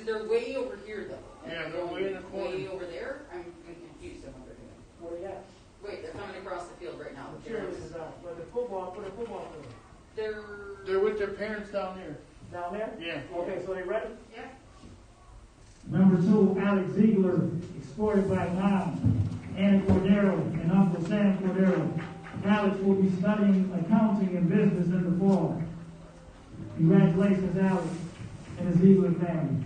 See, they're way over here, though. Yeah, they're way in the corner. Way over there. I'm confused on what they're doing. Where they at? Wait, they're coming across the field right now. The cheerleaders are. But the football, put a football field. They're with their parents down there. Down there? Yeah. Okay, so they ready? Yeah. Number 2, Alex Ziegler, escorted by Mom, Anna Cordero, and Uncle Sam Cordero. Alex will be studying accounting and business in the fall. Congratulations, Alex and the Ziegler family.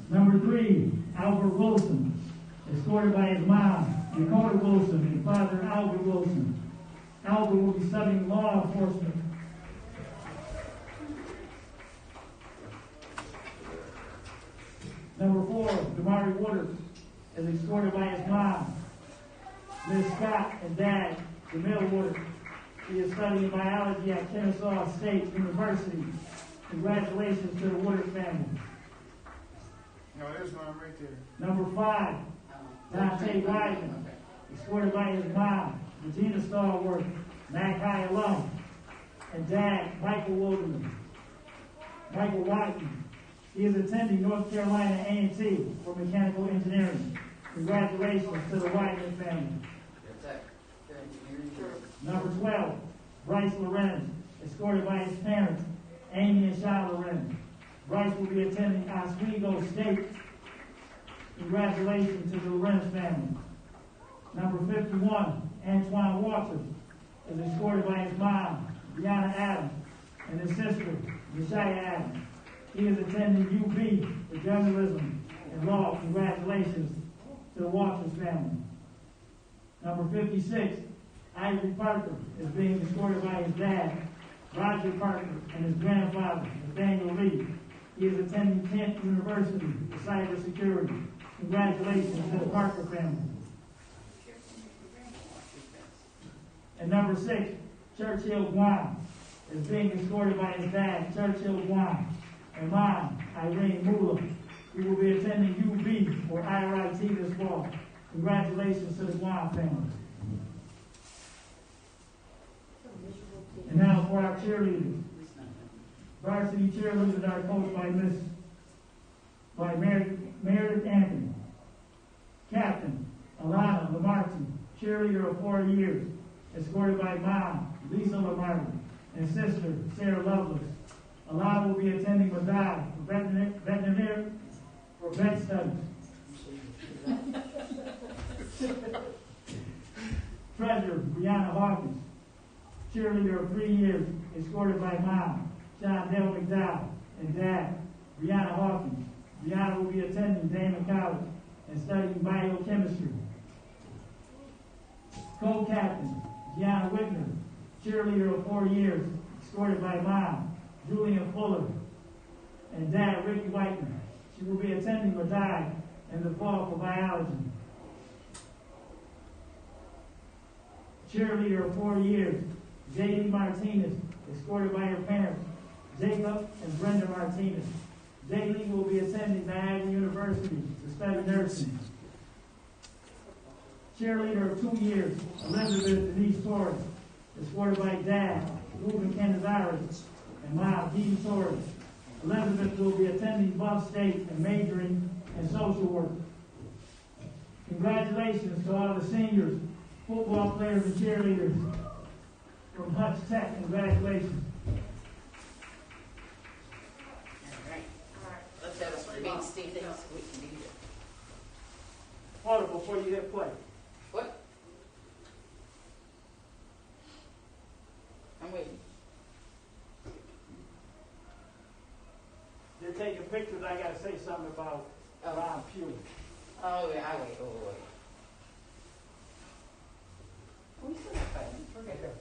Number 3, Albert Wilson, escorted by his mom, Dakota Wilson, and father, Albert Wilson. Albert will be studying law enforcement. Number 4, Damari Woodard is escorted by his mom, Miss Scott, and dad, Jamil Woodard. He is studying biology at Kennesaw State University. Congratulations to the Woodard family. No, there's one right there. Number 5, Dante Weidman, escorted by his mom, Regina Stallworth, Mac High alum, and dad, Michael Wilderman. Michael Whiten. He is attending North Carolina A&T for mechanical engineering. Congratulations to the Whiteman family. Number 12, Bryce Lorenz, escorted by his parents, Amy and Shy Lorenz. Bryce will be attending Oswego State. Congratulations to the Lorenz family. Number 51, Antoine Walters, is escorted by his mom, Deanna Adams, and his sister, Josiah Adams. He is attending UB for journalism and law. Congratulations to the Walters family. Number 56, Ivory Parker, is being escorted by his dad, Roger Parker, and his grandfather, Nathaniel Lee. He is attending Kent University for cybersecurity. Congratulations to the Parker family. And number 6, Churchill Guam, is being escorted by his dad, Churchill Guam, and mom, Irene Mula. He will be attending UB for IRIT this fall. Congratulations to the Guam family. And now for our cheerleaders. Varsity cheerleaders are coached by Meredith Anthony. Captain, Alana Lamarty, cheerleader of 4 years, escorted by mom, Lisa Lamarty, and sister, Sarah Lovelace. Alana will be attending Madai for vet studies. Treasurer, Brianna Hawkins, cheerleader of 3 years, escorted by mom, Shondell McDowell, and dad, Brianna Hawkins. Brianna will be attending Damon College and studying biochemistry. Co-captain, Gianna Whitner, cheerleader of 4 years, escorted by mom, Julian Fuller, and dad, Ricky Whitener. She will be attending Madai in the fall for biology. Cheerleader of 4 years, J.D. Martinez, escorted by her parents, Jacob and Brenda Martinez. J.D. will be attending Niagara University to study nursing. Cheerleader of 2 years, Elizabeth Denise Torres, escorted by dad, Ruben Canizares, and mom, Dee Torres. Elizabeth will be attending Buff State and majoring in social work. Congratulations to all the seniors, football players, and cheerleaders from Hutch Tech. Congratulations. All right. Let's have us remain standing so we can be here. Hold it before you hit play. What? I'm waiting. They're taking pictures. I got to say something about Ron Pugh. Oh, yeah, I wait. Oh, wait. We still have 5 minutes. We're good.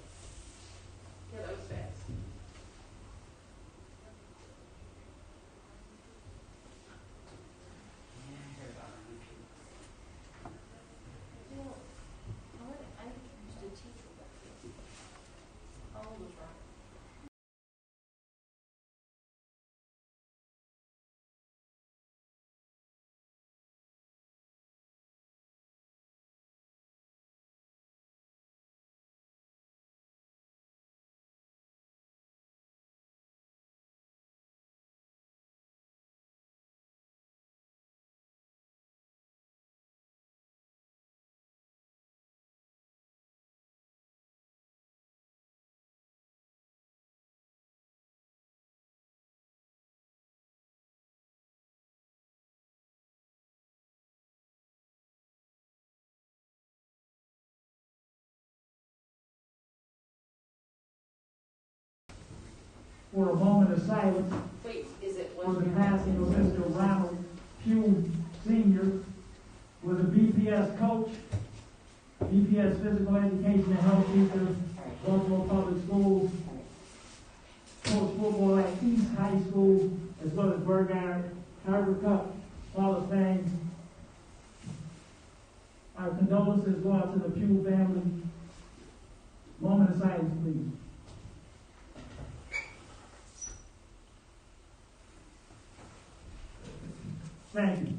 Yeah, that was fast. for a moment of silence Wait, is it for one the year? passing of Mr. Ronald Pugh Sr. was a BPS coach, BPS physical education and health teacher, Baltimore Public Schools, coached football at East High School, as well as Burgard Harvard Cup Hall of Fame. Our condolences go out to the Pugh family. Moment of silence, please. Thank you.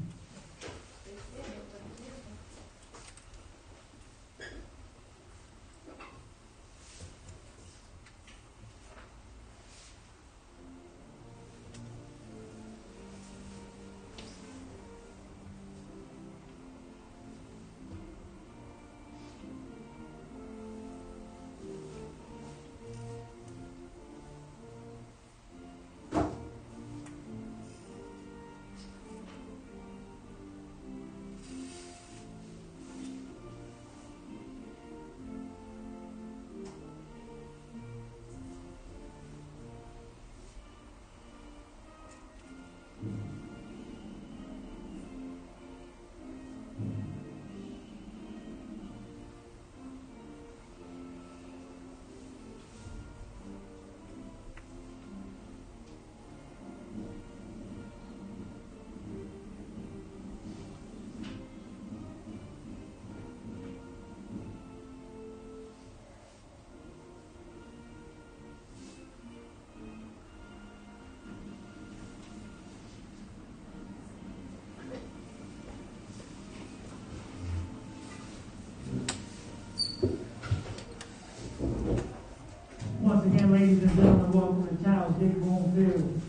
Once again, ladies and gentlemen, welcome to Child's Dick Home Field.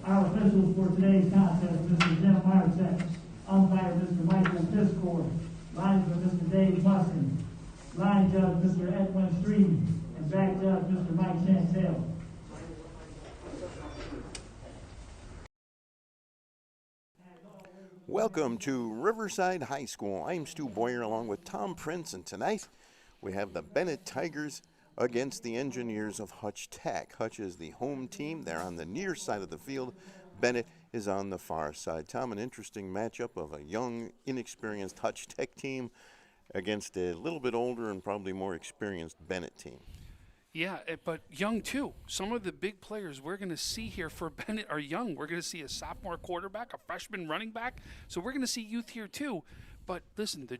Our officials for today's contest, Mr. Jim Martek, umpire Mr. Michael Piscord, linesman Mr. Dave Musson, line judge Mr. Edwin Street, and back judge Mr. Mike Chantel. Welcome to Riverside High School. I'm Stu Boyer along with Tom Prince, and tonight we have the Bennett Tigers against the Engineers of Hutch Tech. Hutch is the home team. They're on the near side of the field. Bennett is on the far side. Tom, an interesting matchup of a young, inexperienced Hutch Tech team against a little bit older and probably more experienced Bennett team. Yeah, but young too. Some of the big players we're going to see here for Bennett are young. We're going to see a sophomore quarterback, a freshman running back. So we're going to see youth here too. But listen, the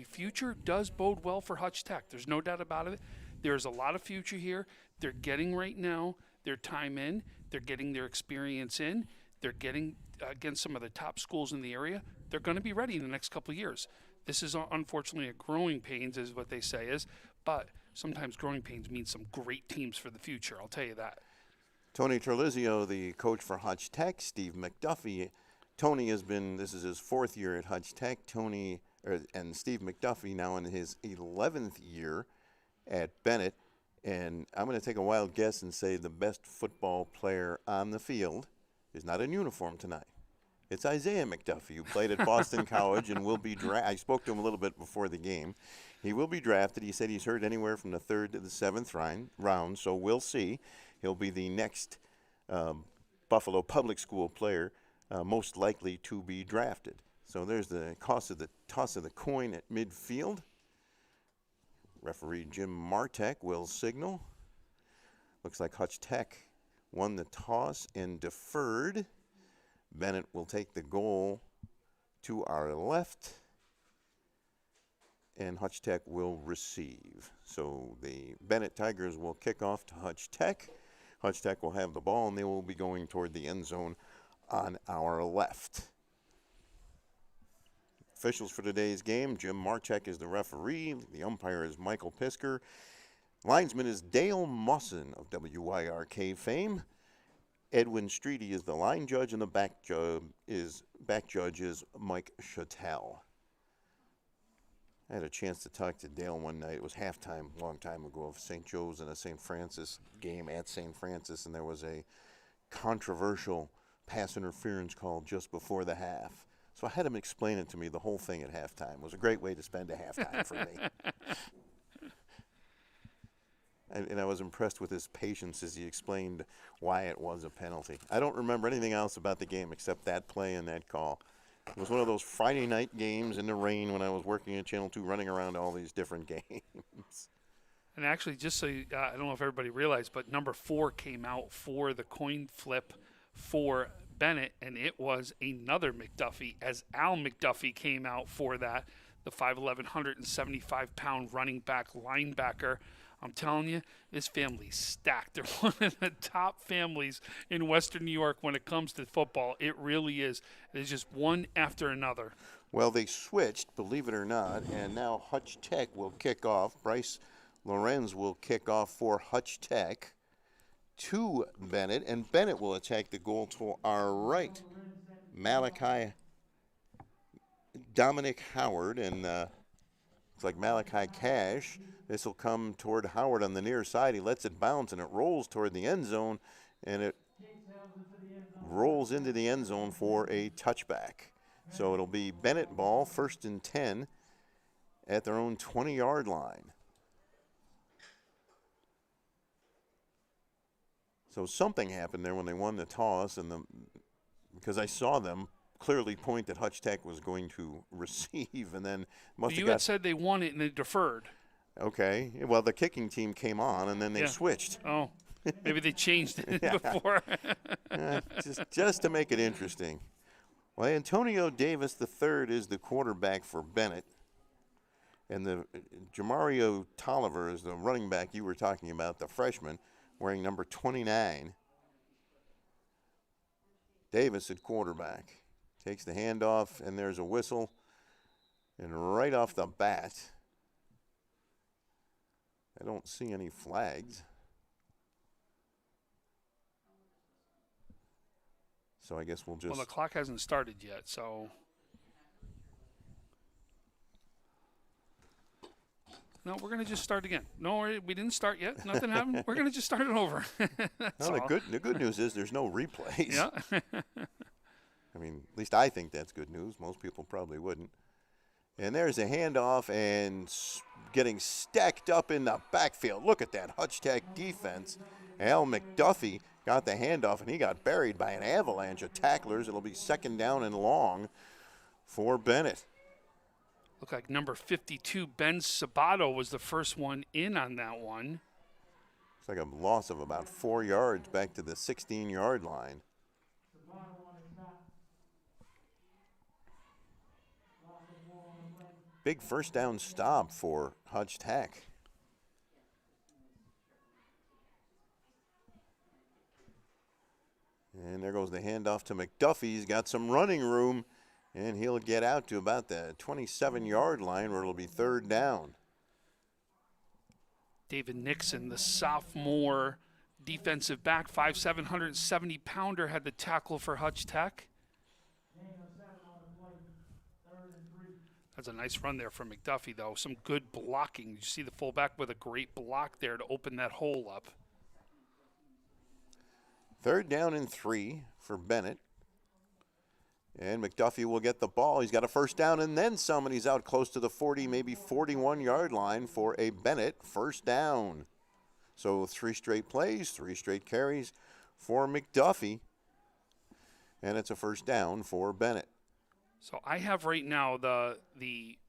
future does bode well for Hutch Tech. There's no doubt about it. There's a lot of future here. They're getting right now their time in. They're getting their experience in. They're getting against some of the top schools in the area. They're going to be ready in the next couple of years. This is unfortunately a growing pains, is what they say is, but sometimes growing pains means some great teams for the future. I'll tell you that. Tony Terlizio, the coach for Hutch Tech. Steve McDuffie. Tony has been, this is his 4th year at Hutch Tech. And Steve McDuffie now in his 11th year at Bennett. And I'm going to take a wild guess and say the best football player on the field is not in uniform tonight. It's Isaiah McDuffie, who played at Boston College and will be drafted. I spoke to him a little bit before the game. He will be drafted. He said he's heard anywhere from the 3rd to the 7th round, so we'll see. He'll be the next Buffalo Public School player most likely to be drafted. So there's the toss of the coin at midfield. Referee Jim Martek will signal. Looks like Hutch Tech won the toss and deferred. Bennett will take the goal to our left, and Hutch Tech will receive. So the Bennett Tigers will kick off to Hutch Tech. Hutch Tech will have the ball, and they will be going toward the end zone on our left. Officials for today's game, Jim Martek is the referee. The umpire is Michael Pisker. Linesman is Dale Musson of WYRK fame. Edwin Streety is the line judge, and the back judge is Mike Chattel. I had a chance to talk to Dale one night. It was halftime, a long time ago, of St. Joe's and a St. Francis game at St. Francis, and there was a controversial pass interference call just before the half. So I had him explain it to me, the whole thing at halftime. It was a great way to spend a halftime for me. And I was impressed with his patience as he explained why it was a penalty. I don't remember anything else about the game except that play and that call. It was one of those Friday night games in the rain when I was working at Channel 2 running around all these different games. And actually, just so I don't know if everybody realized, but number 4 came out for the coin flip for Bennett, and it was another McDuffie, as Al McDuffie came out for that, the 5'11", 175-pound running back linebacker. I'm telling you, this family's stacked. They're one of the top families in Western New York when it comes to football. It really is. It's just one after another. Well, they switched, believe it or not, and now Hutch Tech will kick off. Bryce Lorenz will kick off for Hutch Tech to Bennett, and Bennett will attack the goal to our right. Dominic Howard, and looks like Malachi Cash. This will come toward Howard on the near side. He lets it bounce, and it rolls toward the end zone, and it rolls into the end zone for a touchback. So it'll be Bennett ball, 1st and 10 at their own 20-yard line. So something happened there when they won the toss, and because I saw them clearly point that Hutch Tech was going to receive, and then You had said they won it and they deferred. Okay. Well, the kicking team came on, and then they switched. Oh, maybe they changed it before. just to make it interesting. Well, Antonio Davis III is the quarterback for Bennett, and the Jamario Tolliver is the running back you were talking about, the freshman, wearing number 29. Davis at quarterback. Takes the handoff, and there's a whistle. And right off the bat, I don't see any flags. So I guess we'll just... Well, the clock hasn't started yet, so... No, we're going to just start again. No, we didn't start yet. Nothing happened. We're going to just start it over. The good news is there's no replays. Yeah. I mean, at least I think that's good news. Most people probably wouldn't. And there's a handoff and getting stacked up in the backfield. Look at that Hutch Tech defense. Al McDuffie got the handoff, and he got buried by an avalanche of tacklers. It'll be 2nd down and long for Bennett. Look like number 52, Ben Sabato, was the first one in on that one. It's like a loss of about 4 yards back to the 16-yard line. Big 1st down stop for Hutch Tech. And there goes the handoff to McDuffie. He's got some running room, and he'll get out to about the 27-yard line where it'll be 3rd down. David Nixon, the sophomore defensive back, 5'7", 170-pounder, had the tackle for Hutch Tech. That's a nice run there from McDuffie, though. Some good blocking. You see the fullback with a great block there to open that hole up. 3rd down and 3 for Bennett. And McDuffie will get the ball. He's got a 1st down and then some, and he's out close to the 40, maybe 41-yard line for a Bennett 1st down. So 3 straight plays, 3 straight carries for McDuffie. And it's a 1st down for Bennett. So I have right now the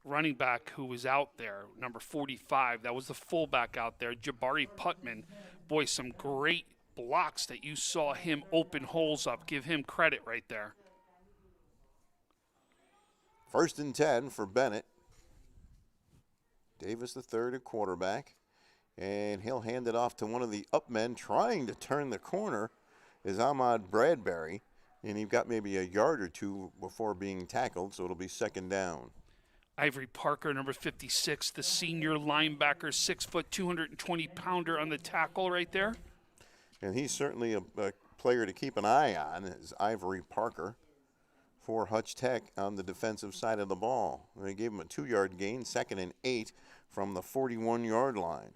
running back who was out there, number 45. That was the fullback out there, Jabari Putman. Boy, some great blocks that you saw him open holes up. Give him credit right there. 1st and 10 for Bennett. Davis III at quarterback. And he'll hand it off to one of the up men trying to turn the corner is Ahmad Bradbury. And he got maybe a yard or two before being tackled, so it'll be 2nd down. Ivory Parker, number 56, the senior linebacker, 6 foot, 220-pounder on the tackle right there. And he's certainly a player to keep an eye on, is Ivory Parker for Hutch Tech on the defensive side of the ball. They gave him a 2-yard gain, 2nd and 8 from the 41-yard line.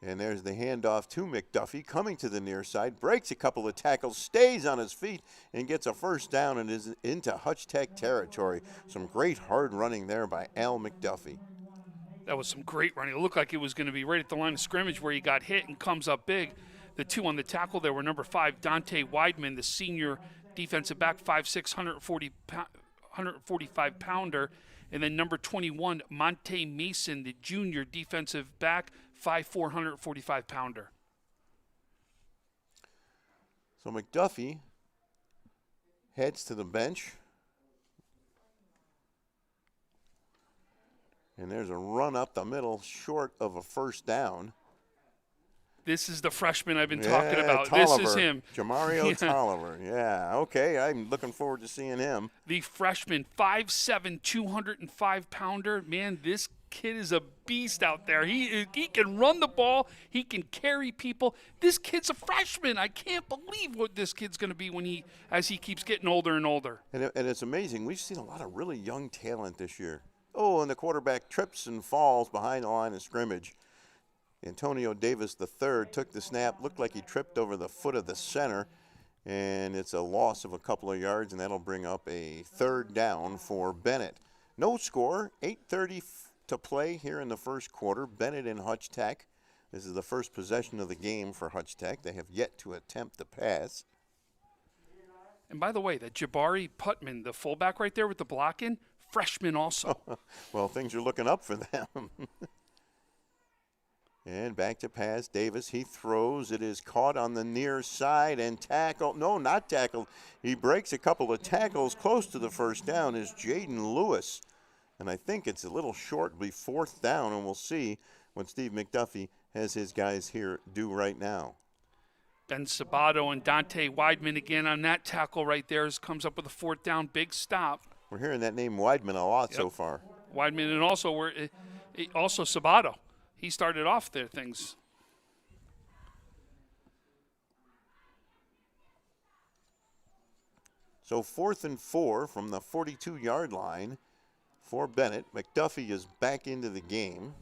And there's the handoff to McDuffie, coming to the near side, breaks a couple of tackles, stays on his feet, and gets a 1st down and is into Hutch Tech territory. Some great hard running there by Al McDuffie. That was some great running. It looked like it was going to be right at the line of scrimmage where he got hit and comes up big. The two on the tackle there were number 5, Dante Weidman, the senior defensive back, 5'6", 145-pounder. And then number 21, Monte Mason, the junior defensive back, 5'4", 145-pounder. So McDuffie heads to the bench. And there's a run up the middle short of a first down. This is the freshman I've been talking about. Tolliver. This is him. Jamario Tolliver. Yeah, okay. I'm looking forward to seeing him. The freshman, 5'7", 205-pounder. Man, this kid is a beast out there. He can run the ball. He can carry people. This kid's a freshman. I can't believe what this kid's going to be as he keeps getting older and older. And it's amazing. We've seen a lot of really young talent this year. Oh, and the quarterback trips and falls behind the line of scrimmage. Antonio Davis III took the snap, looked like he tripped over the foot of the center, and it's a loss of a couple of yards, and that'll bring up a third down for Bennett. No score, 8:30 to play here in the first quarter. Bennett and Hutch Tech. This is the first possession of the game for Hutch Tech. They have yet to attempt the pass. And by the way, that Jabari Putman, the fullback right there with the blocking, freshman also. Well, things are looking up for them. And back to pass. Davis, he throws. It is caught on the near side and tackled. No, not tackled. He breaks a couple of tackles close to the first down is Jaden Lewis. And I think it's a little short. It'll be fourth down, and we'll see what Steve McDuffie has his guys here do right now. Ben Sabato and Dante Weidman again on that tackle right there comes up with a fourth down, big stop. We're hearing that name Weidman a lot so far. Weidman and also Sabato. He started off their things. So 4th and 4 from the 42-yard line for Bennett. McDuffie is back into the game.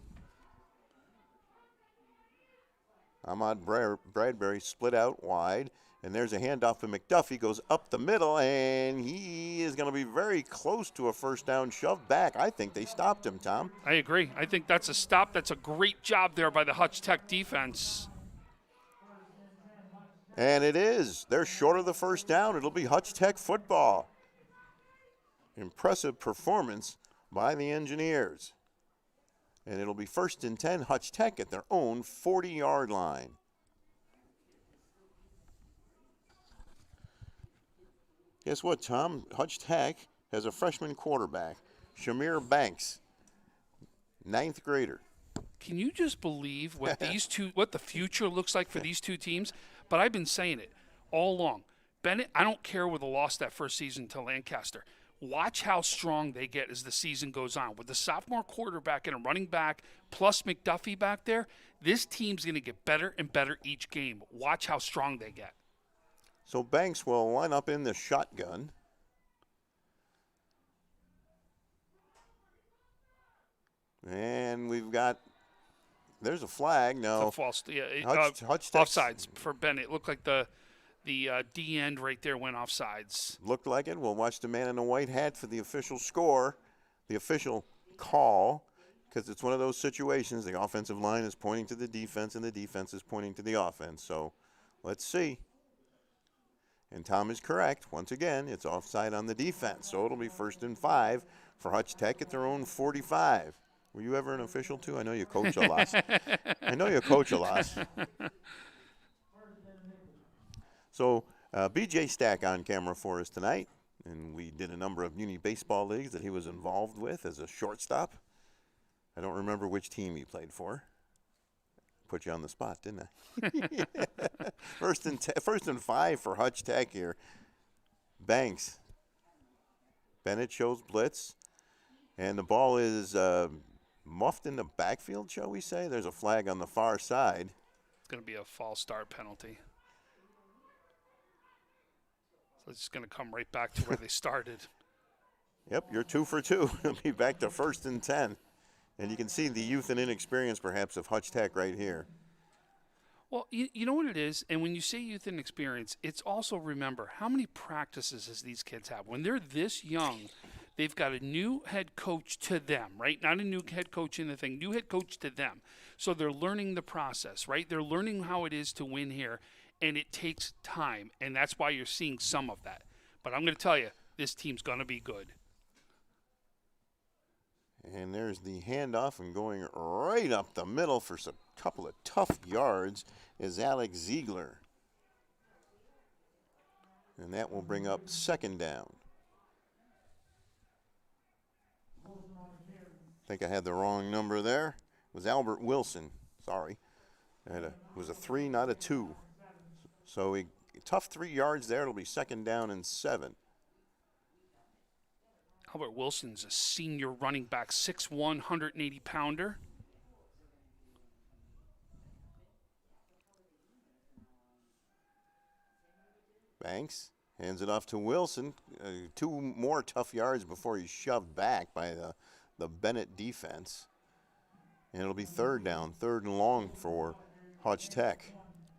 Ahmad Bradbury split out wide. And there's a handoff to McDuffie, goes up the middle, and he is going to be very close to a first down, shoved back. I think they stopped him, Tom. I agree. I think that's a stop. That's a great job there by the Hutch Tech defense. And it is. They're short of the first down. It'll be Hutch Tech football. Impressive performance by the Engineers. And it'll be 1st and 10, Hutch Tech at their own 40-yard line. Guess what, Tom? Hutch Tech has a freshman quarterback, Shamir Banks, 9th grader. Can you just believe what what the future looks like for these two teams? But I've been saying it all along. Bennett, I don't care with the loss that first season to Lancaster. Watch how strong they get as the season goes on. With the sophomore quarterback and a running back plus McDuffie back there, this team's going to get better and better each game. Watch how strong they get. So Banks will line up in the shotgun. And we've got, there's a flag. No. It's a false, Hutch Tech offsides for Bennett. It looked like the D end right there went offsides. Looked like it. We'll watch the man in the white hat for the official score, the official call, because it's one of those situations. The offensive line is pointing to the defense, and the defense is pointing to the offense. So let's see. And Tom is correct. Once again, it's offside on the defense. So it'll be 1st and 5 for Hutch Tech at their own 45. Were you ever an official too? I know you coach a lot. So BJ Stack on camera for us tonight. And we did a number of muni baseball leagues that he was involved with as a shortstop. I don't remember which team he played for. Put you on the spot, didn't I? First and 5 for Hutch Tech here. Banks. Bennett shows blitz. And the ball is muffed in the backfield, shall we say. There's a flag on the far side. It's going to be a false start penalty. So it's going to come right back to where they started. Yep, you're 2 for 2. It'll be back to 1st and 10. And you can see the youth and inexperience, perhaps, of Hutch Tech right here. Well, you know what it is? And when you say youth and experience, it's also remember how many practices does these kids have? When they're this young, They've got a new head coach to them, right? Not a new head coach in the thing, new head coach to them. So they're learning the process, right? They're learning how it is to win here, and it takes time, and that's why you're seeing some of that. But I'm going to tell you, this team's going to be good. And there's the handoff, and going right up the middle for a couple of tough yards is Alex Ziegler. And that will bring up second down. I think I had the wrong number there. It was Albert Wilson. Sorry. It was a 3, not a 2. So a tough 3 yards there. It'll be second down and 7. Albert Wilson's a senior running back, 6'1", 180-pounder. Banks hands it off to Wilson. 2 more tough yards before he's shoved back by the Bennett defense. And it'll be third down, 3rd and long for Hutch Tech.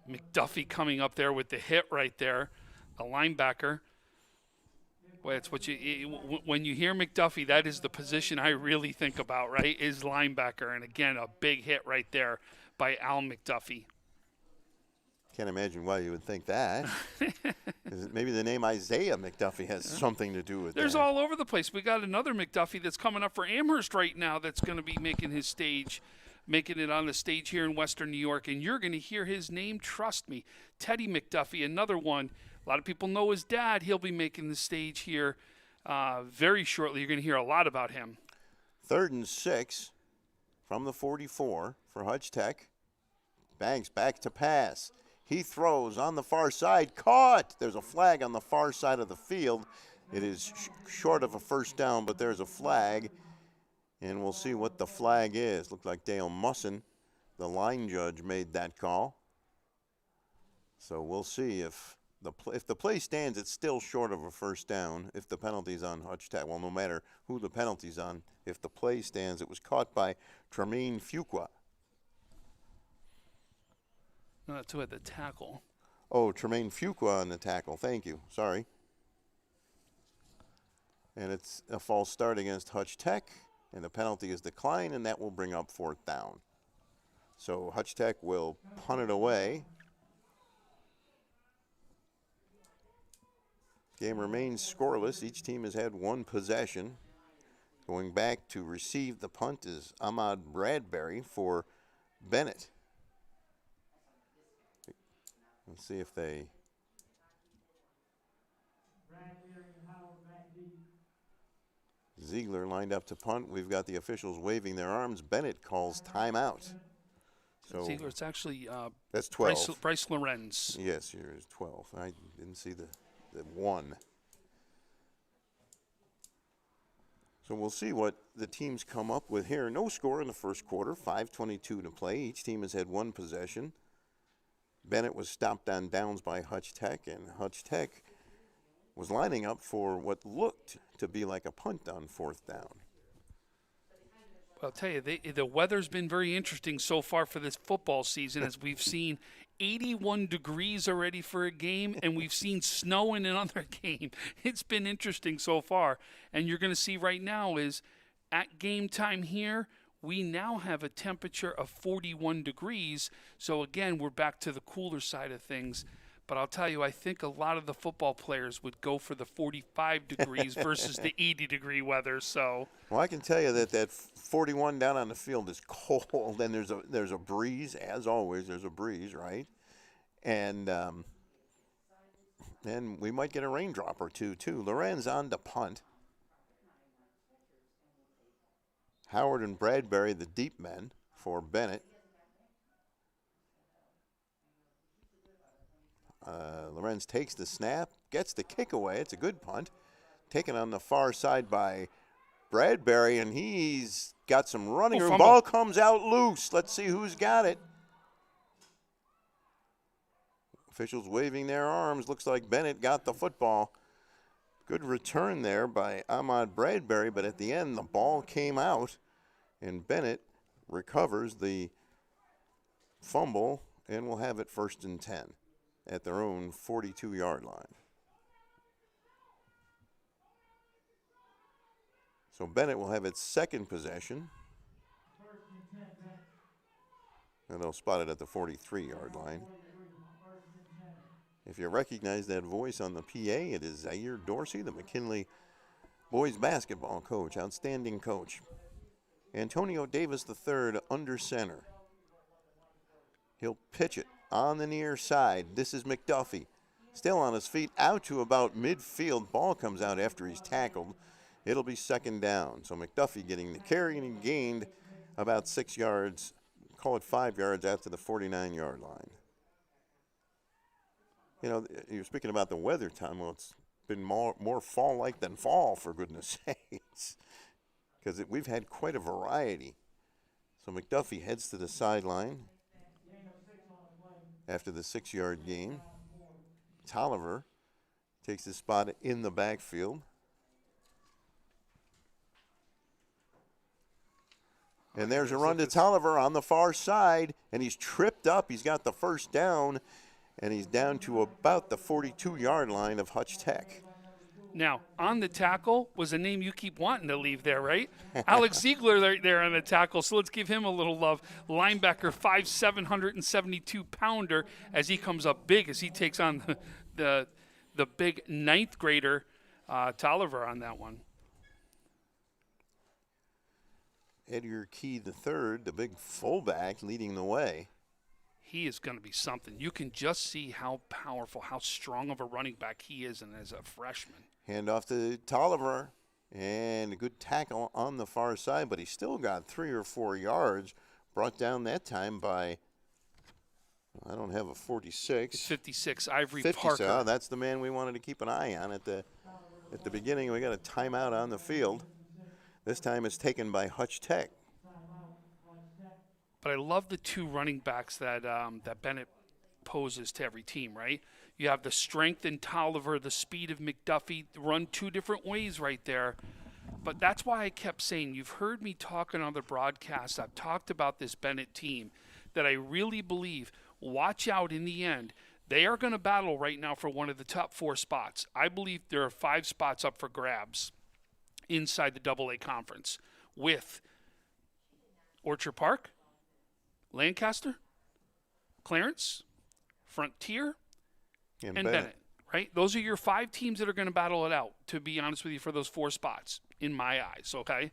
McDuffie coming up there with the hit right there, a linebacker. Well, it's what when you hear McDuffie, that is the position I really think about, right, is linebacker. And, again, a big hit right there by Al McDuffie. Can't imagine why you would think that. Maybe the name Isaiah McDuffie has something to do with There's that. all over the place. We got another McDuffie that's coming up for Amherst right now that's going to be making it on the stage here in Western New York, and you're going to hear his name, trust me. Teddy McDuffie, another one. A lot of people know his dad. He'll be making the stage here very shortly. You're going to hear a lot about him. 3rd and 6 from the 44 for Hutch Tech. Banks back to pass. He throws on the far side. Caught! There's a flag on the far side of the field. It is short of a first down, but there's a flag. And we'll see what the flag is. Looked like Dale Musson, the line judge, made that call. So we'll see if the play stands, it's still short of a first down if the penalty's on Hutch Tech. Well, no matter who the penalty's on, if the play stands, it was caught by Tremaine Fuqua. No, that's who had the tackle. Oh, Tremaine Fuqua on the tackle. Thank you. Sorry. And it's a false start against Hutch Tech, and the penalty is declined, and that will bring up 4th down. So Hutch Tech will punt it away. Game remains scoreless. Each team has had 1 possession. Going back to receive the punt is Ahmad Bradbury for Bennett. Let's see if they... Ziegler lined up to punt. We've got the officials waving their arms. Bennett calls timeout. So Ziegler, it's actually that's 12. Bryce Lorenz. Yes, here's 12. I didn't see the 1. So we'll see what the teams come up with here. No score in the first quarter, 5:22 to play. Each team has had 1 possession. Bennett was stopped on downs by Hutch Tech, and Hutch Tech was lining up for what looked to be like a punt on 4th down. I'll tell you, the weather's been very interesting so far for this football season, as we've seen 81 degrees already for a game, and we've seen snow in another game. It's been interesting so far. And you're going to see right now is at game time here, we now have a temperature of 41 degrees. So, again, we're back to the cooler side of things. But I'll tell you, I think a lot of the football players would go for the 45 degrees versus the 80-degree weather. So, well, I can tell you that 41 down on the field is cold, and there's a breeze, as always. There's a breeze, right? And then we might get a raindrop or two, too. Lorenz on to punt. Howard and Bradbury, the deep men for Bennett. Lorenz takes the snap, gets the kick away. It's a good punt. Taken on the far side by Bradbury, and he's got some running room. Ball comes out loose. Let's see who's got it. Officials waving their arms. Looks like Bennett got the football. Good return there by Ahmad Bradbury, but at the end the ball came out, and Bennett recovers the fumble and will have it 1st and 10 at their own 42-yard line. So Bennett will have its second possession. And they'll spot it at the 43-yard line. If you recognize that voice on the PA, it is Zaire Dorsey, the McKinley boys basketball coach, outstanding coach. Antonio Davis III under center. He'll pitch it on the near side. This is McDuffie. Still on his feet, out to about midfield. Ball comes out after he's tackled. It'll be second down. So McDuffie getting the carry, and he gained about 6 yards, call it 5 yards after the 49-yard line. You know, you're speaking about the weather, Tom. Well, it's been more fall-like than fall, for goodness sakes, because we've had quite a variety. So McDuffie heads to the sideline after the 6-yard gain. Tolliver takes his spot in the backfield. And there's a run to Tolliver on the far side, and he's tripped up. He's got the first down, and he's down to about the 42-yard line of Hutch Tech. Now, on the tackle was a name you keep wanting to leave there, right? Alex Ziegler right there on the tackle, so let's give him a little love. Linebacker, 5'7", 172-pounder, as he comes up big, as he takes on the big ninth grader Tolliver on that one. Edgar Key III, the big fullback, leading the way. He is going to be something. You can just see how powerful, how strong of a running back he is, and as a freshman. Handoff to Tolliver, and a good tackle on the far side, but he still got 3 or 4 yards, brought down that time by, I don't have a 46. It's 56, Ivory 50, Parker. so that's the man we wanted to keep an eye on at the beginning. We got a timeout on the field. This time it's taken by Hutch Tech. But I love the two running backs that Bennett poses to every team, right? You have the strength in Tolliver, the speed of McDuffie, run two different ways right there. But that's why I kept saying, you've heard me talking on the broadcast, I've talked about this Bennett team, that I really believe, watch out in the end. They are going to battle right now for one of the top 4 spots. I believe there are 5 spots up for grabs inside the AA conference with Orchard Park, Lancaster, Clarence, Frontier, and Bennett, right? Those are your 5 teams that are going to battle it out, to be honest with you, for those 4 spots, in my eyes, okay?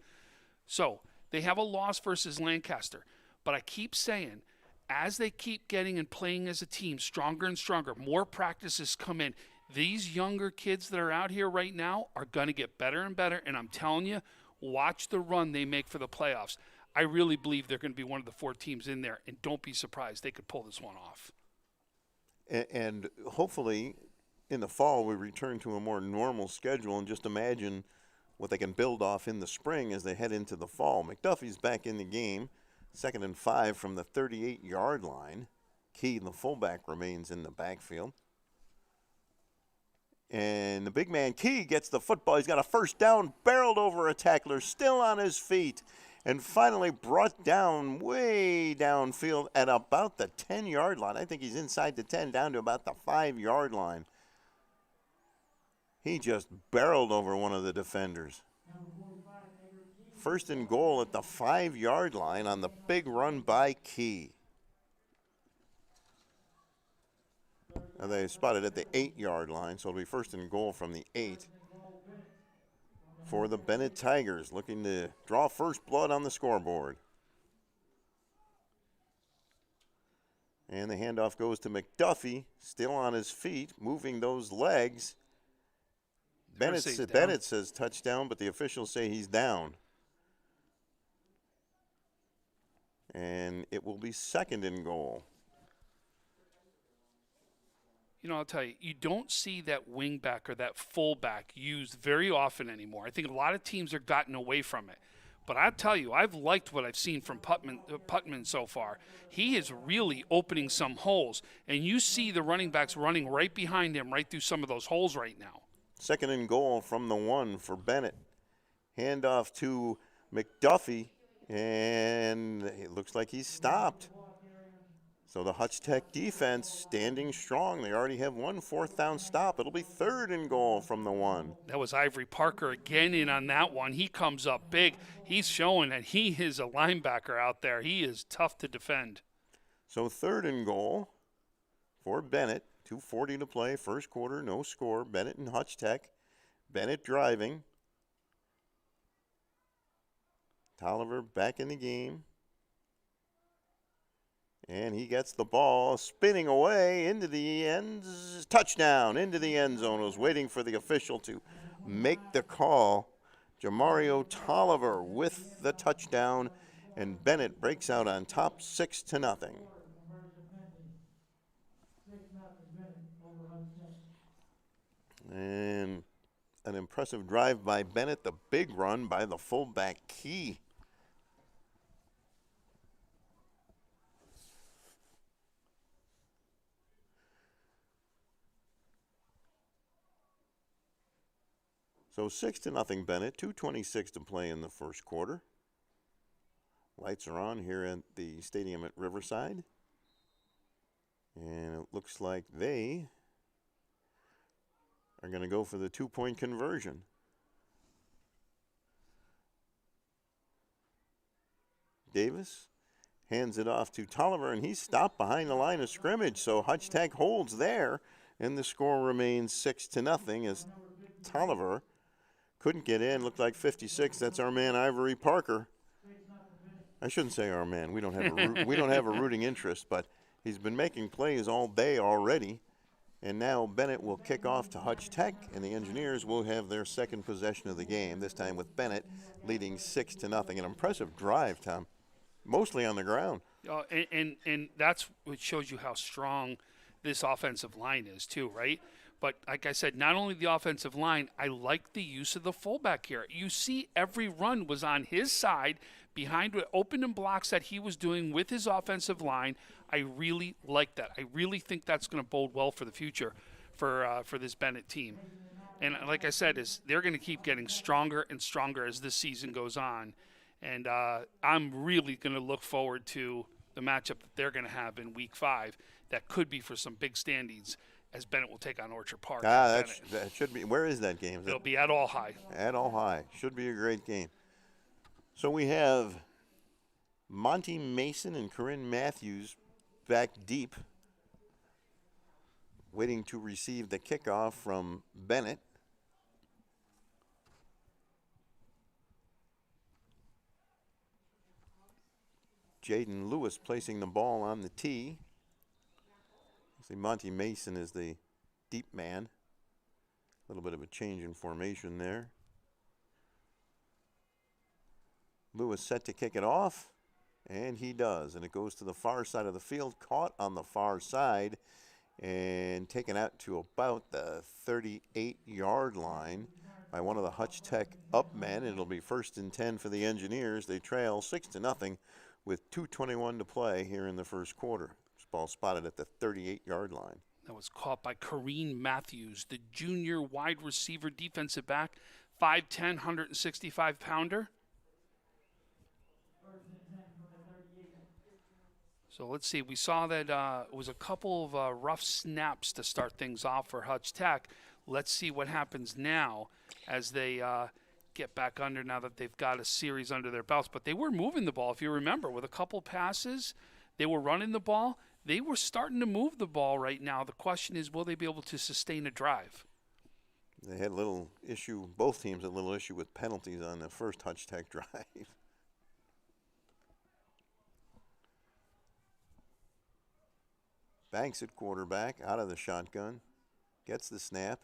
So they have a loss versus Lancaster, but I keep saying, as they keep getting and playing as a team stronger and stronger, more practices come in, these younger kids that are out here right now are going to get better and better, and I'm telling you, watch the run they make for the playoffs. I really believe they're going to be one of the 4 teams in there, and don't be surprised. They could pull this one off. And hopefully in the fall we return to a more normal schedule, and just imagine what they can build off in the spring as they head into the fall. McDuffie's back in the game, 2nd and 5 from the 38-yard line. Key, the fullback, remains in the backfield. And the big man, Key, gets the football. He's got a first down, barreled over a tackler, still on his feet, and finally brought down way downfield at about the 10-yard line. I think he's inside the 10, down to about the 5-yard line. He just barreled over one of the defenders. First and goal at the 5-yard line on the big run by Key. Now they spotted at the 8-yard line, so it'll be first and goal from the 8 for the Bennett Tigers, looking to draw first blood on the scoreboard. And the handoff goes to McDuffie, still on his feet, moving those legs. Bennett says touchdown, but the officials say he's down. And it will be second and goal. You know, I'll tell you, you don't see that wing back or that fullback used very often anymore. I think a lot of teams are gotten away from it. But I'll tell you, I've liked what I've seen from Putman so far. He is really opening some holes. And you see the running backs running right behind him, right through some of those holes right now. Second and goal from the 1 for Bennett. Handoff to McDuffie, and it looks like he's stopped. So the Hutch Tech defense standing strong. They already have one fourth down stop. It'll be 3rd and goal from the 1. That was Ivory Parker again in on that one. He comes up big. He's showing that he is a linebacker out there. He is tough to defend. So 3rd and goal for Bennett. 2:40 to play. First quarter, no score. Bennett and Hutch Tech. Bennett driving. Tolliver back in the game. And he gets the ball spinning away into the touchdown, into the end zone. Was waiting for the official to make the call. Jamario Tolliver with the touchdown, and Bennett breaks out on top 6-0. And an impressive drive by Bennett, the big run by the fullback Key. So 6-0 Bennett, 2:26 to play in the first quarter. Lights are on here at the stadium at Riverside. And it looks like they are going to go for the 2-point conversion. Davis hands it off to Tolliver, and he's stopped behind the line of scrimmage. So Hutch Tech holds there, and the score remains 6-0 as Tolliver couldn't get in. Looked like 56. That's our man Ivory Parker. I shouldn't say our man. We don't have a rooting interest, but he's been making plays all day already. And now Bennett will kick off to Hutch Tech, and the Engineers will have their second possession of the game, this time with Bennett leading 6-0. An impressive drive, Tom, mostly on the ground. And that's what shows you how strong this offensive line is too, right? But like I said, not only the offensive line, I like the use of the fullback here. You see every run was on his side behind what open and blocks that he was doing with his offensive line. I really like that. I really think that's going to bode well for the future for this Bennett team. And like I said, they're going to keep getting stronger and stronger as this season goes on. And I'm really going to look forward to the matchup that they're going to have in Week 5 that could be for some big standings, as Bennett will take on Orchard Park. That should be. Where is that game? It'll be at All High. At All High. Should be a great game. So we have Monty Mason and Corinne Matthews back deep, waiting to receive the kickoff from Bennett. Jaden Lewis placing the ball on the tee. See, Monty Mason is the deep man. A little bit of a change in formation there. Lewis set to kick it off, and he does. And it goes to the far side of the field, caught on the far side, and taken out to about the 38-yard line by one of the Hutch Tech up men. It'll be 1st and 10 for the Engineers. They trail 6-0 with 2:21 to play here in the first quarter. Ball spotted at the 38-yard line. That was caught by Corinne Matthews, the junior wide receiver defensive back, 5'10", 165-pounder. So let's see. We saw that it was a couple of rough snaps to start things off for Hutch Tech. Let's see what happens now as they get back under, now that they've got a series under their belts. But they were moving the ball, if you remember, with a couple passes. They were running the ball. They were starting to move the ball right now. The question is, will they be able to sustain a drive? They had a little issue, both teams had a little issue with penalties on the first Hutch Tech drive. Banks at quarterback, out of the shotgun, gets the snap,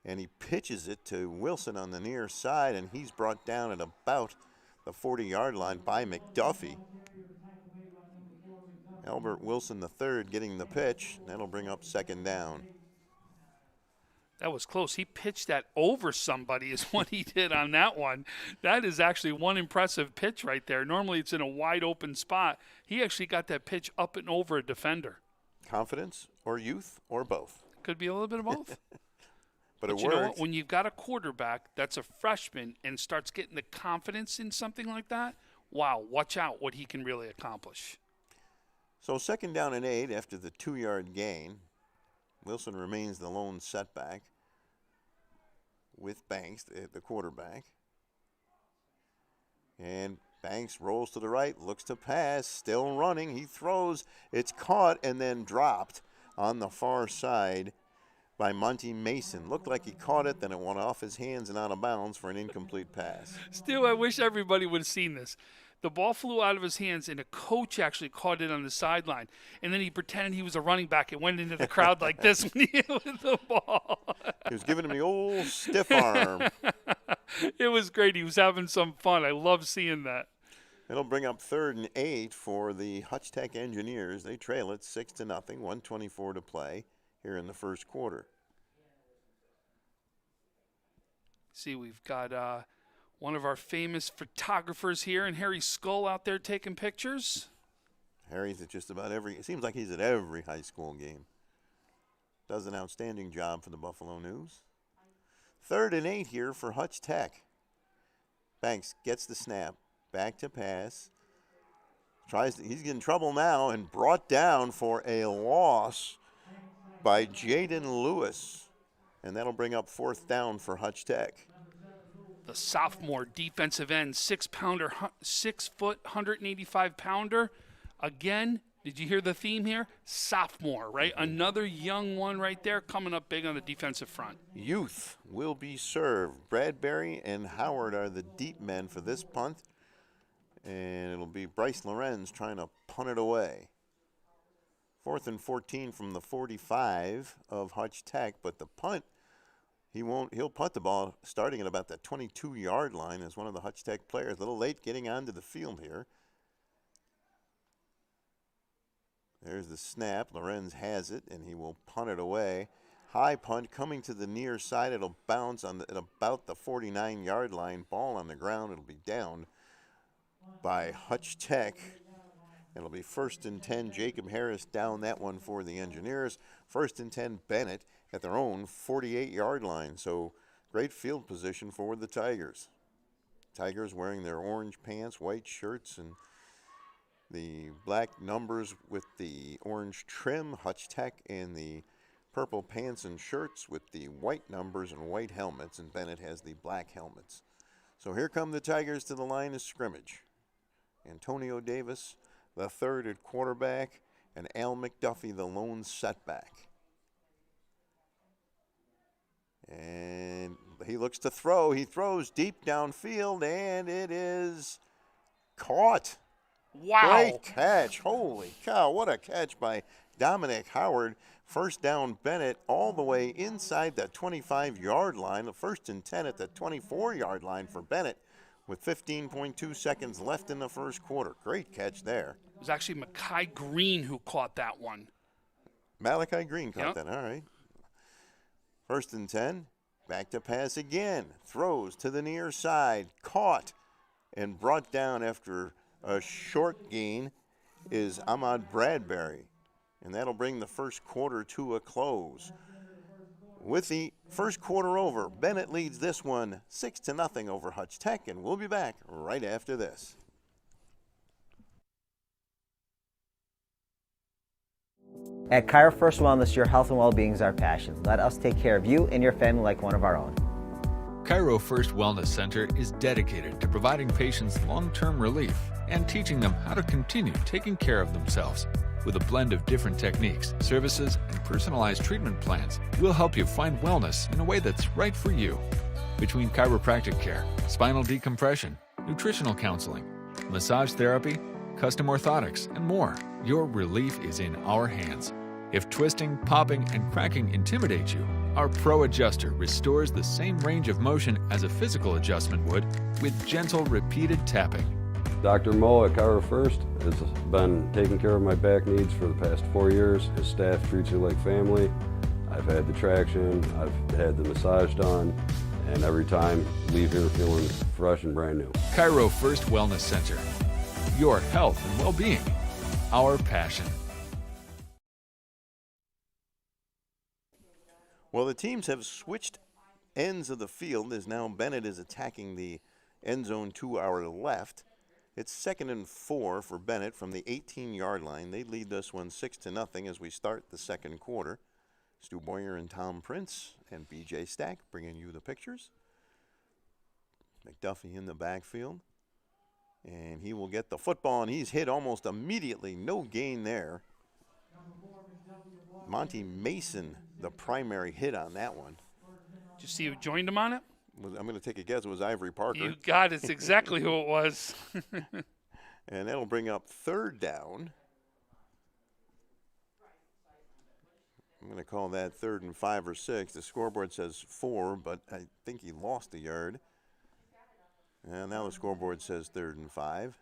and he pitches it to Wilson on the near side, and he's brought down at about the 40-yard line by McDuffie. Albert Wilson III getting the pitch. That'll bring up 2nd down. That was close. He pitched that over somebody is what he did on that one. That is actually one impressive pitch right there. Normally it's in a wide open spot. He actually got that pitch up and over a defender. Confidence or youth or both. Could be a little bit of both. But it you know worked. what? When you've got a quarterback that's a freshman and starts getting the confidence in something like that, wow, watch out what he can really accomplish. So 2nd down and 8 after the 2-yard gain. Wilson remains the lone setback with Banks, the quarterback. And Banks rolls to the right, looks to pass, still running. He throws. It's caught and then dropped on the far side by Monty Mason. Looked like he caught it, then it went off his hands and out of bounds for an incomplete pass. Stu, I wish everybody would have seen this. The ball flew out of his hands, and a coach actually caught it on the sideline. And then he pretended he was a running back and went into the crowd like this when he hit with the ball. He was giving him the old stiff arm. It was great. He was having some fun. I love seeing that. It'll bring up 3rd and 8 for the Hutch Tech Engineers. They trail it 6-0, 1:24 to play here in the first quarter. See, we've got one of our famous photographers here, and Harry Skull out there taking pictures. Harry's at just about it seems like he's at every high school game. Does an outstanding job for the Buffalo News. 3rd and 8 here for Hutch Tech. Banks gets the snap, back to pass. He's in trouble now and brought down for a loss by Jaden Lewis. And that'll bring up 4th down for Hutch Tech. The sophomore defensive end, 6-pounder, 6 foot, 185-pounder. Again, did you hear the theme here? Sophomore, right? Another young one right there coming up big on the defensive front. Youth will be served. Bradbury and Howard are the deep men for this punt. And it'll be Bryce Lorenz trying to punt it away. 4th and 14 from the 45 of Hutch Tech, but the punt, he'll punt the ball starting at about the 22-yard line as one of the Hutch Tech players. A little late getting onto the field here. There's the snap. Lorenz has it, and he will punt it away. High punt coming to the near side. It'll bounce at about the 49-yard line. Ball on the ground. It'll be down by Hutch Tech. It'll be 1st and 10. Jacob Harris down that one for the Engineers. 1st and 10, Bennett at their own 48-yard line. So great field position for the Tigers. Tigers wearing their orange pants, white shirts, and the black numbers with the orange trim. Hutch Tech in the purple pants and shirts with the white numbers and white helmets, and Bennett has the black helmets. So here come the Tigers to the line of scrimmage. Antonio Davis, the 3rd at quarterback, and Al McDuffie, the lone setback. And he looks to throw. He throws deep downfield, and it is caught. Wow. Great catch. Holy cow, what a catch by Dominic Howard. 1st down, Bennett all the way inside the 25-yard line. 1st and 10 at the 24-yard line for Bennett with 15.2 seconds left in the first quarter. Great catch there. It was actually Mekhi Green who caught that one. Malachi Green caught Yep. that. All right. 1st and 10. Back to pass again. Throws to the near side. Caught and brought down after a short gain is Ahmad Bradbury. And that'll bring the first quarter to a close. With the first quarter over, Bennett leads this one 6-0 over Hutch Tech, and we'll be back right after this. At Cairo First Wellness, your health and well-being is our passion. Let us take care of you and your family like one of our own. Cairo First Wellness Center is dedicated to providing patients long-term relief and teaching them how to continue taking care of themselves. With a blend of different techniques, services, and personalized treatment plans, we'll help you find wellness in a way that's right for you. Between chiropractic care, spinal decompression, nutritional counseling, massage therapy, custom orthotics, and more, your relief is in our hands. If twisting, popping, and cracking intimidate you, our Pro Adjuster restores the same range of motion as a physical adjustment would with gentle, repeated tapping. Dr. Mo at Cairo First has been taking care of my back needs for the past 4 years. His staff treats you like family. I've had the traction, I've had the massage done, and every time leave here feeling fresh and brand new. Cairo First Wellness Center. Your health and well-being. Our passion. Well, the teams have switched ends of the field as now Bennett is attacking the end zone to our left. It's 2nd and 4 for Bennett from the 18-yard line. They lead this one 6-0 as we start the second quarter. Stu Boyer and Tom Prince and BJ Stack bringing you the pictures. McDuffie in the backfield. And he will get the football, and he's hit almost immediately. No gain there. Monty Mason, the primary hit on that one. Did you see who joined him on it? I'm going to take a guess. It was Ivory Parker. You got it. It's exactly who it was. And that'll bring up 3rd down. I'm going to call that 3rd and 5 or 6. The scoreboard says 4, but I think he lost a yard. And now the scoreboard says 3rd and 5.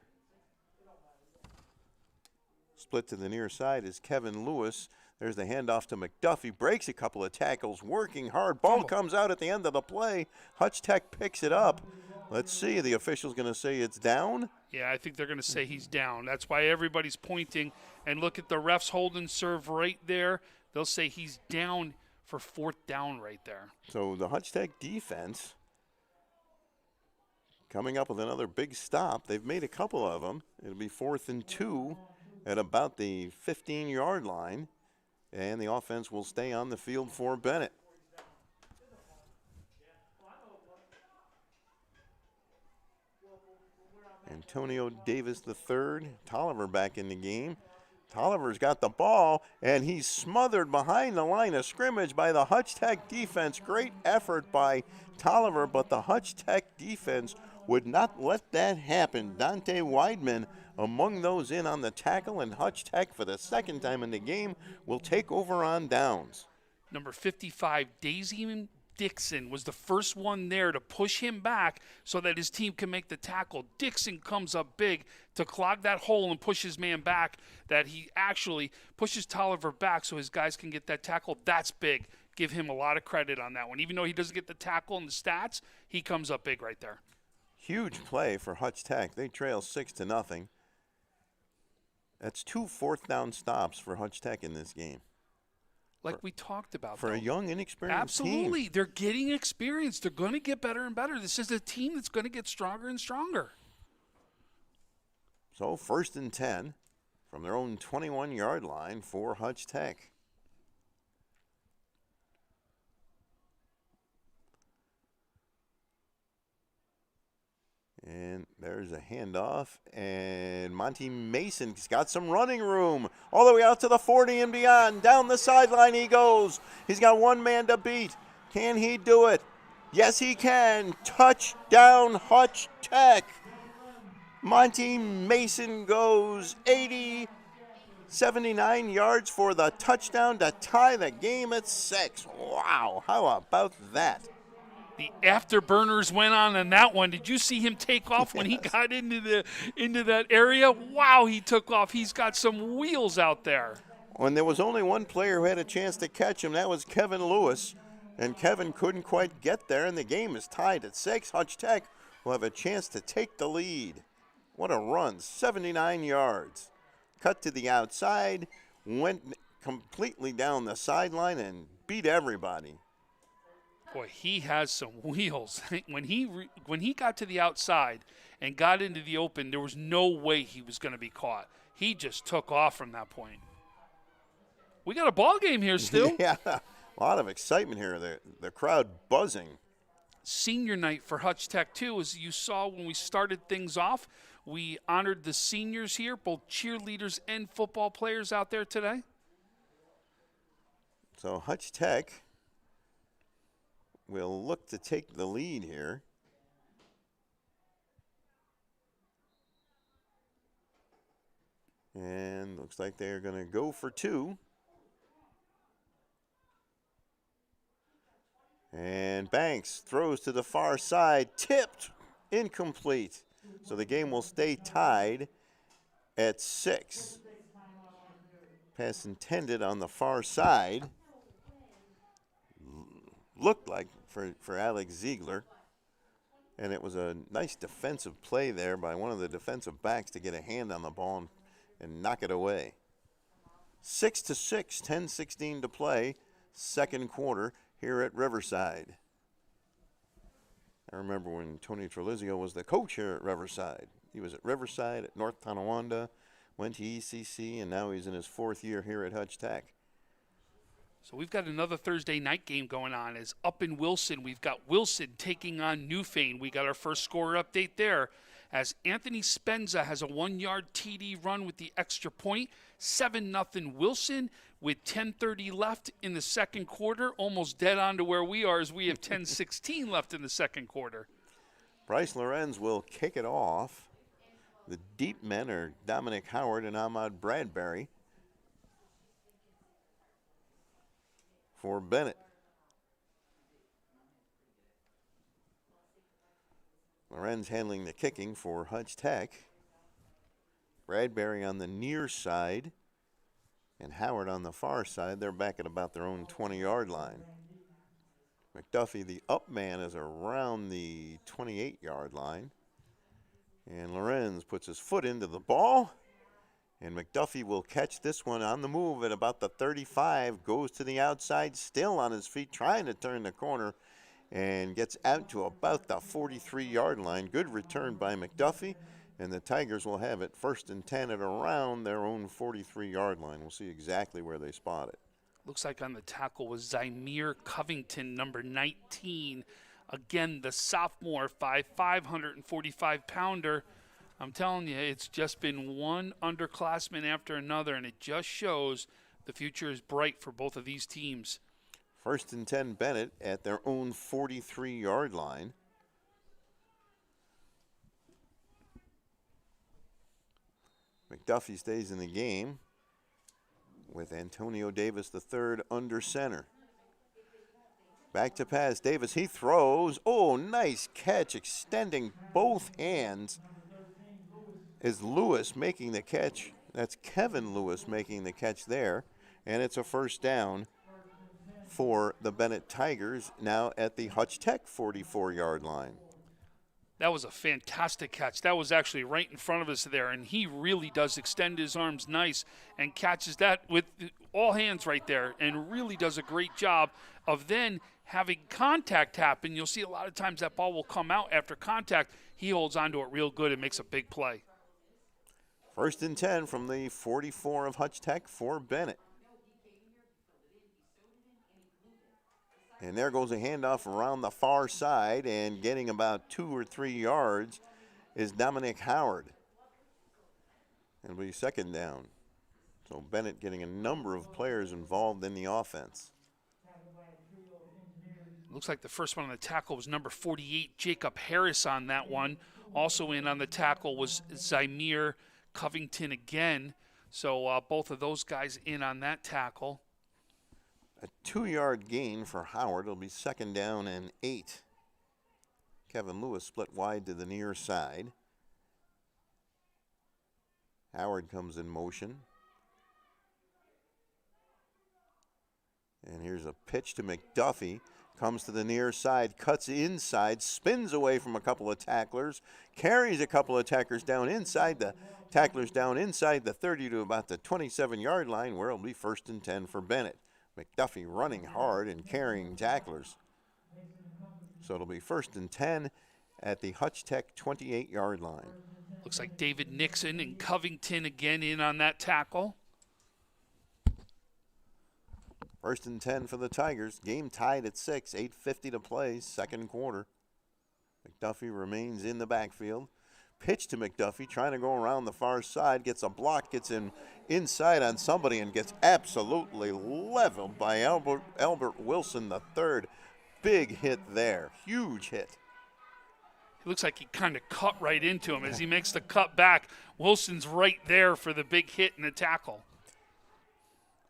Split to the near side is Kevin Lewis. There's the handoff to McDuffie. Breaks a couple of tackles, working hard. Ball comes out at the end of the play. Hutch Tech picks it up. Let's see. The official's going to say it's down. Yeah, I think they're going to say he's down. That's why everybody's pointing. And look at the refs hold and serve right there. They'll say he's down for 4th down right there. So the Hutch Tech defense coming up with another big stop. They've made a couple of them. It'll be 4th and 2 at about the 15-yard line. And the offense will stay on the field for Bennett. Antonio Davis III, Tolliver back in the game. Tolliver's got the ball, and he's smothered behind the line of scrimmage by the Hutch Tech defense. Great effort by Tolliver, but the Hutch Tech defense would not let that happen. Dante Weidman among those in on the tackle, and Hutch Tech for the 2nd time in the game will take over on downs. Number 55, Daisy Dixon, was the first one there to push him back so that his team can make the tackle. Dixon comes up big to clog that hole and push his man back, that he actually pushes Tolliver back so his guys can get that tackle. That's big. Give him a lot of credit on that one. Even though he doesn't get the tackle and the stats, he comes up big right there. Huge play for Hutch Tech. They trail 6-0. That's 2 4th down stops for Hutch Tech in this game. Like we talked about. For a young, inexperienced team. Absolutely. They're getting experience. They're going to get better and better. This is a team that's going to get stronger and stronger. So 1st and 10 from their own 21-yard line for Hutch Tech. And there's a handoff, and Monty Mason's got some running room all the way out to the 40 and beyond. Down the sideline he goes. He's got one man to beat. Can he do it? Yes, he can. Touchdown, Hutch Tech. Monty Mason goes 79 yards for the touchdown to tie the game at 6. Wow, how about that? The afterburners went on that one. Did you see him take off when he got into that area? Wow, he took off. He's got some wheels out there. When there was only one player who had a chance to catch him, that was Kevin Lewis. And Kevin couldn't quite get there, and the game is tied at 6. Hutch Tech will have a chance to take the lead. What a run, 79 yards. Cut to the outside, went completely down the sideline and beat everybody. Boy, he has some wheels. When he got to the outside and got into the open, there was no way he was going to be caught. He just took off from that point. We got a ball game here, Stu. Yeah, a lot of excitement here. The crowd buzzing. Senior night for Hutch Tech, too. As you saw when we started things off, we honored the seniors here, both cheerleaders and football players out there today. So Hutch Tech will look to take the lead here. And looks like they're going to go for 2. And Banks throws to the far side, tipped, incomplete. So the game will stay tied at 6. Pass intended on the far side. Looked like for Alex Ziegler. And it was a nice defensive play there by one of the defensive backs to get a hand on the ball and knock it away. 6-6, 10-16 to play, second quarter here at Riverside. I remember when Tony Trelizio was the coach here at Riverside. He was at Riverside, at North Tonawanda, went to ECC, and now he's in his 4th year here at Hutch Tech. So we've got another Thursday night game going on. As up in Wilson, we've got Wilson taking on Newfane. We got our first scorer update there. As Anthony Spenza has a 1-yard TD run with the extra point. 7-0 Wilson with 10:30 left in the second quarter. Almost dead on to where we are as we have 10:16 left in the second quarter. Bryce Lorenz will kick it off. The deep men are Dominic Howard and Ahmad Bradbury. For Bennett. Lorenz handling the kicking for Hutch Tech. Bradbury on the near side and Howard on the far side. They're back at about their own 20-yard line. McDuffie, the up man, is around the 28-yard line. And Lorenz puts his foot into the ball. And McDuffie will catch this one on the move at about the 35, goes to the outside, still on his feet, trying to turn the corner, and gets out to about the 43-yard line. Good return by McDuffie, and the Tigers will have it 1st and 10 at around their own 43-yard line. We'll see exactly where they spot it. Looks like on the tackle was Zymir Covington, number 19. Again, the sophomore, 545-pounder. I'm telling you, it's just been one underclassman after another, and it just shows the future is bright for both of these teams. 1st and 10 Bennett at their own 43-yard line. McDuffie stays in the game with Antonio Davis III under center. Back to pass, Davis, he throws. Oh, nice catch, extending both hands. Is Lewis making the catch? That's Kevin Lewis making the catch there. And it's a 1st down for the Bennett Tigers, now at the Hutch Tech 44-yard line. That was a fantastic catch. That was actually right in front of us there, and he really does extend his arms nice and catches that with all hands right there and really does a great job of then having contact happen. You'll see a lot of times that ball will come out after contact. He holds onto it real good and makes a big play. 1st and 10 from the 44 of Hutch Tech for Bennett. And there goes a handoff around the far side, and getting about 2 or 3 yards is Dominic Howard. It'll be 2nd down. So Bennett getting a number of players involved in the offense. Looks like the first one on the tackle was number 48, Jacob Harris on that one. Also in on the tackle was Zymir Covington again. So both of those guys in on that tackle. A 2-yard gain for Howard. It'll be 2nd down and 8. Kevin Lewis split wide to the near side. Howard comes in motion. And here's a pitch to McDuffie. Comes to the near side, cuts inside, spins away from a couple of tacklers, carries a couple of tacklers down inside the 30 to about the 27-yard line, where it'll be 1st and 10 for Bennett. McDuffie running hard and carrying tacklers. So it'll be 1st and 10 at the Hutch Tech 28-yard line. Looks like David Nixon and Covington again in on that tackle. 1st and 10 for the Tigers. Game tied at 6, 8:50 to play, 2nd quarter. McDuffie remains in the backfield. Pitch to McDuffie, trying to go around the far side, gets a block, gets inside on somebody, and gets absolutely leveled by Albert Wilson III. Big hit there, huge hit. It looks like he kind of cut right into him as he makes the cut back. Wilson's right there for the big hit and the tackle.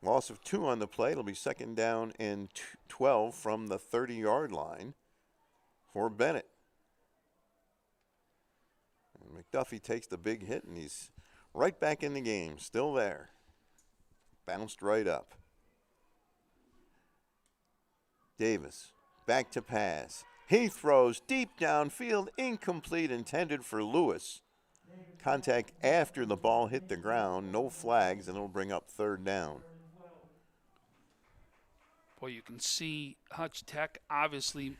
Loss of 2 on the play. It'll be 2nd down and 12 from the 30-yard line for Bennett. And McDuffie takes the big hit, and he's right back in the game, still there. Bounced right up. Davis, back to pass. He throws deep downfield, incomplete, intended for Lewis. Contact after the ball hit the ground, no flags, and it'll bring up 3rd down. Boy, you can see Hutch Tech obviously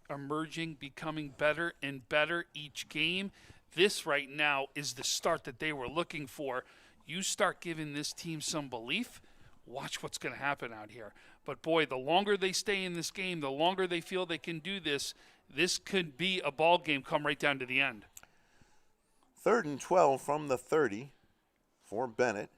emerging, becoming better and better each game. This right now is the start that they were looking for. You start giving this team some belief, watch what's going to happen out here. But, boy, the longer they stay in this game, the longer they feel they can do this, this could be a ball game come right down to the end. 3rd and 12 from the 30 for Bennett.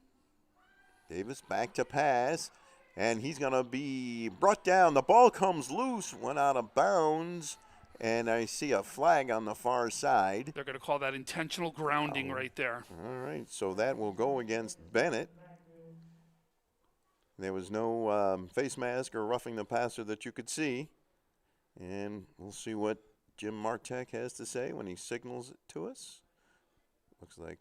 Davis back to pass, and he's going to be brought down. The ball comes loose, went out of bounds, and I see a flag on the far side. They're going to call that intentional grounding right there. All right, so that will go against Bennett. There was no face mask or roughing the passer that you could see. And we'll see what Jim Martek has to say when he signals it to us. Looks like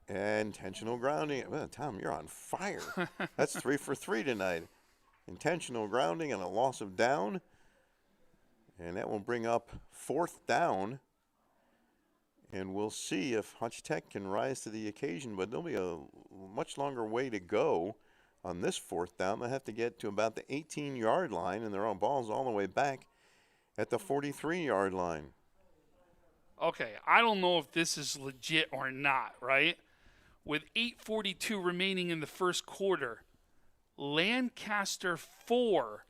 intentional grounding. Well, Tom, you're on fire. That's 3 for 3 tonight. Intentional grounding and a loss of down. And that will bring up 4th down. And we'll see if Hutch Tech can rise to the occasion, but there'll be a much longer way to go on this 4th down. They'll have to get to about the 18-yard line, and their own ball's all the way back at the 43-yard line. Okay, I don't know if this is legit or not, right? With 8:42 remaining in the first quarter, Lancaster 4,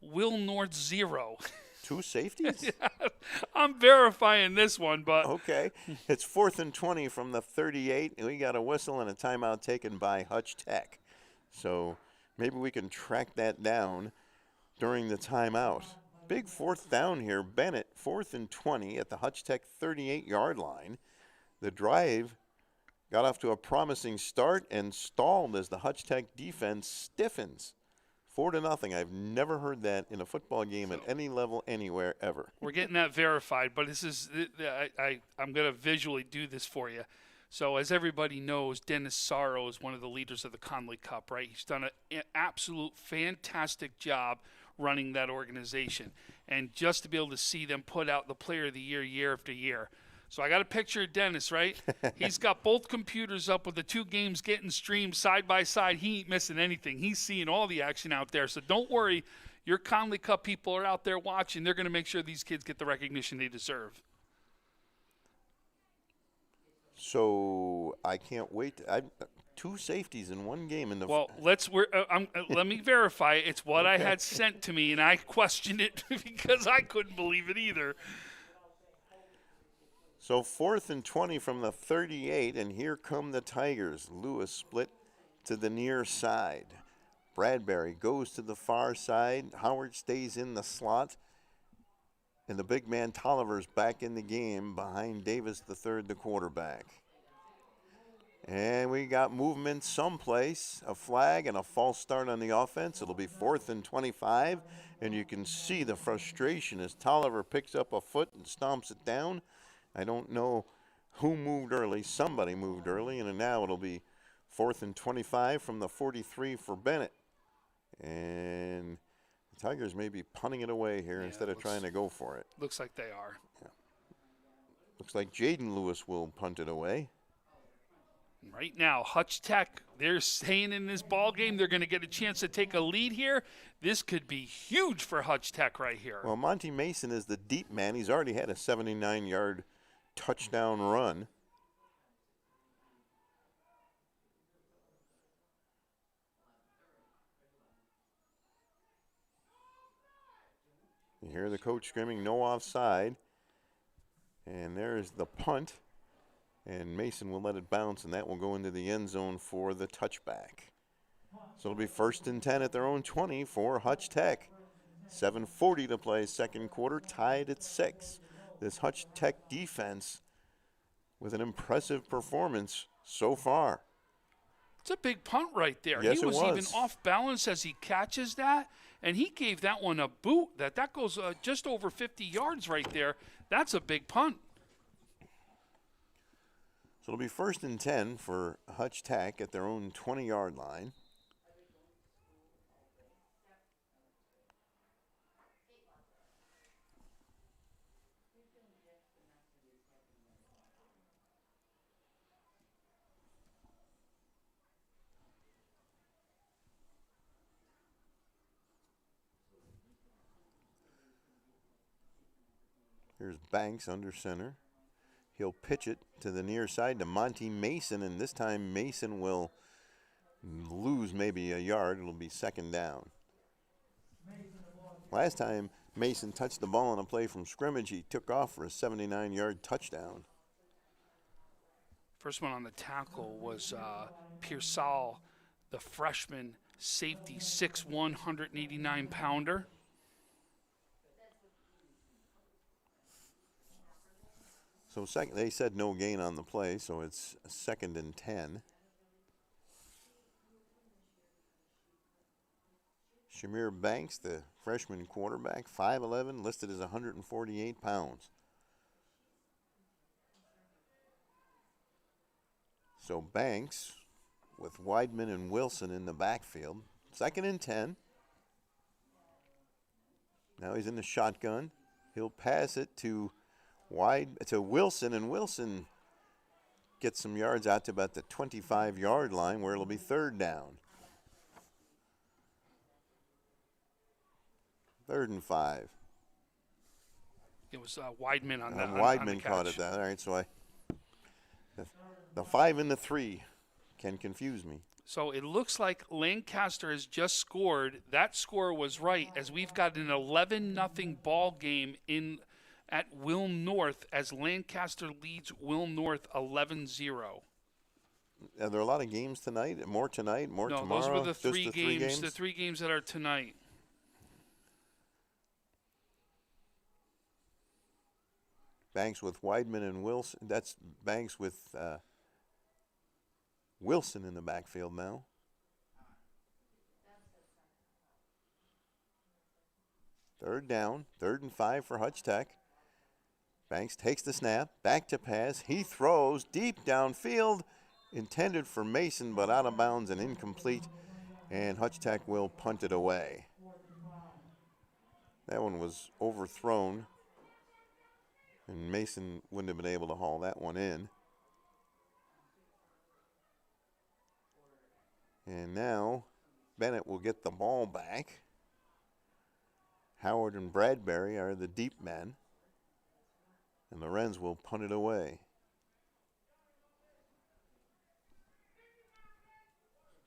Will North 0. 2 safeties? I'm verifying this one, but okay. It's 4th and 20 from the 38, and we got a whistle and a timeout taken by Hutch Tech. So maybe we can track that down during the timeout. Big 4th down here. Bennett, 4th and 20 at the Hutch Tech 38-yard line. The drive got off to a promising start and stalled as the Hutch Tech defense stiffens. 4-0. I've never heard that in a football game at any level, anywhere, ever. We're getting that verified, but this is I'm going to visually do this for you. So as everybody knows, Dennis Sorrow is one of the leaders of the Conley Cup, right? He's done an absolute fantastic job running that organization. And just to be able to see them put out the player of the year after year. So I got a picture of Dennis, right? He's got both computers up with the 2 games getting streamed side by side. He ain't missing anything. He's seeing all the action out there. So don't worry. Your Conley Cup people are out there watching. They're going to make sure these kids get the recognition they deserve. So I can't wait. 2 safeties in one game. Well, let me verify. It's what I had sent to me, and I questioned it because I couldn't believe it either. So 4th and 20 from the 38, and here come the Tigers. Lewis split to the near side. Bradbury goes to the far side. Howard stays in the slot. And the big man Tolliver's back in the game behind Davis III, the quarterback. And we got movement someplace, a flag and a false start on the offense. It'll be 4th and 25, and you can see the frustration as Tolliver picks up a foot and stomps it down. I don't know who moved early. Somebody moved early, and now it'll be 4th and 25 from the 43 for Bennett. And the Tigers may be punting it away here instead of trying to go for it. Looks like they are. Yeah. Looks like Jaden Lewis will punt it away. Right now, Hutch Tech, they're staying in this ball game. They're going to get a chance to take a lead here. This could be huge for Hutch Tech right here. Well, Monty Mason is the deep man. He's already had a 79-yard touchdown run. You hear the coach screaming, no offside. And there's the punt. And Mason will let it bounce, and that will go into the end zone for the touchback. So it'll be 1st and 10 at their own 20 for Hutch Tech. 7:40 to play, second quarter, tied at 6. This Hutch Tech defense with an impressive performance so far. It's a big punt right there. Yes, he was it was even off balance as he catches that, and he gave that one a boot. That goes just over 50 yards right there. That's a big punt. So it'll be 1st and 10 for Hutch Tech at their own 20-yard line. Here's Here's Banks under center. He'll pitch it to the near side to Monty Mason, and this time Mason will lose maybe a yard. It'll be second down. Last time Mason touched the ball on a play from scrimmage, he took off for a 79-yard touchdown. First one on the tackle was Pearsall, the freshman safety, 6'1", 189-pounder. So second, they said no gain on the play, so it's 2nd and 10. Shamir Banks, the freshman quarterback, 5'11", listed as 148 pounds. So Banks with Weidman and Wilson in the backfield. 2nd and 10. Now he's in the shotgun. He'll pass it to Wilson, and Wilson gets some yards out to about the 25-yard line where it'll be 3rd down. 3rd and 5. It was Weidman on the Weidman catch. caught it. All right, so the 5 and the 3 can confuse me. So it looks like Lancaster has just scored. That score was right, as we've got an 11-0 ball game at Will North as Lancaster leads Will North 11-0. Are there a lot of games tonight? More tonight? More no, tomorrow? those were the Just three the games. The 3 games that are tonight. Banks with Weidman and Wilson. That's Banks with Wilson in the backfield now. Third down, 3rd and 5 for Hutch Tech. Banks takes the snap, back to pass. He throws deep downfield, intended for Mason, but out of bounds and incomplete. And Hutch Tech will punt it away. That one was overthrown, and Mason wouldn't have been able to haul that one in. And now Bennett will get the ball back. Howard and Bradbury are the deep men, and Lorenz will punt it away.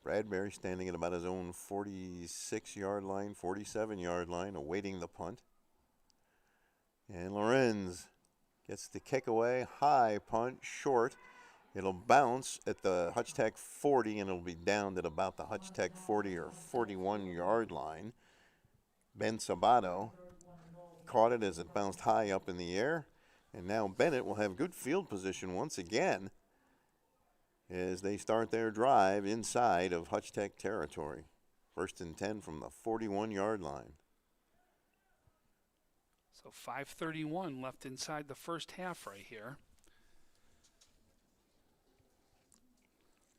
Bradbury standing at about his own 46-yard line, 47-yard line, awaiting the punt. And Lorenz gets the kick away, high punt, short. It'll bounce at the Hutch Tech 40, and it'll be down at about the Hutch Tech 40 or 41-yard line. Ben Sabato caught it as it bounced high up in the air. And now Bennett will have good field position once again as they start their drive inside of Hutch Tech territory. 1st and 10 from the 41-yard line. So 5:31 left inside the first half right here.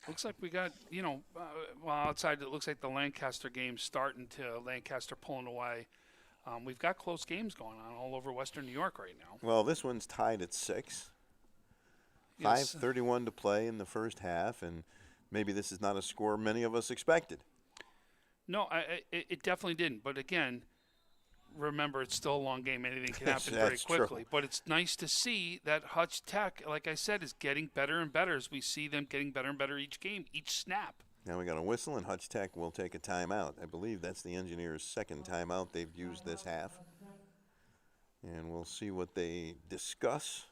Looks like we got, outside it looks like the Lancaster game's starting to Lancaster pulling away. We've got close games going on all over Western New York right now. Well, this one's tied at 6. Yes. 5:31 to play in the first half, and maybe this is not a score many of us expected. No, it definitely didn't. But again, remember, it's still a long game. Anything can happen very That's quickly. true. But it's nice to see that Hutch Tech, like I said, is getting better and better as we see them getting better and better each game, each snap. Now we got a whistle, and Hutch Tech will take a timeout. I believe that's the Engineers' second timeout they've used this half. And we'll see what they discuss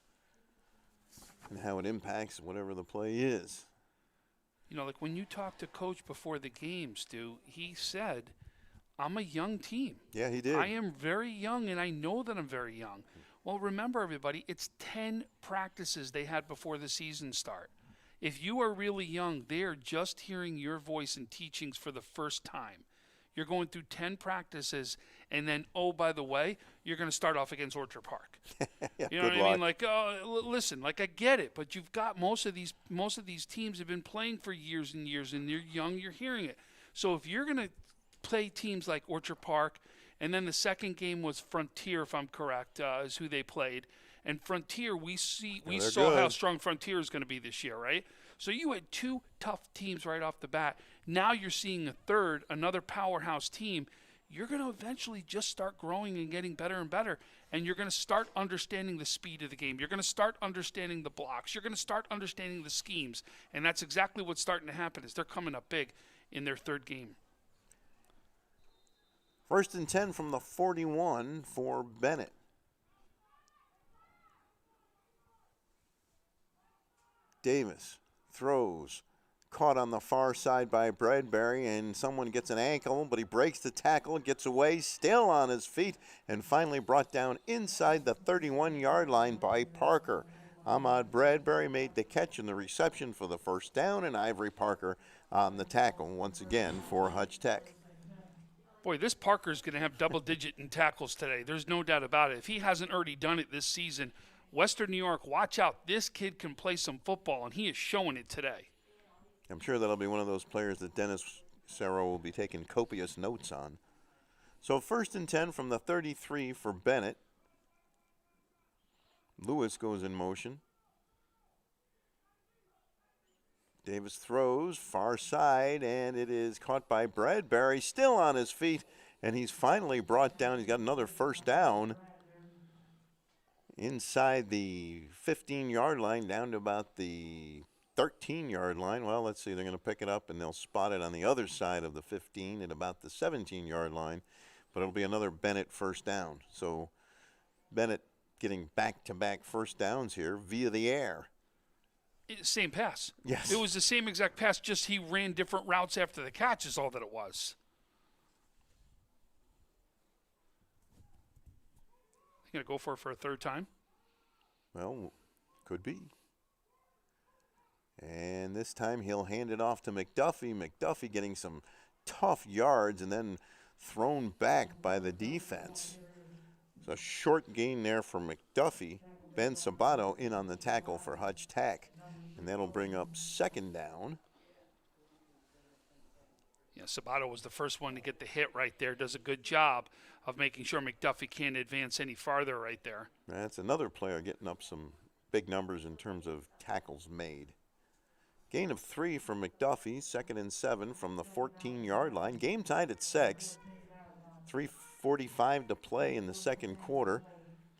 and how it impacts whatever the play is. Like when you talk to Coach before the game, Stu, he said, I'm a young team. Yeah, he did. I am very young, and I know that I'm very young. Well, remember, everybody, it's 10 practices they had before the season start. If you are really young, they are just hearing your voice and teachings for the first time. You're going through 10 practices, and then, oh, by the way, you're going to start off against Orchard Park. Yeah, You know good what I mean? luck. Like, listen, like I get it, but you've got most of these teams have been playing for years and years, and you're young, you're hearing it. So if you're going to play teams like Orchard Park, and then the second game was Frontier, if I'm correct, is who they played. And Frontier, we they're saw how good. strong Frontier is going to be this year, right? So you had 2 tough teams right off the bat. Now you're seeing another powerhouse team. you're going to eventually just start growing and getting better and better. And you're going to start understanding the speed of the game. You're going to start understanding the blocks. You're going to start understanding the schemes. And that's exactly what's starting to happen is they're coming up big in their third game. 1st and 10 from the 41 for Bennett. Davis throws. Caught on the far side by Bradbury, and someone gets an ankle, but he breaks the tackle, gets away, still on his feet, and finally brought down inside the 31-yard line by Parker. Ahmad Bradbury made the catch and the reception for the first down, and Ivory Parker on the tackle once again for Hutch Tech. Boy, this Parker's going to have double-digit in tackles today. There's no doubt about it. If he hasn't already done it this season, Western New York, watch out. This kid can play some football, and he is showing it today. I'm sure that'll be one of those players that Dennis Serro will be taking copious notes on. So 1st and 10 from the 33 for Bennett. Lewis goes in motion. Davis throws far side, and it is caught by Bradbury, still on his feet, and he's finally brought down. He's got another first down inside the 15-yard line down to about the 13-yard line. Well, let's see. They're going to pick it up, and they'll spot it on the other side of the 15 at about the 17-yard line. But it'll be another Bennett first down. So Bennett getting back-to-back first downs here via the air. Same pass. Yes. It was the same exact pass, just he ran different routes after the catch is all that it was. You going to go for it for a third time? Well, could be. And this time he'll hand it off to McDuffie. McDuffie getting some tough yards and then thrown back by the defense. It's a short gain there for McDuffie. Ben Sabato in on the tackle for Hutch Tech. And that'll bring up 2nd down. Yeah, Sabato was the first one to get the hit right there. Does a good job of making sure McDuffie can't advance any farther right there. That's another player getting up some big numbers in terms of tackles made. Gain of 3 for McDuffie, 2nd and 7 from the 14-yard line. Game tied at 6. 3:45 to play in the second quarter.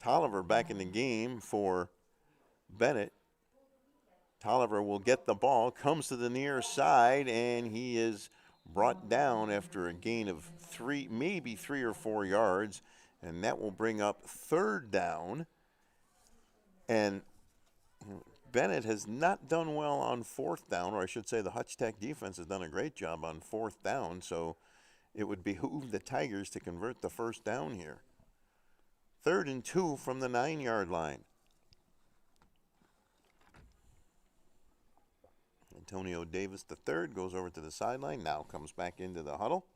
Tolliver back in the game for Bennett. Tolliver will get the ball, comes to the near side, and he is brought down after a gain of 3, maybe 3 or 4 yards, and that will bring up 3rd down. And Bennett has not done well on 4th down, or I should say the Hutch Tech defense has done a great job on 4th down, so it would behoove the Tigers to convert the first down here. 3rd and 2 from the 9-yard line. Antonio Davis III goes over to the sideline, now comes back into the huddle.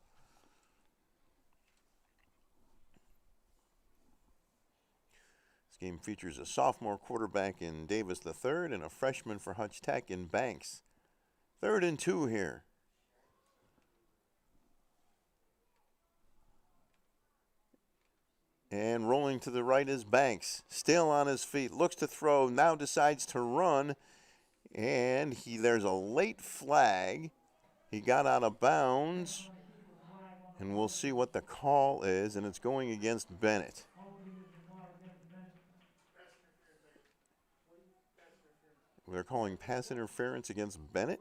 This game features a sophomore quarterback in Davis III and a freshman for Hutch Tech in Banks. 3rd and 2 here. And rolling to the right is Banks, still on his feet, looks to throw, now decides to run. And there's a late flag. He got out of bounds. And we'll see what the call is. And it's going against Bennett. They're calling pass interference against Bennett.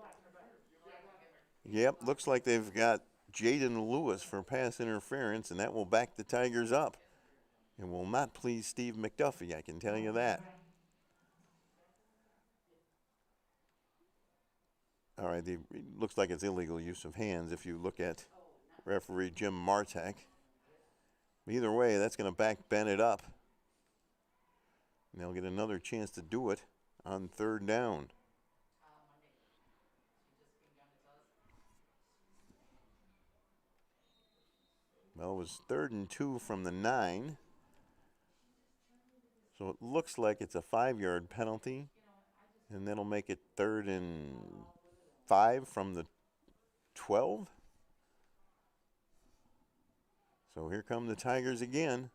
Yep, looks like they've got Jaden Lewis for pass interference. And that will back the Tigers up. It will not please Steve McDuffie, I can tell you that. All right, it looks like it's illegal use of hands if you look at referee Jim Martek. Either way, that's going to back Bennett up. And they'll get another chance to do it on 3rd down. Well, it was 3rd and 2 from the 9. So it looks like it's a 5-yard penalty. And that'll make it 3rd and 5 from the 12. So here come the Tigers again.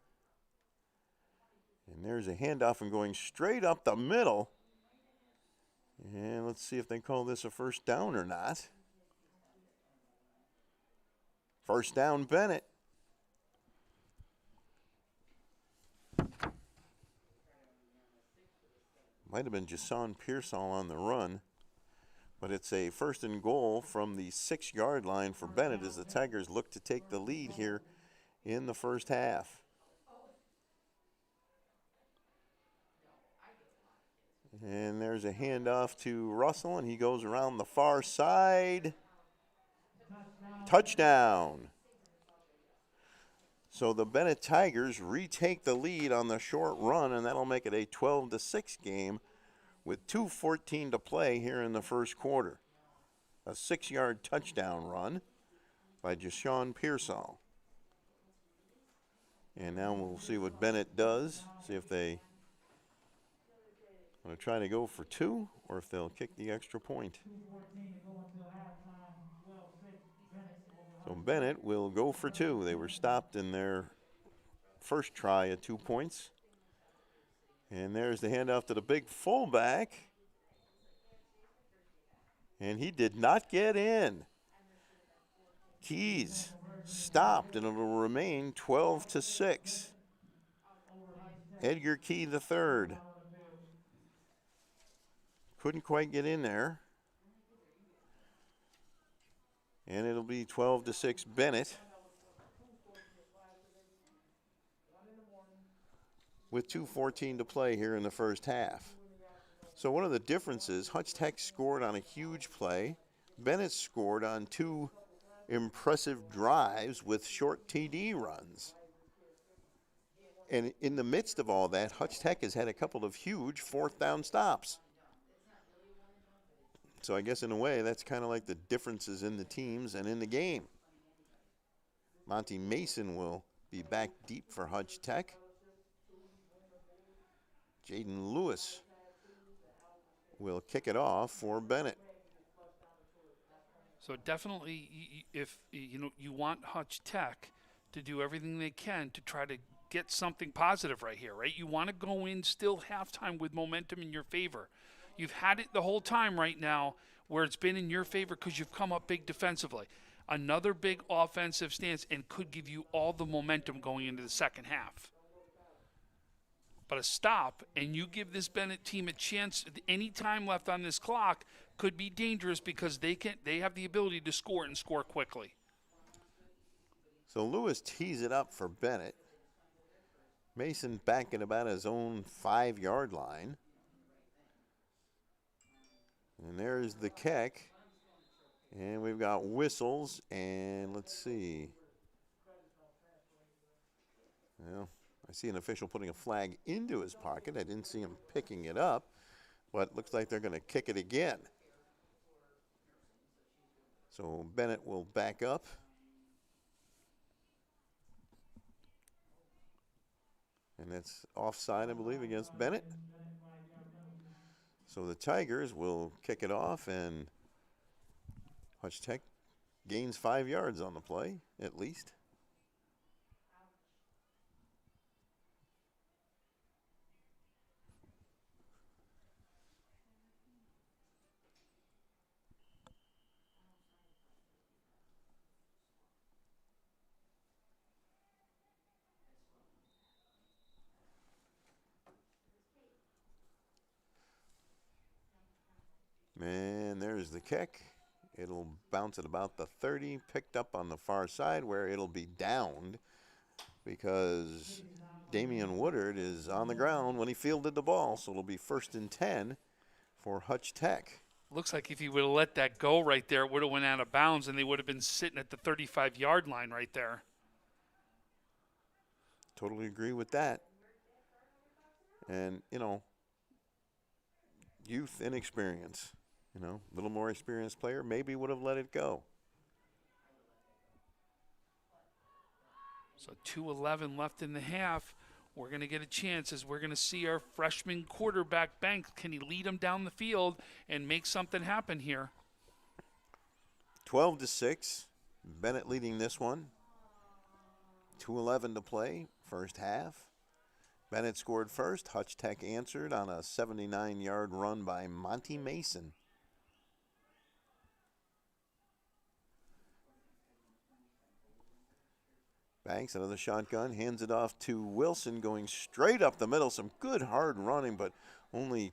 And there's a handoff and going straight up the middle. And let's see if they call this a first down or not. First down, Bennett. Might have been Jason Pearsall on the run. But it's a 1st and goal from the 6-yard line for Bennett as the Tigers look to take the lead here in the first half. And there's a handoff to Russell, and he goes around the far side. Touchdown. So the Bennett Tigers retake the lead on the short run, and that'll make it a 12-6 game with 2:14 to play here in the first quarter. A 6-yard touchdown run by Jashawn Pearsall. And now we'll see what Bennett does, see if they want to try to go for 2 or if they'll kick the extra point. So Bennett will go for 2. They were stopped in their first try at 2 points. And there's the handoff to the big fullback. And he did not get in. Keys stopped, and it'll remain 12-6. Edgar Key III. Couldn't quite get in there. And it'll be 12-6 Bennett. With 2:14 to play here in the first half. So one of the differences, Hutch Tech scored on a huge play. Bennett scored on 2 impressive drives with short TD runs. And in the midst of all that, Hutch Tech has had a couple of huge 4th down stops. So I guess in a way, that's kind of like the differences in the teams and in the game. Monty Mason will be back deep for Hutch Tech. Jaden Lewis will kick it off for Bennett. So definitely, if you want Hutch Tech to do everything they can to try to get something positive right here, right? You want to go in still halftime with momentum in your favor. You've had it the whole time right now where it's been in your favor because you've come up big defensively. Another big offensive stance and could give you all the momentum going into the second half. But a stop, and you give this Bennett team a chance. Any time left on this clock could be dangerous because they have the ability to score and score quickly. So Lewis tees it up for Bennett. Mason back at about his own 5-yard line. And there's the kick. And we've got whistles, and let's see. Well, I see an official putting a flag into his pocket. I didn't see him picking it up, but looks like they're going to kick it again. So Bennett will back up. And that's offside, I believe, against Bennett. So the Tigers will kick it off, and Hutch Tech gains 5 yards on the play, at least. And there's the kick. It'll bounce at about the 30, picked up on the far side where it'll be downed because Damian Woodard is on the ground when he fielded the ball. So it'll be 1st and 10 for Hutch Tech. Looks like if he would have let that go right there, it would have went out of bounds and they would have been sitting at the 35-yard line right there. Totally agree with that. And, youth and experience. A little more experienced player maybe would have let it go. So 2:11 left in the half. We're going to get a chance as we're going to see our freshman quarterback, Banks. Can he lead them down the field and make something happen here? 12-6. Bennett leading this one. 2:11 to play, first half. Bennett scored first. Hutch Tech answered on a 79-yard run by Monty Mason. Banks, another shotgun, hands it off to Wilson, going straight up the middle. Some good hard running, but only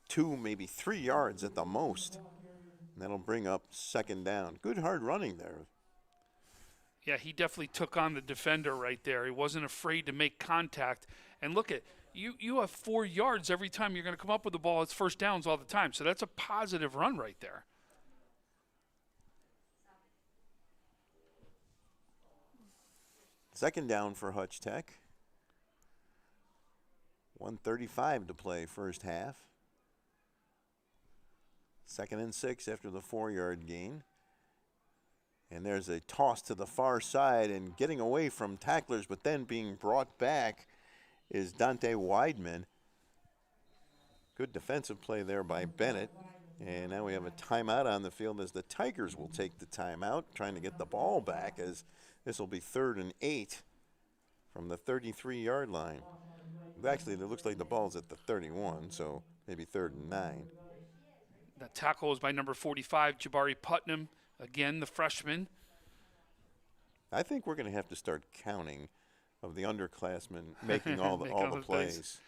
2, maybe 3 yards at the most. And that'll bring up second down. Good hard running there. Yeah, he definitely took on the defender right there. He wasn't afraid to make contact. And look at you have 4 yards every time you're going to come up with the ball. It's first downs all the time. So that's a positive run right there. Second down for Hutch Tech. 1:35 to play first half. 2nd and 6 after the 4-yard gain. And there's a toss to the far side and getting away from tacklers, but then being brought back is Dante Weidman. Good defensive play there by Bennett. And now we have a timeout on the field as the Tigers will take the timeout, trying to get the ball back, as this will be 3rd and 8 from the 33-yard line. Actually, it looks like the ball's at the 31, so maybe 3rd and 9. That tackle was by number 45, Jabari Putnam. Again, the freshman. I think we're going to have to start counting of the underclassmen making all the plays.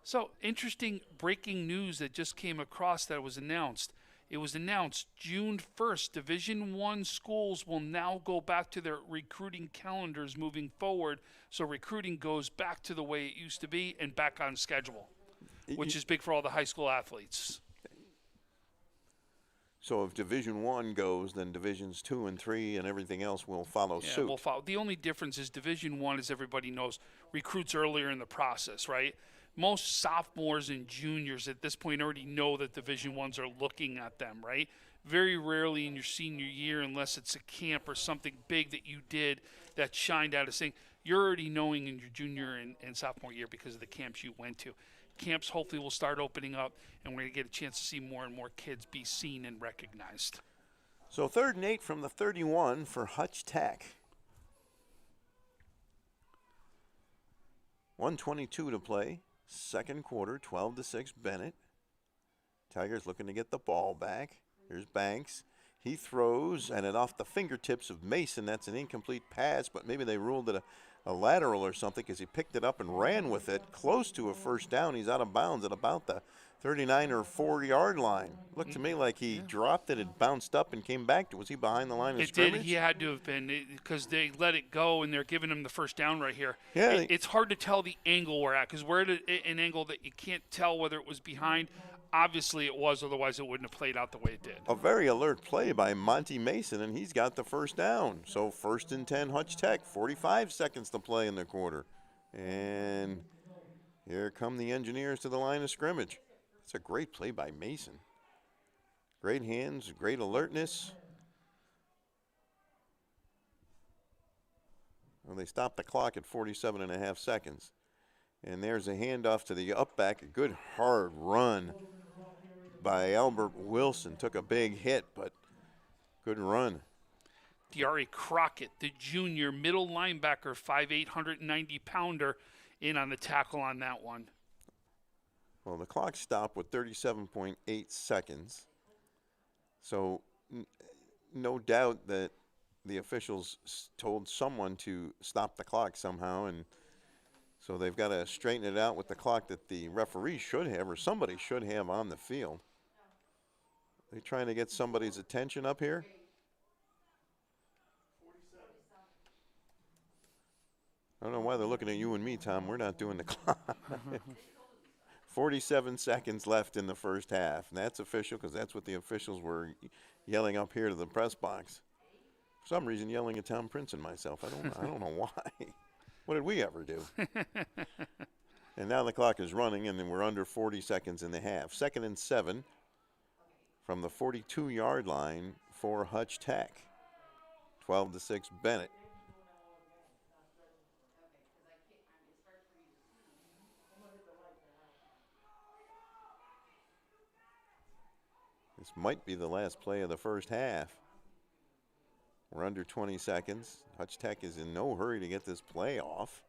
So, interesting breaking news that just came across that was announced. It was announced June 1st, Division I schools will now go back to their recruiting calendars moving forward. So recruiting goes back to the way it used to be and back on schedule, which is big for all the high school athletes. So if Division I goes, then Divisions 2 and 3 and everything else will follow suit. Will follow. The only difference is Division I, as everybody knows, recruits earlier in the process, right? Most sophomores and juniors at this point already know that Division I's are looking at them, right? Very rarely in your senior year, unless it's a camp or something big that you did that shined out, of saying you're already knowing in your junior and sophomore year because of the camps you went to. Camps hopefully will start opening up, and we're going to get a chance to see more and more kids be seen and recognized. So 3rd and 8 from the 31 for Hutch Tech. 1:22 to play. Second quarter, 12-6 Bennett. Tigers looking to get the ball back. Here's Banks. He throws, and it off the fingertips of Mason. That's an incomplete pass, but maybe they ruled it a lateral or something because he picked it up and ran with it close to a first down. He's out of bounds at about the 39 or 4-yard line. Looked to me like he dropped it, it bounced up and came back. Was he behind the line of scrimmage? It did. He had to have been because they let it go and they're giving him the first down right here. Yeah, it's hard to tell the angle we're at because we're at an angle that you can't tell whether it was behind. Obviously it was, otherwise it wouldn't have played out the way it did. A very alert play by Monty Mason, and he's got the first down. So 1st and 10 Hutch Tech, 45 seconds to play in the quarter. And here come the Engineers to the line of scrimmage. It's a great play by Mason. Great hands, great alertness. Well, they stopped the clock at 47.5 seconds. And there's a handoff to the up back, a good hard run by Albert Wilson. Took a big hit, but good run. Diari Crockett, the junior middle linebacker, 5'8", 190-pounder, in on the tackle on that one. Well, the clock stopped with 37.8 seconds. So no doubt that the officials told someone to stop the clock somehow, and so they've got to straighten it out with the clock that the referee should have, or somebody should have, on the field. Are they trying to get somebody's attention up here? I don't know why they're looking at you and me, Tom. We're not doing the clock. 47 seconds left in the first half. And that's official because that's what the officials were yelling up here to the press box. For some reason, yelling at Tom Prince and myself. I don't know why. What did we ever do? And now the clock is running, and then we're under 40 seconds in the half. 2nd and 7 from the 42-yard line for Hutch Tech. 12-6 Bennett. This might be the last play of the first half. We're under 20 seconds. Hutch Tech is in no hurry to get this play off.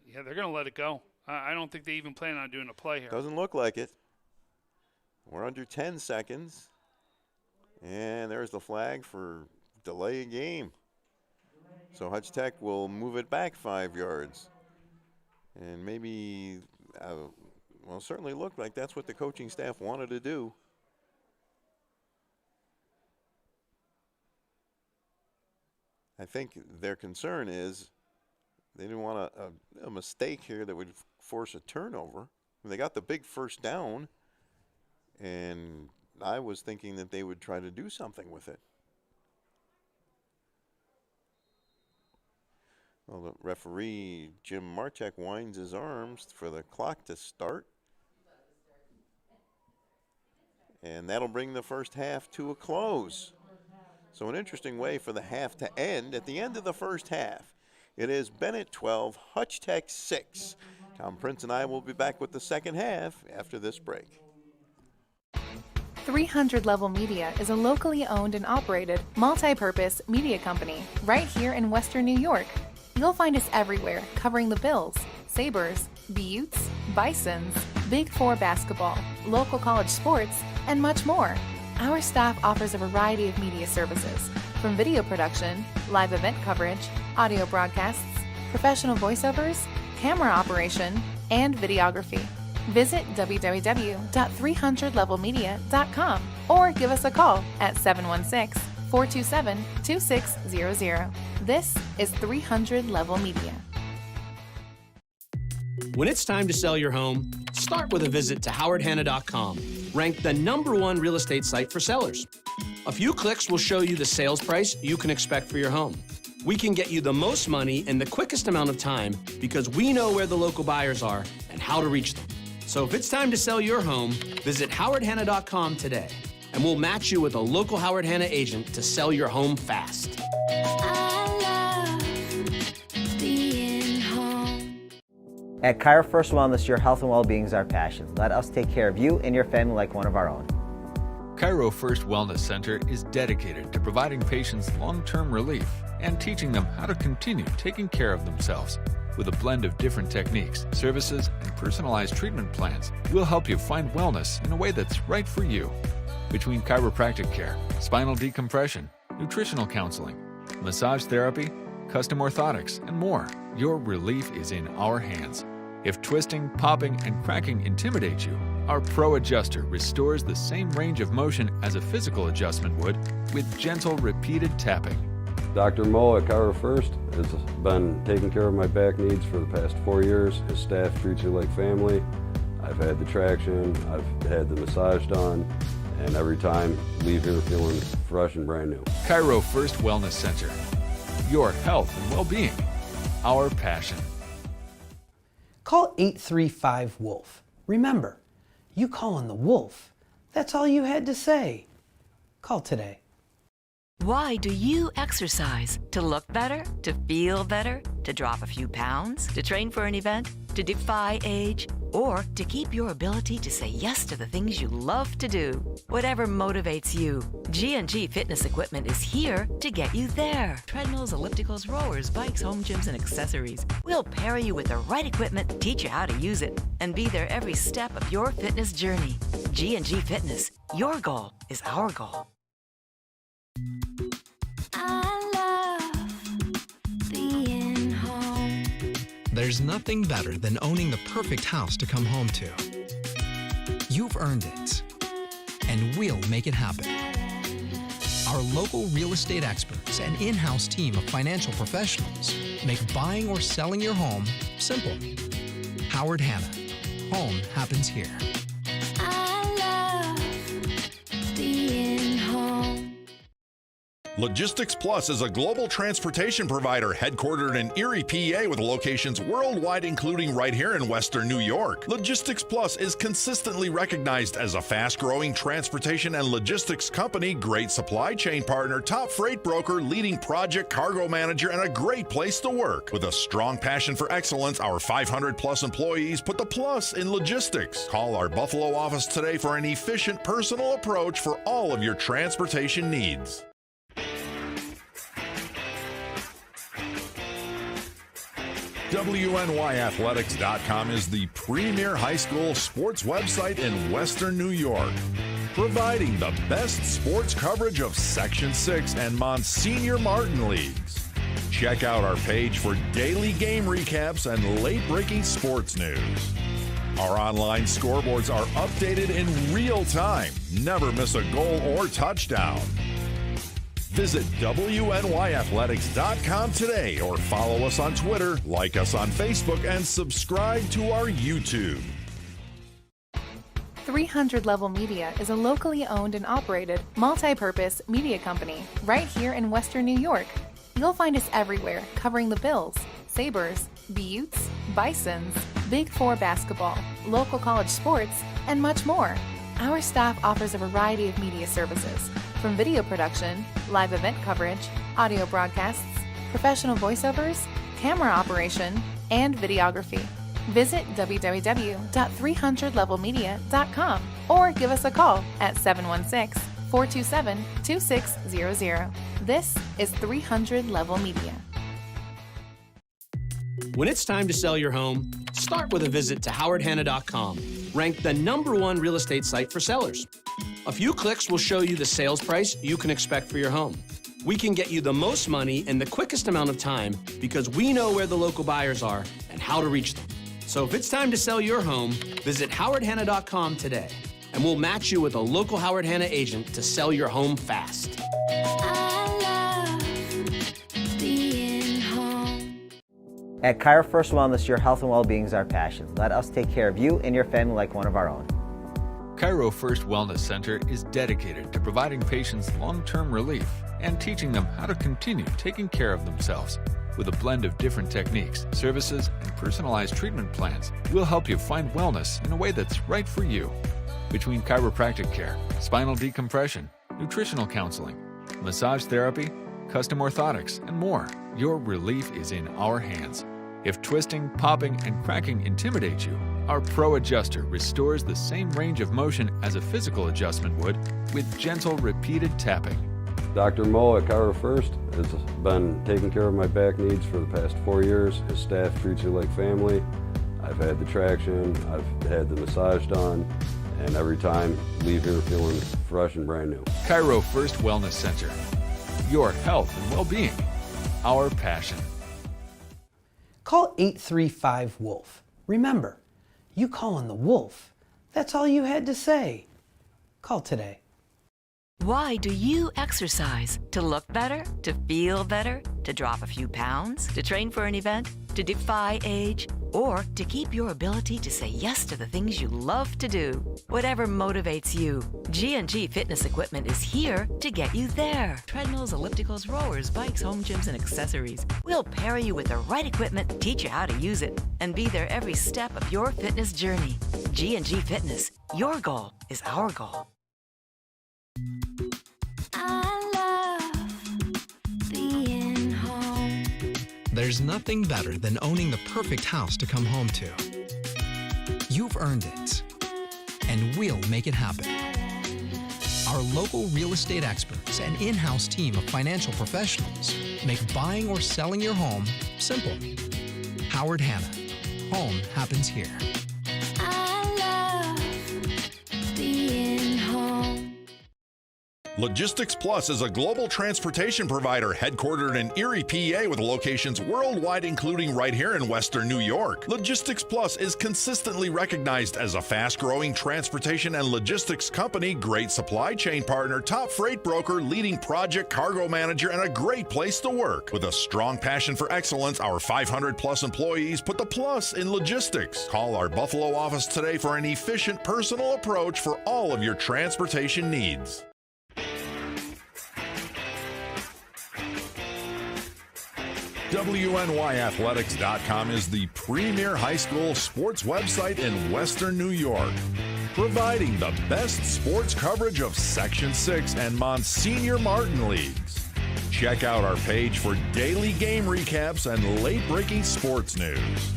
Yeah, they're going to let it go. I don't think they even plan on doing a play here. Doesn't look like it. We're under 10 seconds. And there's the flag for delay a game. So Hutch Tech will move it back 5 yards. And maybe, Well, it certainly looked like that's what the coaching staff wanted to do. I think their concern is they didn't want a mistake here that would force a turnover. They got the big first down, and I was thinking that they would try to do something with it. Well, the referee, Jim Marchek, winds his arms for the clock to start. And that'll bring the first half to a close. So an interesting way for the half to end. At the end of the first half, it is Bennett 12, Hutch Tech 6. Tom Prince and I will be back with the second half after this break. 300 Level Media is a locally owned and operated multi-purpose media company right here in Western New York. You'll find us everywhere, covering the Bills, Sabres, Buttes, Bisons, Big Four basketball, local college sports, and much more. Our staff offers a variety of media services, from video production, live event coverage, audio broadcasts, professional voiceovers, camera operation, and videography. Visit www.300levelmedia.com or give us a call at 716-427-2600. This is 300 Level Media. When it's time to sell your home, start with a visit to howardhanna.com, ranked the #1 real estate site for sellers. A few clicks will show you the sales price you can expect for your home. We can get you the most money in the quickest amount of time because we know where the local buyers are and how to reach them. So if it's time to sell your home, visit howardhanna.com today, and we'll match you with a local Howard Hanna agent to sell your home fast. At Cairo First Wellness, your health and well-being is our passion. Let us take care of you and your family like one of our own. Cairo First Wellness Center is dedicated to providing patients long-term relief and teaching them how to continue taking care of themselves. With a blend of different techniques, services, and personalized treatment plans, we'll help you find wellness in a way that's right for you. Between chiropractic care, spinal decompression, nutritional counseling, massage therapy, custom orthotics, and more, your relief is in our hands. If twisting, popping, and cracking intimidate you, our Pro Adjuster restores the same range of motion as a physical adjustment would with gentle, repeated tapping. Dr. Mo at Cairo First has been taking care of my back needs for the past 4 years. His staff treats you like family. I've had the traction, I've had the massage done, and every time leave here feeling fresh and brand new. Cairo First Wellness Center. Your health and well-being. Our passion. Call 835-WOLF. Remember, you calling the wolf. That's all you had to say. Call today. Why do you exercise? To look better? To feel better? To drop a few pounds? To train for an event? To defy age? Or to keep your ability to say yes to the things you love to do? Whatever motivates you, G&G Fitness Equipment is here to get you there. Treadmills, ellipticals, rowers, bikes, home gyms, and accessories. We'll pair you with the right equipment, teach you how to use it, and be there every step of your fitness journey. G&G Fitness. Your goal is our goal. There's nothing better than owning the perfect house to come home to. You've earned it, and we'll make it happen. Our local real estate experts and in-house team of financial professionals make buying or selling your home simple. Howard Hanna. Home happens here. Logistics Plus is a global transportation provider headquartered in Erie, PA, with locations worldwide, including right here in Western New York. Logistics Plus is consistently recognized as a fast-growing transportation and logistics company, great supply chain partner, top freight broker, leading project cargo manager, and a great place to work. With a strong passion for excellence, our 500-plus employees put the plus in logistics. Call our Buffalo office today for an efficient, personal approach for all of your transportation needs. WNYathletics.com is the premier high school sports website in Western New York, providing the best sports coverage of Section 6 and Monsignor Martin leagues. Check out our page for daily game recaps and late-breaking sports news. Our online scoreboards are updated in real time. Never miss a goal or touchdown. Visit WNYathletics.com today or follow us on Twitter, like us on Facebook, and subscribe to our YouTube. 300 Level Media is a locally owned and operated multi-purpose media company right here in Western New York. You'll find us everywhere covering the Bills, Sabres, Buttes, Bisons, Big Four basketball, local college sports, and much more. Our staff offers a variety of media services, from video production, live event coverage, audio broadcasts, professional voiceovers, camera operation, and videography. Visit www.300levelmedia.com or give us a call at 716-427-2600. This is 300 Level Media. When it's time to sell your home, start with a visit to howardhanna.com, ranked the #1 real estate site for sellers. A few clicks will show you the sales price you can expect for your home. We can get you the most money in the quickest amount of time because we know where the local buyers are and how to reach them. So if it's time to sell your home, visit howardhanna.com today, and we'll match you with a local Howard Hanna agent to sell your home fast. At Cairo First Wellness, your health and well-being is our passion. Let us take care of you and your family like one of our own. Cairo First Wellness Center is dedicated to providing patients long-term relief and teaching them how to continue taking care of themselves. With a blend of different techniques, services, and personalized treatment plans, we'll help you find wellness in a way that's right for you. Between chiropractic care, spinal decompression, nutritional counseling, massage therapy, custom orthotics, and more, your relief is in our hands. If twisting, popping, and cracking intimidate you, our Pro Adjuster restores the same range of motion as a physical adjustment would with gentle, repeated tapping. Dr. Mo at Cairo First has been taking care of my back needs for the past 4 years. His staff treats you like family. I've had the traction, I've had the massage done, and every time leave here feeling fresh and brand new. Cairo First Wellness Center. Your health and well-being. Our passion. Call 835-WOLF. Remember, you calling the wolf. That's all you had to say. Call today. Why do you exercise? To look better? To feel better? To drop a few pounds? To train for an event? To defy age? Or to keep your ability to say yes to the things you love to do? Whatever motivates you, G&G Fitness Equipment is here to get you there. Treadmills, ellipticals, rowers, bikes, home gyms, and accessories. We'll pair you with the right equipment, teach you how to use it, and be there every step of your fitness journey. G&G Fitness. Your goal is our goal. There's nothing better than owning the perfect house to come home to. You've earned it, and we'll make it happen. Our local real estate experts and in-house team of financial professionals make buying or selling your home simple. Howard Hanna. Home happens here. Logistics Plus is a global transportation provider headquartered in Erie, PA with locations worldwide, including right here in Western New York. Logistics Plus is consistently recognized as a fast-growing transportation and logistics company, great supply chain partner, top freight broker, leading project cargo manager, and a great place to work. With a strong passion for excellence, our 500-plus employees put the plus in logistics. Call our Buffalo office today for an efficient, personal approach for all of your transportation needs. WNYathletics.com is the premier high school sports website in Western New York, providing the best sports coverage of Section 6 and Monsignor Martin leagues. Check out our page for daily game recaps and late-breaking sports news.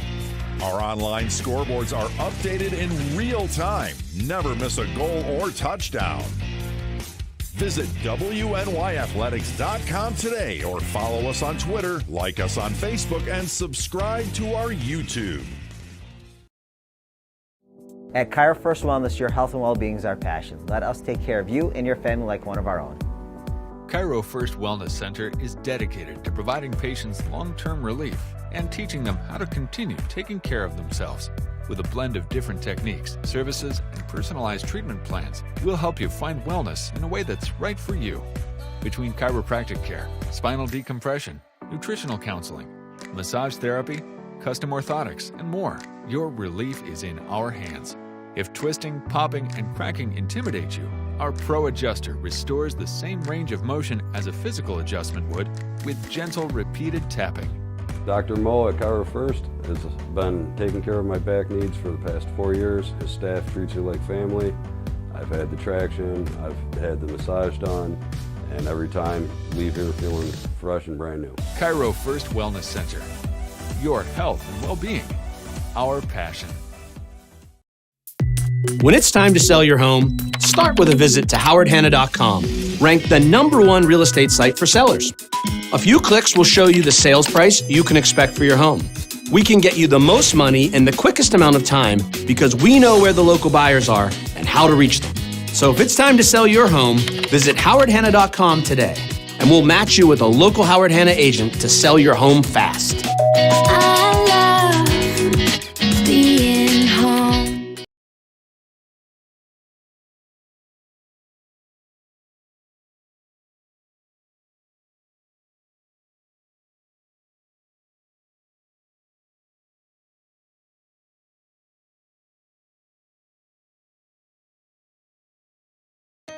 Our online scoreboards are updated in real time. Never miss a goal or touchdown. Visit WNYathletics.com today or follow us on Twitter, like us on Facebook, and subscribe to our YouTube. At Cairo First Wellness, your health and well-being is our passion. Let us take care of you and your family like one of our own. Cairo First Wellness Center is dedicated to providing patients long-term relief and teaching them how to continue taking care of themselves. With a blend of different techniques, services, and personalized treatment plans, we'll help you find wellness in a way that's right for you. Between chiropractic care, spinal decompression, nutritional counseling, massage therapy, custom orthotics, and more, your relief is in our hands. If twisting, popping, and cracking intimidate you, our Pro Adjuster restores the same range of motion as a physical adjustment would with gentle, repeated tapping. Dr. Mo at Chiro First has been taking care of my back needs for the past 4 years. His staff treats you like family. I've had the traction, I've had the massage done, and every time leave here feeling fresh and brand new. Chiro First Wellness Center. Your health and well-being. Our passion. When it's time to sell your home, start with a visit to howardhanna.com, ranked the #1 real estate site for sellers. A few clicks will show you the sales price you can expect for your home. We can get you the most money in the quickest amount of time because we know where the local buyers are and how to reach them. So if it's time to sell your home, visit howardhanna.com today, and we'll match you with a local Howard Hanna agent to sell your home fast. I love being home.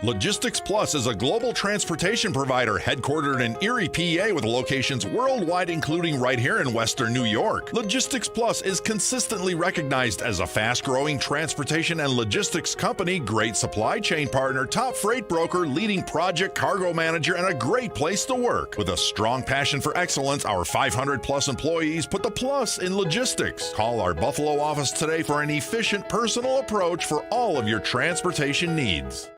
Logistics Plus is a global transportation provider headquartered in Erie, PA with locations worldwide, including right here in Western New York. Logistics Plus is consistently recognized as a fast-growing transportation and logistics company, great supply chain partner, top freight broker, leading project cargo manager, and a great place to work. With a strong passion for excellence, our 500-plus employees put the plus in logistics. Call our Buffalo office today for an efficient, personal approach for all of your transportation needs.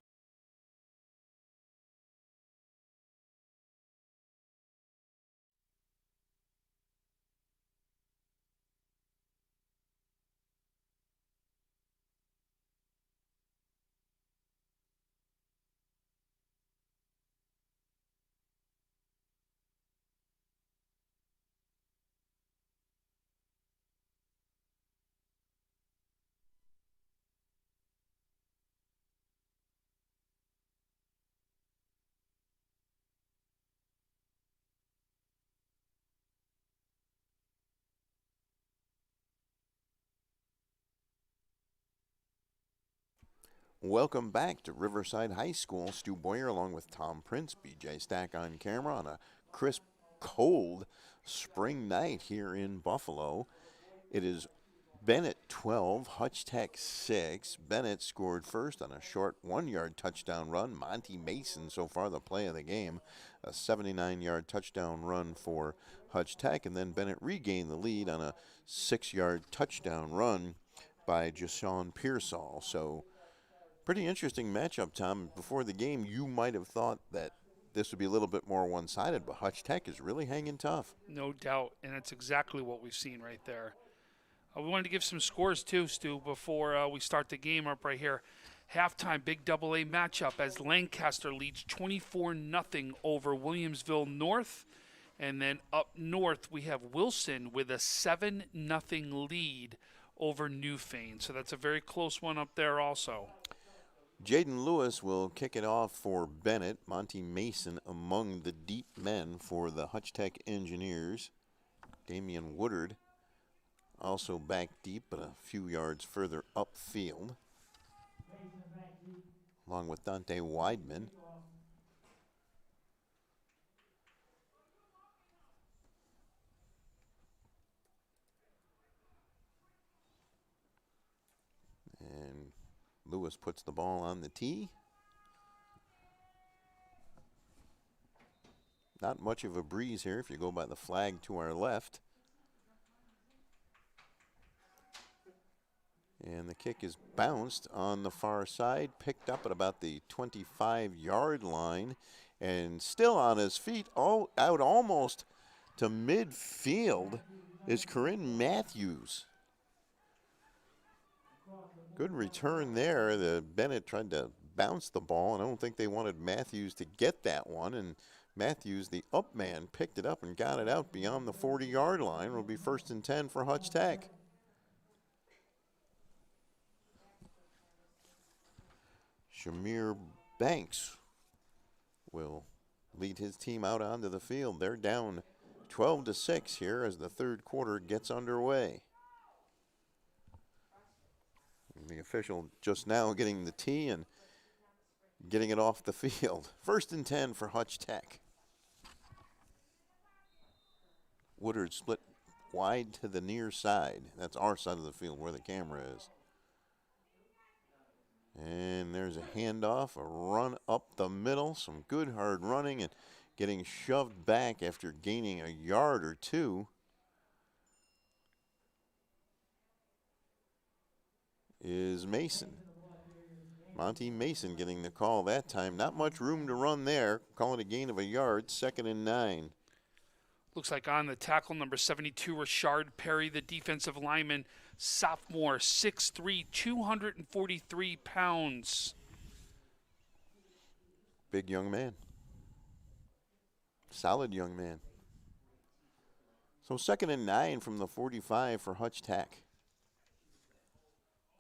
Welcome back to Riverside High School. Stu Boyer along with Tom Prince, BJ Stack on camera on a crisp, cold spring night here in Buffalo. It is Bennett 12, Hutch Tech 6. Bennett scored first on a short 1-yard touchdown run. Monty Mason so far the play of the game. A 79-yard touchdown run for Hutch Tech, and then Bennett regained the lead on a 6-yard touchdown run by Jashawn Pearsall. So pretty interesting matchup, Tom. Before the game, you might have thought that this would be a little bit more one-sided, but Hutch Tech is really hanging tough. No doubt, and it's exactly what we've seen right there. We wanted to give some scores too, Stu, before we start the game up right here. Halftime, big AA matchup as Lancaster leads 24-0 over Williamsville North. And then up north, we have Wilson with a 7-0 lead over Newfane. So that's a very close one up there also. Jaden Lewis will kick it off for Bennett. Monty Mason among the deep men for the Hutch Tech Engineers. Damian Woodard also back deep, but a few yards further upfield, along with Dante Weidman. And Lewis puts the ball on the tee. Not much of a breeze here if you go by the flag to our left. And the kick is bounced on the far side, picked up at about the 25-yard line, and still on his feet, out almost to midfield is Corinne Matthews. Good return there. The Bennett tried to bounce the ball, and I don't think they wanted Matthews to get that one. And Matthews, the up man, picked it up and got it out beyond the 40-yard line. It'll be 1st and 10 for Hutch Tech. Shamir Banks will lead his team out onto the field. They're down 12-6 here as the third quarter gets underway. And the official just now getting the tee and getting it off the field. 1st and 10 for Hutch Tech. Woodard split wide to the near side. That's our side of the field where the camera is. And there's a handoff, a run up the middle, some good hard running and getting shoved back after gaining a yard or two is Mason. Monty Mason getting the call that time. Not much room to run there. Calling a gain of a yard, 2nd and 9. Looks like on the tackle, number 72, Rashard Perry, the defensive lineman, sophomore, 6'3", 243 pounds. Big young man. Solid young man. So 2nd and 9 from the 45 for Hutch Tech.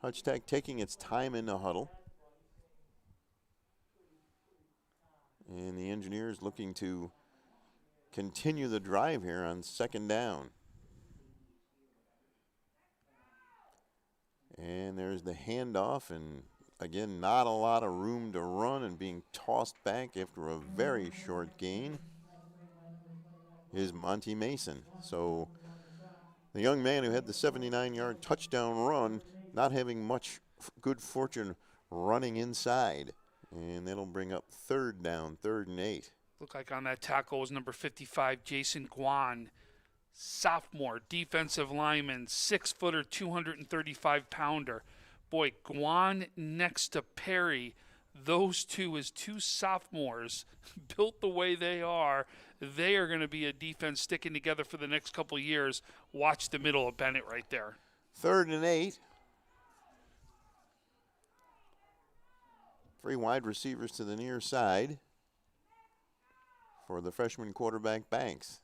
Hutch Tech taking its time in the huddle. And the Engineers looking to continue the drive here on 2nd down. And there's the handoff, and again, not a lot of room to run and being tossed back after a very short gain is Monty Mason. So the young man who had the 79-yard touchdown run not having much good fortune running inside. And that'll bring up 3rd down, 3rd and 8. Look like on that tackle was number 55, Jason Guan, sophomore, defensive lineman, 6-footer, 235-pounder. Boy, Guan next to Perry, those two as two sophomores, built the way they are going to be a defense sticking together for the next couple of years. Watch the middle of Bennett right there. 3rd and 8. 3 wide receivers to the near side for the freshman quarterback Banks.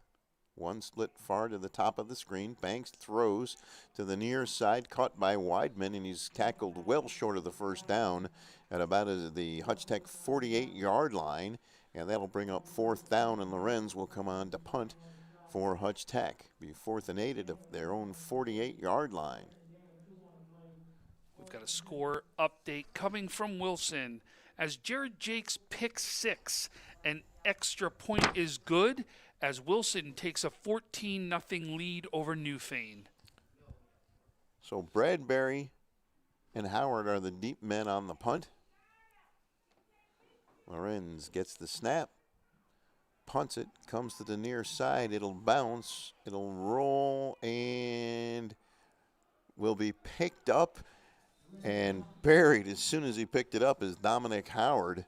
One split far to the top of the screen. Banks throws to the near side, caught by Weidman, and he's tackled well short of the 1st down at about the Hutch Tech 48-yard line, and that'll bring up 4th down, and Lorenz will come on to punt for Hutch Tech. Be 4th and 8 at their own 48-yard line. We've got a score update coming from Wilson. As Jared Jakes picks 6, an extra point is good as Wilson takes a 14-0 lead over Newfane. So Bradbury and Howard are the deep men on the punt. Lorenz gets the snap, punts it, comes to the near side. It'll bounce, it'll roll, and will be picked up and buried as soon as he picked it up is Dominic Howard.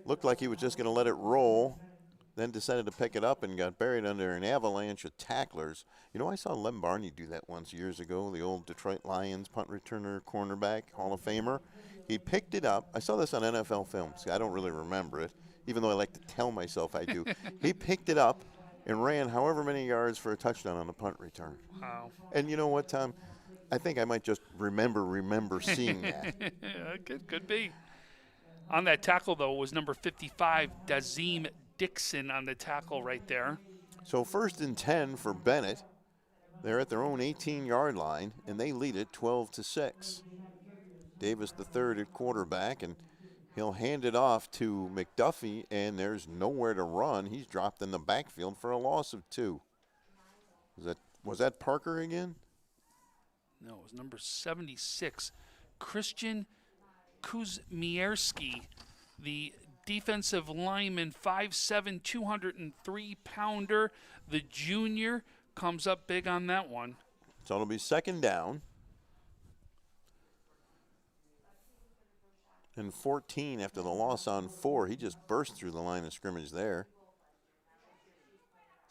Looked like he was just going to let it roll, then decided to pick it up and got buried under an avalanche of tacklers. You know, I saw Lem Barney do that once years ago, the old Detroit Lions punt returner, cornerback, Hall of Famer. He picked it up. I saw this on NFL films. I don't really remember it, even though I like to tell myself I do. He picked it up and ran however many yards for a touchdown on the punt return. Wow. And you know what, Tom? I think I might just remember seeing that. Could be. On that tackle, though, was number 55, Dazim Dixon on the tackle right there. So 1st and 10 for Bennett. They're at their own 18-yard line, and they lead it 12-6. Davis the third at quarterback, and he'll hand it off to McDuffie, and there's nowhere to run. He's dropped in the backfield for a loss of 2. Was that Parker again? No, it was number 76, Christian Kuzmierski, the defensive lineman, 5'7", 203-pounder. The junior comes up big on that one. So it'll be 2nd down. And 14 after the loss on 4. He just burst through the line of scrimmage there.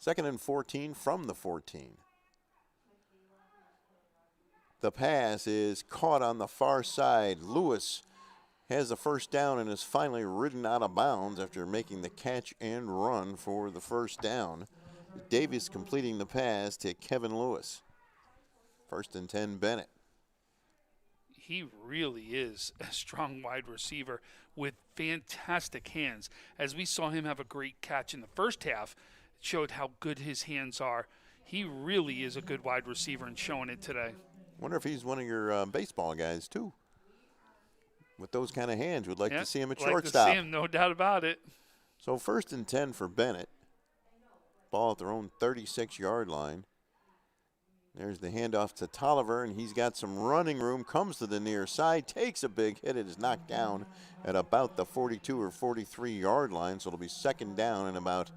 2nd and 14 from the 14. The pass is caught on the far side. Lewis has the 1st down and is finally ridden out of bounds after making the catch and run for the 1st down. Davis completing the pass to Kevin Lewis. 1st and 10, Bennett. He really is a strong wide receiver with fantastic hands. As we saw him have a great catch in the first half, it showed how good his hands are. He really is a good wide receiver and showing it today. Wonder if he's one of your baseball guys, too. With those kind of hands, would like to see him at shortstop. Like to see him, no doubt about it. So 1st and 10 for Bennett. Ball at their own 36-yard line. There's the handoff to Tolliver, and he's got some running room, comes to the near side, takes a big hit. It is knocked down at about the 42 or 43-yard line, so it'll be 2nd down and about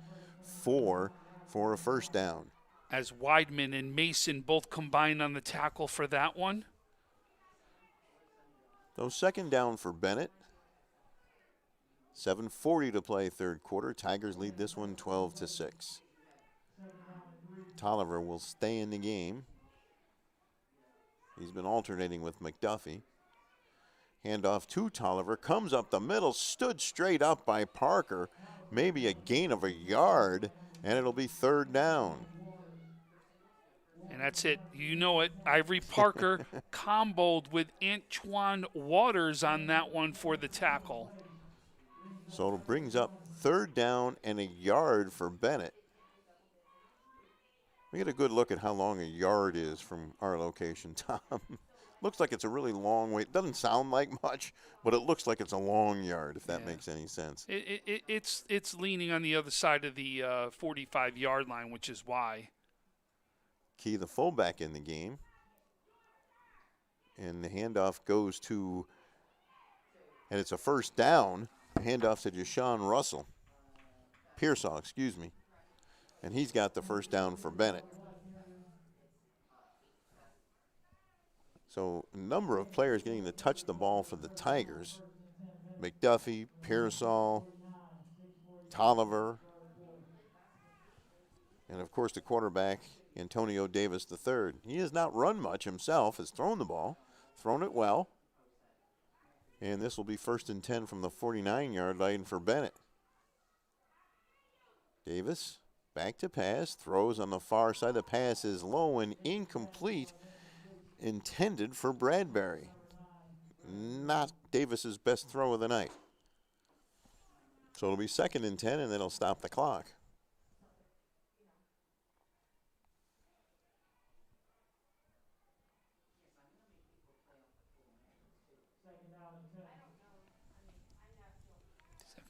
4 for a 1st down. As Weidman and Mason both combined on the tackle for that one. So 2nd down for Bennett. 7:40 to play 3rd quarter. Tigers lead this one 12-6. Tolliver will stay in the game. He's been alternating with McDuffie. Handoff to Tolliver. Comes up the middle. Stood straight up by Parker. Maybe a gain of a yard. And it'll be 3rd down. And that's it. You know it. Ivory Parker comboed with Antoine Waters on that one for the tackle. So it brings up 3rd down and a yard for Bennett. We get a good look at how long a yard is from our location, Tom. Looks like it's a really long way. It doesn't sound like much, but it looks like it's a long yard, if that makes any sense. It's leaning on the other side of the 45-yard line, which is why. Key, the fullback in the game. And the handoff goes to, and it's a 1st down. Handoff to Deshaun Russell. Pearsall, excuse me. And he's got the 1st down for Bennett. So a number of players getting to touch the ball for the Tigers. McDuffie, Pearsall, Tolliver, and of course the quarterback, Antonio Davis III. He has not run much himself, has thrown the ball, thrown it well. And this will be 1st and 10 from the 49-yard line for Bennett. Davis back to pass, throws on the far side. The pass is low and incomplete, intended for Bradbury. Not Davis's best throw of the night. So it'll be 2nd and 10, and then it'll stop the clock.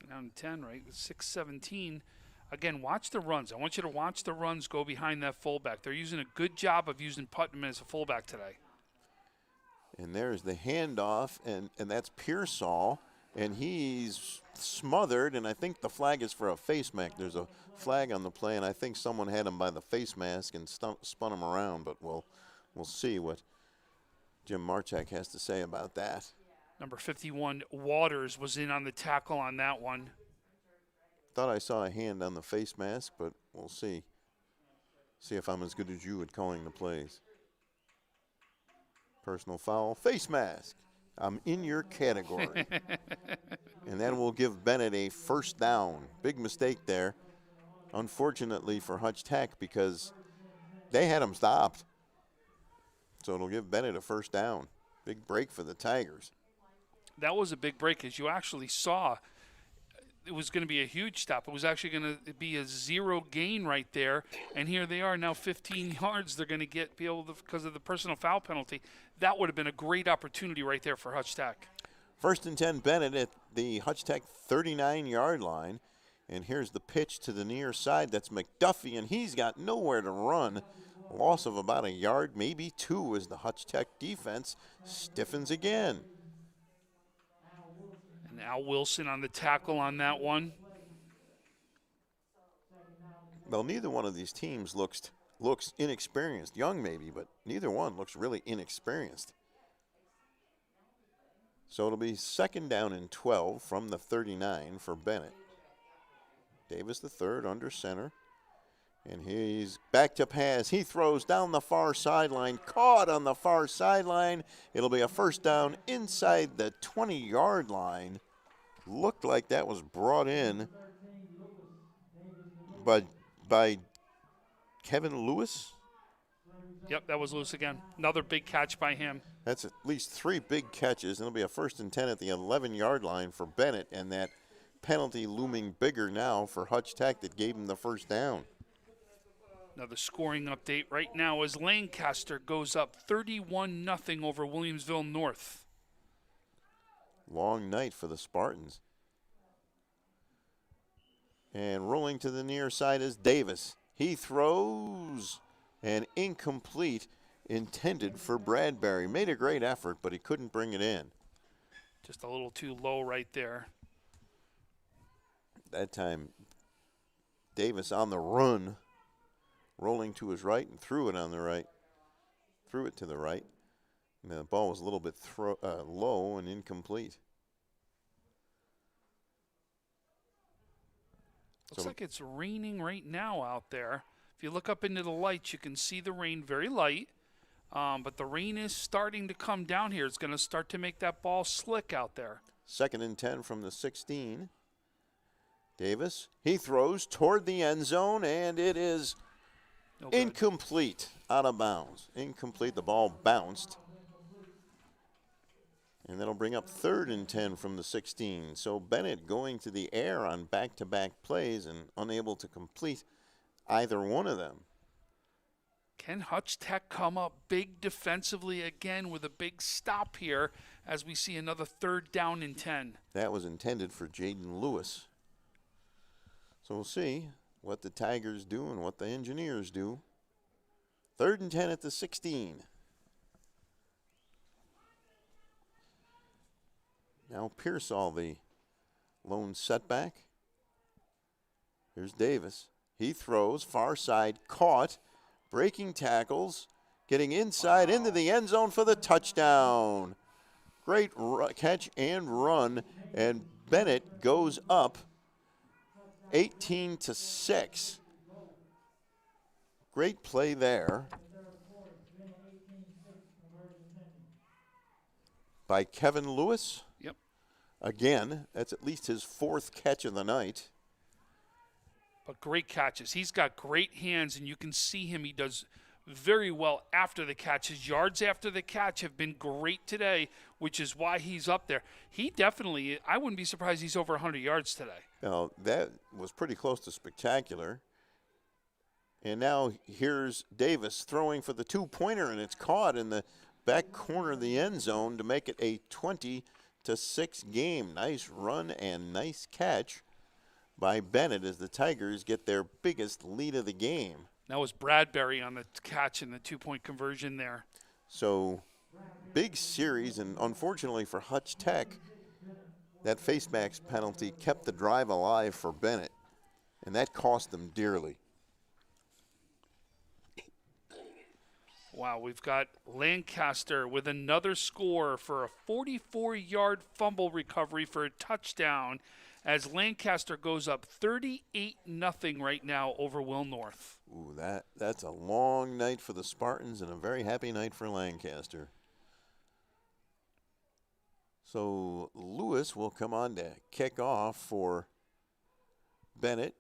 Down to 10, right? 6:17. Again, watch the runs. I want you to watch the runs go behind that fullback. They're using a good job of using Putnam as a fullback today. And there's the handoff, and that's Pearsall, and he's smothered, and I think the flag is for a face mask. There's a flag on the play, and I think someone had him by the face mask and spun him around, but we'll see what Jim Marchak has to say about that. Number 51, Waters, was in on the tackle on that one. Thought I saw a hand on the face mask, but we'll see. See if I'm as good as you at calling the plays. Personal foul, face mask. I'm in your category. And that will give Bennett a 1st down. Big mistake there, unfortunately for Hutch Tech, because they had him stopped. So it'll give Bennett a 1st down. Big break for the Tigers. That was a big break, as you actually saw. It was going to be a huge stop. It was actually going to be a 0 gain right there. And here they are now 15 yards they're going to get because of the personal foul penalty. That would have been a great opportunity right there for Hutch Tech. 1st and 10, Bennett at the Hutch Tech 39-yard line. And here's the pitch to the near side. That's McDuffie, and he's got nowhere to run. Loss of about a yard, maybe 2, as the Hutch Tech defense stiffens again. And Al Wilson on the tackle on that one. Well, neither one of these teams looks inexperienced. Young maybe, but neither one looks really inexperienced. So it'll be 2nd down and 12 from the 39 for Bennett. Davis III under center. And he's back to pass. He throws down the far sideline, caught on the far sideline. It'll be a 1st down inside the 20-yard line. Looked like that was brought in by Kevin Lewis. Yep, that was loose again. Another big catch by him. That's at least 3 big catches, and it'll be a 1st and 10 at the 11-yard line for Bennett, and that penalty looming bigger now for Hutch Tech that gave him the first down. Another scoring update right now as Lancaster goes up 31-0 over Williamsville North. Long night for the Spartans. And rolling to the near side is Davis. He throws, and incomplete, intended for Bradbury. Made a great effort, but he couldn't bring it in. Just a little too low right there. That time, Davis on the run, rolling to his right and threw it on the right. Threw it to the right. And the ball was a little bit low and incomplete. Looks like it's raining right now out there. If you look up into the lights, you can see the rain very light. But the rain is starting to come down here. It's going to start to make that ball slick out there. 2nd and 10 from the 16. Davis, he throws toward the end zone, and it is incomplete, out of bounds. Incomplete, the ball bounced. And that'll bring up 3rd and 10 from the 16. So Bennett going to the air on back-to-back plays and unable to complete either one of them. Can Hutch Tech come up big defensively again with a big stop here as we see another 3rd down and 10? That was intended for Jaden Lewis. So we'll see what the Tigers do and what the Engineers do. 3rd and 10 at the 16. Now Pearsall, the lone setback. Here's Davis. He throws, far side, caught, breaking tackles, getting inside into the end zone for the touchdown. Great catch and run, and Bennett goes up 18-6. Great play there by Kevin Lewis. Yep. Again, that's at least his 4th catch of the night. But great catches. He's got great hands, and you can see him. He does very well after the catch. His yards after the catch have been great today, which is why he's up there. He definitely, I wouldn't be surprised he's over 100 yards today. Now, that was pretty close to spectacular. And now here's Davis throwing for the 2-pointer, and it's caught in the back corner of the end zone to make it a 20-6 game. Nice run and nice catch by Bennett as the Tigers get their biggest lead of the game. That was Bradbury on the catch and the 2-point conversion there. So, big series, and unfortunately for Hutch Tech, that face mask penalty kept the drive alive for Bennett, and that cost them dearly. Wow, we've got Lancaster with another score for a 44-yard fumble recovery for a touchdown as Lancaster goes up 38-0 right now over Will North. Ooh, that's a long night for the Spartans and a very happy night for Lancaster. So Lewis will come on to kick off for Bennett,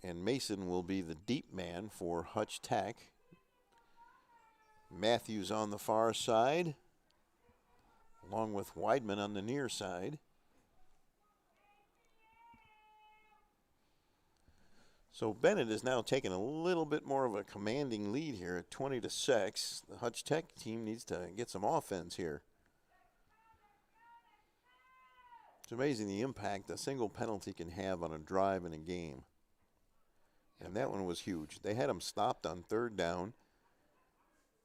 and Mason will be the deep man for Hutch Tech. Matthews on the far side, along with Weidman on the near side. So Bennett is now taking a little bit more of a commanding lead here at 20-6. The Hutch Tech team needs to get some offense here. It's amazing the impact a single penalty can have on a drive in a game. And that one was huge. They had him stopped on 3rd down,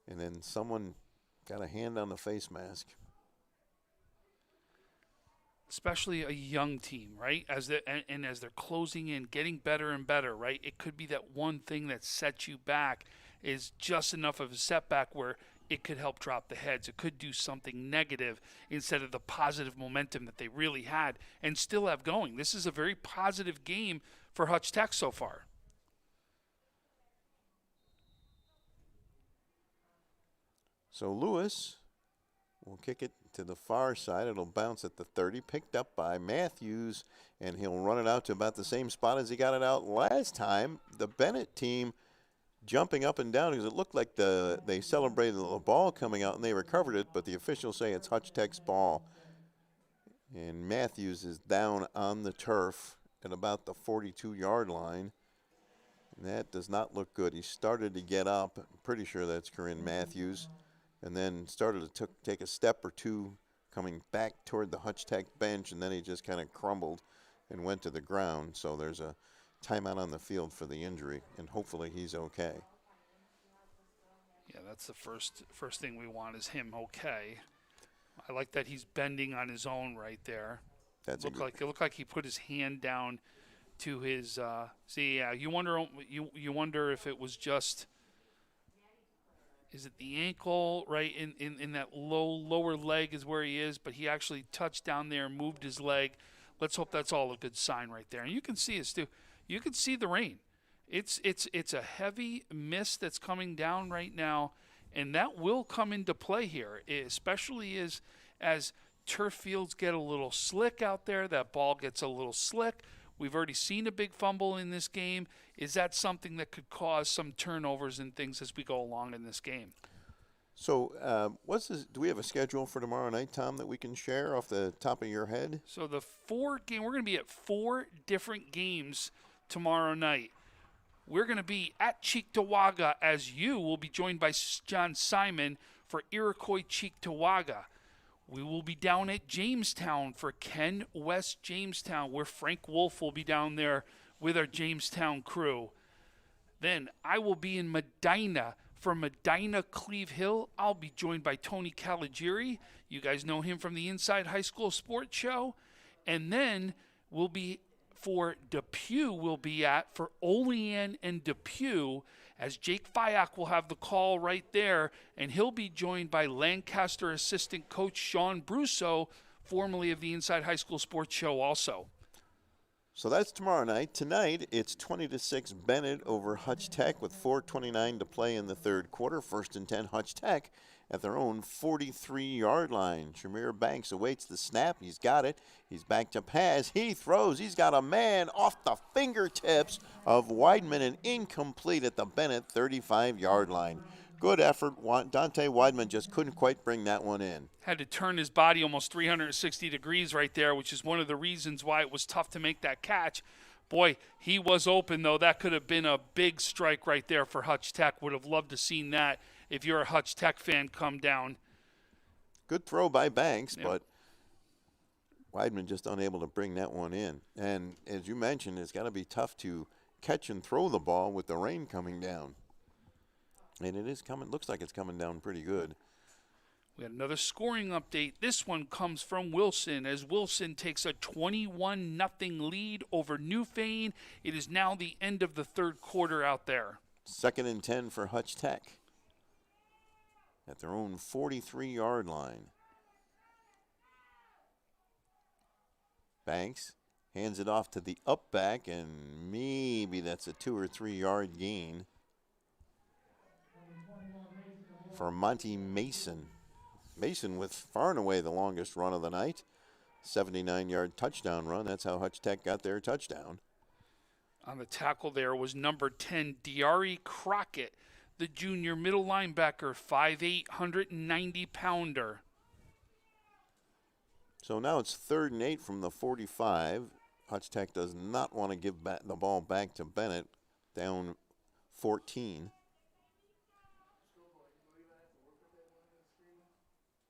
and then someone got a hand on the face mask. Especially a young team, right? As they're closing in, getting better and better, right? It could be that one thing that sets you back is just enough of a setback where it could help drop the heads. It could do something negative instead of the positive momentum that they really had and still have going. This is a very positive game for Hutch Tech so far. So Lewis will kick it to the far side. It'll bounce at the 30, picked up by Matthews, and he'll run it out to about the same spot as he got it out last time. The Bennett team jumping up and down because it looked like they celebrated the ball coming out and they recovered it, but the officials say it's Hutch Tech's ball. And Matthews is down on the turf at about the 42-yard line. And that does not look good. He started to get up. I'm pretty sure that's Corinne Matthews. And then started to take a step or two coming back toward the Hutch Tech bench, and then he just kind of crumbled and went to the ground. So there's a timeout on the field for the injury, and hopefully he's okay. Yeah, that's the first thing we want is him okay. I like that he's bending on his own right there. It looked like he put his hand down to his. You wonder if it was just. Is it the ankle right in that lower leg is where he is, but he actually touched down there and moved his leg. Let's hope that's all a good sign right there. And you can see it, Stu. You can see the rain. It's a heavy mist that's coming down right now, and that will come into play here, especially as turf fields get a little slick out there. That ball gets a little slick. We've already seen a big fumble in this game. Is that something that could cause some turnovers and things as we go along in this game? So do we have a schedule for tomorrow night, Tom, that we can share off the top of your head? So we're going to be at 4 different games tomorrow night. We're going to be at Cheektowaga, as you will be joined by John Simon for Iroquois Cheektowaga. We will be down at Jamestown for Ken West Jamestown, where Frank Wolf will be down there with our Jamestown crew. Then I will be in Medina for Medina Cleve Hill. I'll be joined by Tony Caligiuri. You guys know him from the Inside High School Sports Show. And then we'll be for Depew, we'll be at for Olean and Depew, as Jake Fyack will have the call right there, and he'll be joined by Lancaster assistant coach Sean Brusso, formerly of the Inside High School Sports Show also. So that's tomorrow night. Tonight, it's 20-6 Bennett over Hutch Tech with 4:29 to play in the third quarter. 1st and 10 Hutch Tech at their own 43-yard line. Shamir Banks awaits the snap. He's got it. He's back to pass. He throws. He's got a man off the fingertips of Weidman and incomplete at the Bennett 35-yard line. Good effort. Dante Weidman just couldn't quite bring that one in. Had to turn his body almost 360 degrees right there, which is one of the reasons why it was tough to make that catch. Boy, he was open, though. That could have been a big strike right there for Hutch Tech. Would have loved to seen that if you're a Hutch Tech fan come down. Good throw by Banks, but Weidman just unable to bring that one in. And as you mentioned, it's got to be tough to catch and throw the ball with the rain coming down. And it is coming. Looks like it's coming down pretty good. We had another scoring update. This one comes from Wilson, as Wilson takes a 21-0 lead over Newfane. It is now the end of the third quarter out there. 2nd and 10 for Hutch Tech at their own 43-yard line. Banks hands it off to the up back, and maybe that's a 2 or 3 yard gain for Monty Mason. Mason with far and away the longest run of the night. 79-yard touchdown run. That's how Hutch Tech got their touchdown. On the tackle there was number 10, Diari Crockett, the junior middle linebacker, 5'8", 190-pounder. So now it's 3rd and 8 from the 45. Hutch Tech does not want to give the ball back to Bennett, down 14.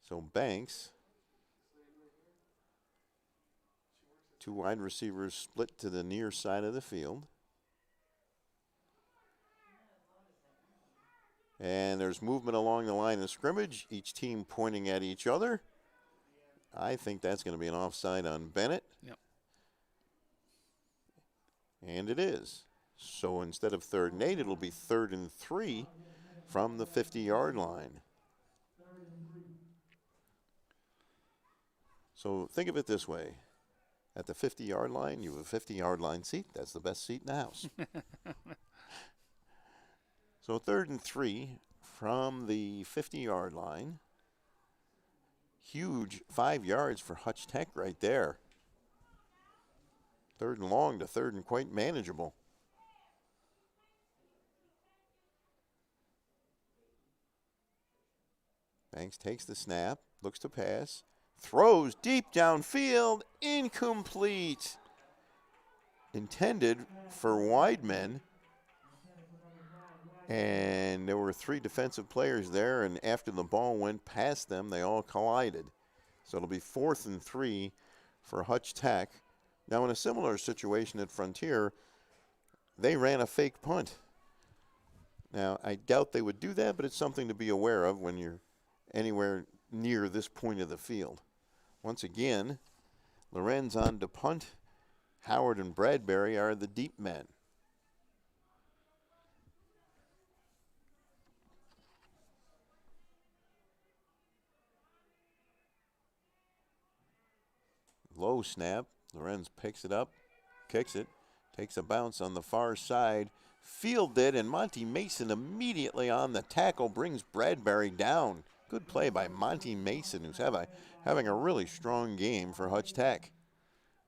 So Banks, 2 wide receivers split to the near side of the field. And there's movement along the line of scrimmage, each team pointing at each other. I think that's going to be an offside on Bennett. Yep. And it is. So instead of 3rd and 8, it'll be 3rd and 3 from the 50-yard line. So think of it this way. At the 50-yard line, you have a 50-yard line seat. That's the best seat in the house. So 3rd and 3 from the 50-yard line. Huge 5 yards for Hutch Tech right there. 3rd and long to 3rd and quite manageable. Banks takes the snap, looks to pass, throws deep downfield, incomplete. Intended for wide men. And there were 3 defensive players there, and after the ball went past them, they all collided. So it'll be 4th and 3 for Hutch Tech. Now, in a similar situation at Frontier, they ran a fake punt. Now, I doubt they would do that, but it's something to be aware of when you're anywhere near this point of the field. Once again, Lorenz on to punt. Howard and Bradbury are the deep men. Low snap. Lorenz picks it up, kicks it, takes a bounce on the far side, fielded, and Monty Mason immediately on the tackle brings Bradbury down. Good play by Monty Mason, who's having a really strong game for Hutch Tech.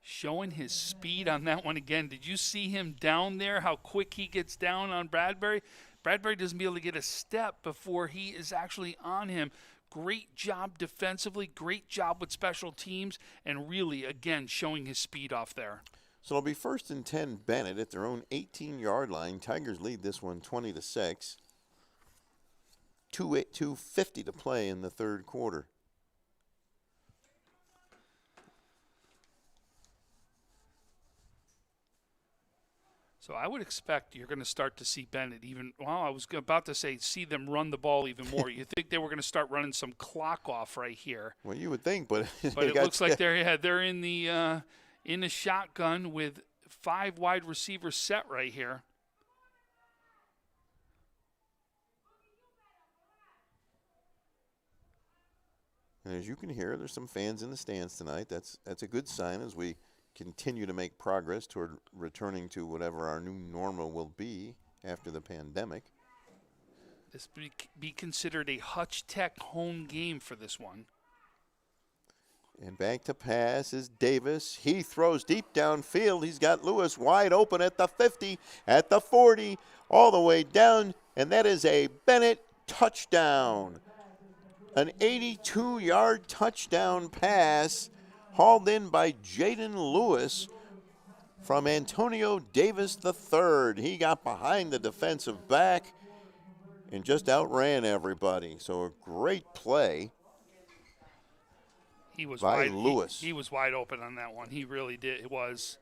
Showing his speed on that one again. Did you see him down there, how quick he gets down on Bradbury? Bradbury doesn't be able to get a step before he is actually on him. Great job defensively, great job with special teams, and really, again, showing his speed off there. So it'll be 1st and 10 Bennett at their own 18-yard line. Tigers lead this one 20-6. 2:50 to play in the 3rd quarter. So I would expect you're going to start to see Bennett I was about to say see them run the ball even more. You think they were going to start running some clock off right here. Well, you would think, but it looks like they're in the shotgun with 5 wide receivers set right here. And as you can hear, there's some fans in the stands tonight. That's a good sign as we continue to make progress toward returning to whatever our new normal will be after the pandemic. This be considered a Hutch Tech home game for this one. And back to pass is Davis. He throws deep downfield. He's got Lewis wide open at the 50, at the 40, all the way down, and that is a Bennett touchdown. An 82-yard touchdown pass hauled in by Jaden Lewis from Antonio Davis III. He got behind the defensive back and just outran everybody. So a great play by Lewis. He was wide open on that one. He really did. It was.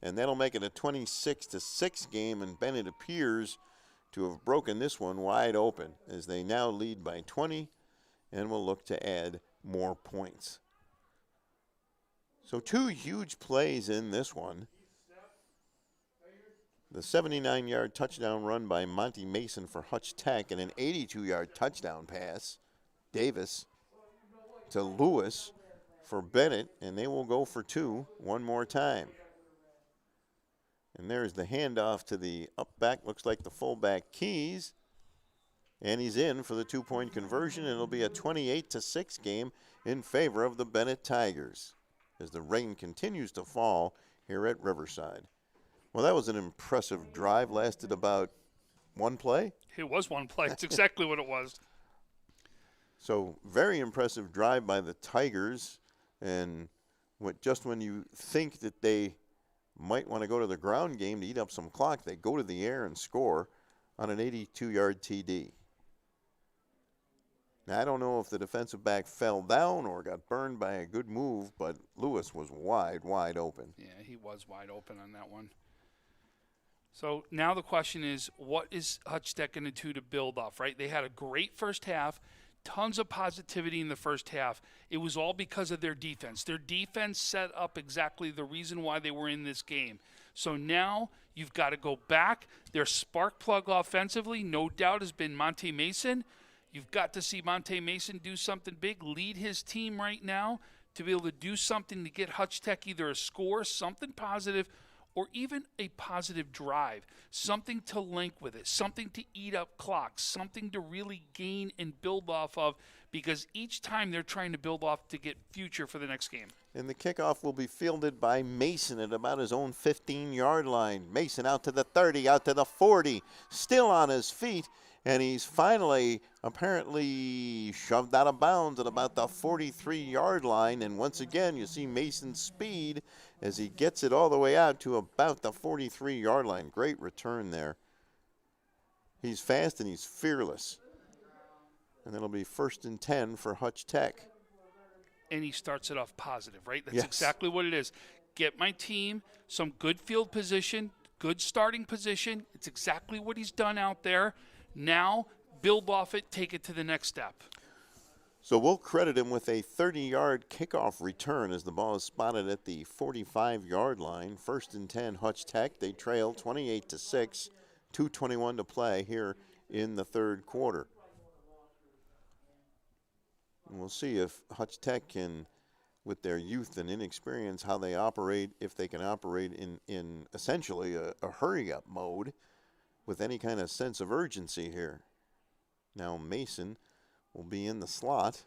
And that'll make it a 26-6 game, and Bennett appears to have broken this one wide open as they now lead by 20 and will look to add more points. So 2 huge plays in this one. The 79-yard touchdown run by Monty Mason for Hutch Tech and an 82-yard touchdown pass, Davis to Lewis for Bennett, and they will go for 2 one more time. And there's the handoff to the up back, looks like the fullback Keys. And he's in for the 2-point conversion, and it'll be a 28-6 game in favor of the Bennett Tigers as the rain continues to fall here at Riverside. Well, that was an impressive drive. Lasted about 1 play. It was 1 play. It's exactly what it was. So very impressive drive by the Tigers. And just when you think that they might want to go to the ground game to eat up some clock, they go to the air and score on an 82-yard TD. Now, I don't know if the defensive back fell down or got burned by a good move, but Lewis was wide open. Yeah, he was wide open on that one. So now the question is, what is Hutch Tech going to do to build off, right? They had a great first half, tons of positivity in the first half. It was all because of their defense. Their defense set up exactly the reason why they were in this game. So now you've got to go back. Their spark plug offensively, no doubt, has been Monte Mason. You've got to see Monte Mason do something big, lead his team right now to be able to do something to get Hutch Tech either a score, something positive, or even a positive drive, something to link with it, something to eat up clocks, something to really gain and build off of, because each time they're trying to build off to get future for the next game. And the kickoff will be fielded by Mason at about his own 15-yard line. Mason out to the 30, out to the 40, still on his feet, And he's finally apparently shoved out of bounds at about the 43-yard line. And once again, you see Mason's speed as he gets it all the way out to about the 43-yard line. Great return there. He's fast and he's fearless. And it'll be 1st and 10 for Hutch Tech. And he starts it off positive, right? That's Yes. exactly what it is. Get my team some good field position, good starting position. It's exactly what he's done out there. Now, build off it, take it to the next step. So we'll credit him with a 30-yard kickoff return as the ball is spotted at the 45-yard line. 1st and 10, Hutch Tech. They trail 28-6, 2:21 to play here in the third quarter. And we'll see if Hutch Tech can, with their youth and inexperience, how they operate, if they can operate in essentially a hurry-up mode with any kind of sense of urgency here. Now Mason will be in the slot,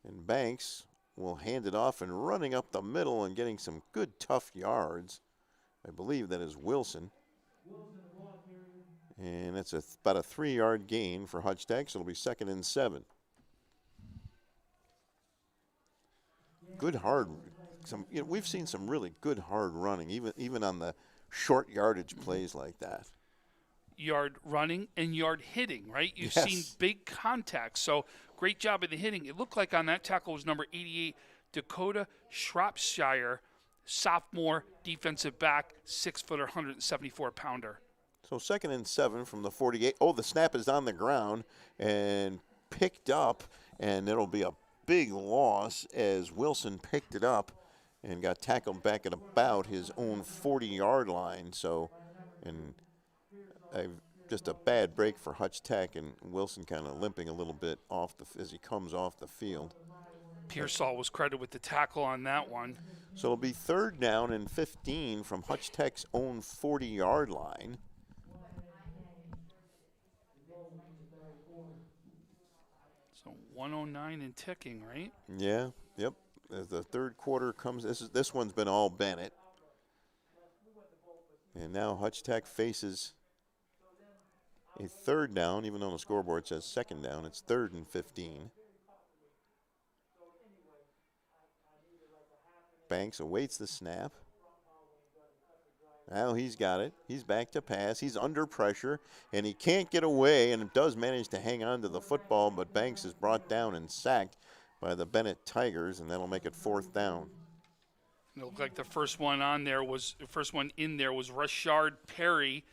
and Banks will hand it off and running up the middle and getting some good tough yards. I believe that is Wilson. And it's about a 3-yard gain for Hutch Tech, so it'll be 2nd and 7. Good hard. We've seen some really good hard running, even on the short yardage plays like that. Yard running and yard hitting, right? You've Yes. seen big contacts. So great job of the hitting. It looked like on that tackle was number 88, Dakota Shropshire, sophomore defensive back, 6-footer, 174-pounder. So 2nd and 7 from the 48. Oh, the snap is on the ground and picked up, and it'll be a big loss as Wilson picked it up and got tackled back at about his own 40-yard line. So, and just a bad break for Hutch Tech, and Wilson kind of limping a little bit as he comes off the field. Pearsall was credited with the tackle on that one. So it'll be 3rd down and 15 from Hutch Tech's own 40-yard line. So 109 and ticking, right? Yeah, yep. As the third quarter comes, this one's been all Bennett. And now Hutch Tech faces a 3rd down, even though the scoreboard says 2nd down. It's 3rd and 15. Banks awaits the snap. Now he's got it. He's back to pass. He's under pressure, and he can't get away, and does manage to hang on to the football, but Banks is brought down and sacked by the Bennett Tigers, and that'll make it 4th down. It looked like the first one in there was Rashard Perry.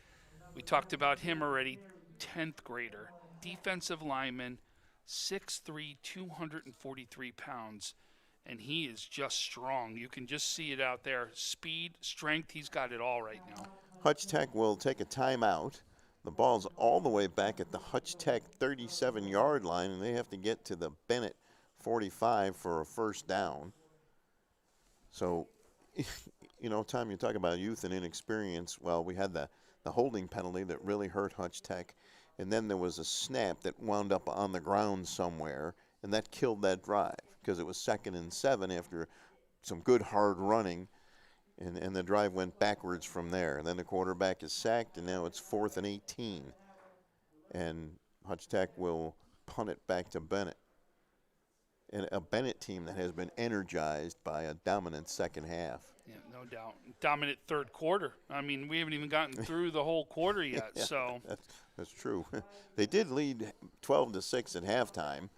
We talked about him already. 10th grader, defensive lineman, 6'3", 243 pounds. And he is just strong. You can just see it out there. Speed, strength, he's got it all right now. Hutch Tech will take a timeout. The ball's all the way back at the Hutch Tech 37-yard line, and they have to get to the Bennett 45 for a 1st down. So, Tom, you talk about youth and inexperience. Well, we had the holding penalty that really hurt Hutch Tech, and then there was a snap that wound up on the ground somewhere, and that killed that drive because it was 2nd and 7 after some good hard running, and the drive went backwards from there. And then the quarterback is sacked, and now it's 4th and 18. And Hutch Tech will punt it back to Bennett. And a Bennett team that has been energized by a dominant second half. Yeah, no doubt. Dominant third quarter. I mean, we haven't even gotten through the whole quarter yet. Yeah, So that's true. They did lead 12-6 at halftime,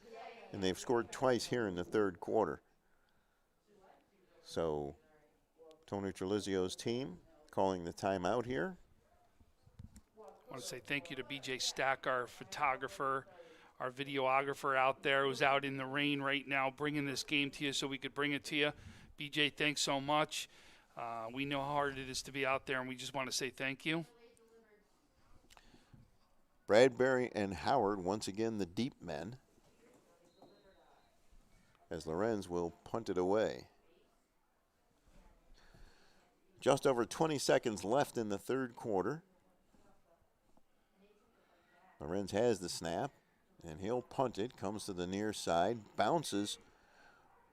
and they've scored twice here in the third quarter. So Tony Trelizio's team calling the timeout here. I want to say thank you to BJ Stack, our photographer, our videographer out there who's out in the rain right now bringing this game to you so we could bring it to you. BJ, thanks so much. We know how hard it is to be out there, and we just want to say thank you. Bradbury and Howard, once again the deep men, as Lorenz will punt it away. Just over 20 seconds left in the third quarter. Lorenz has the snap, and he'll punt it. Comes to the near side, bounces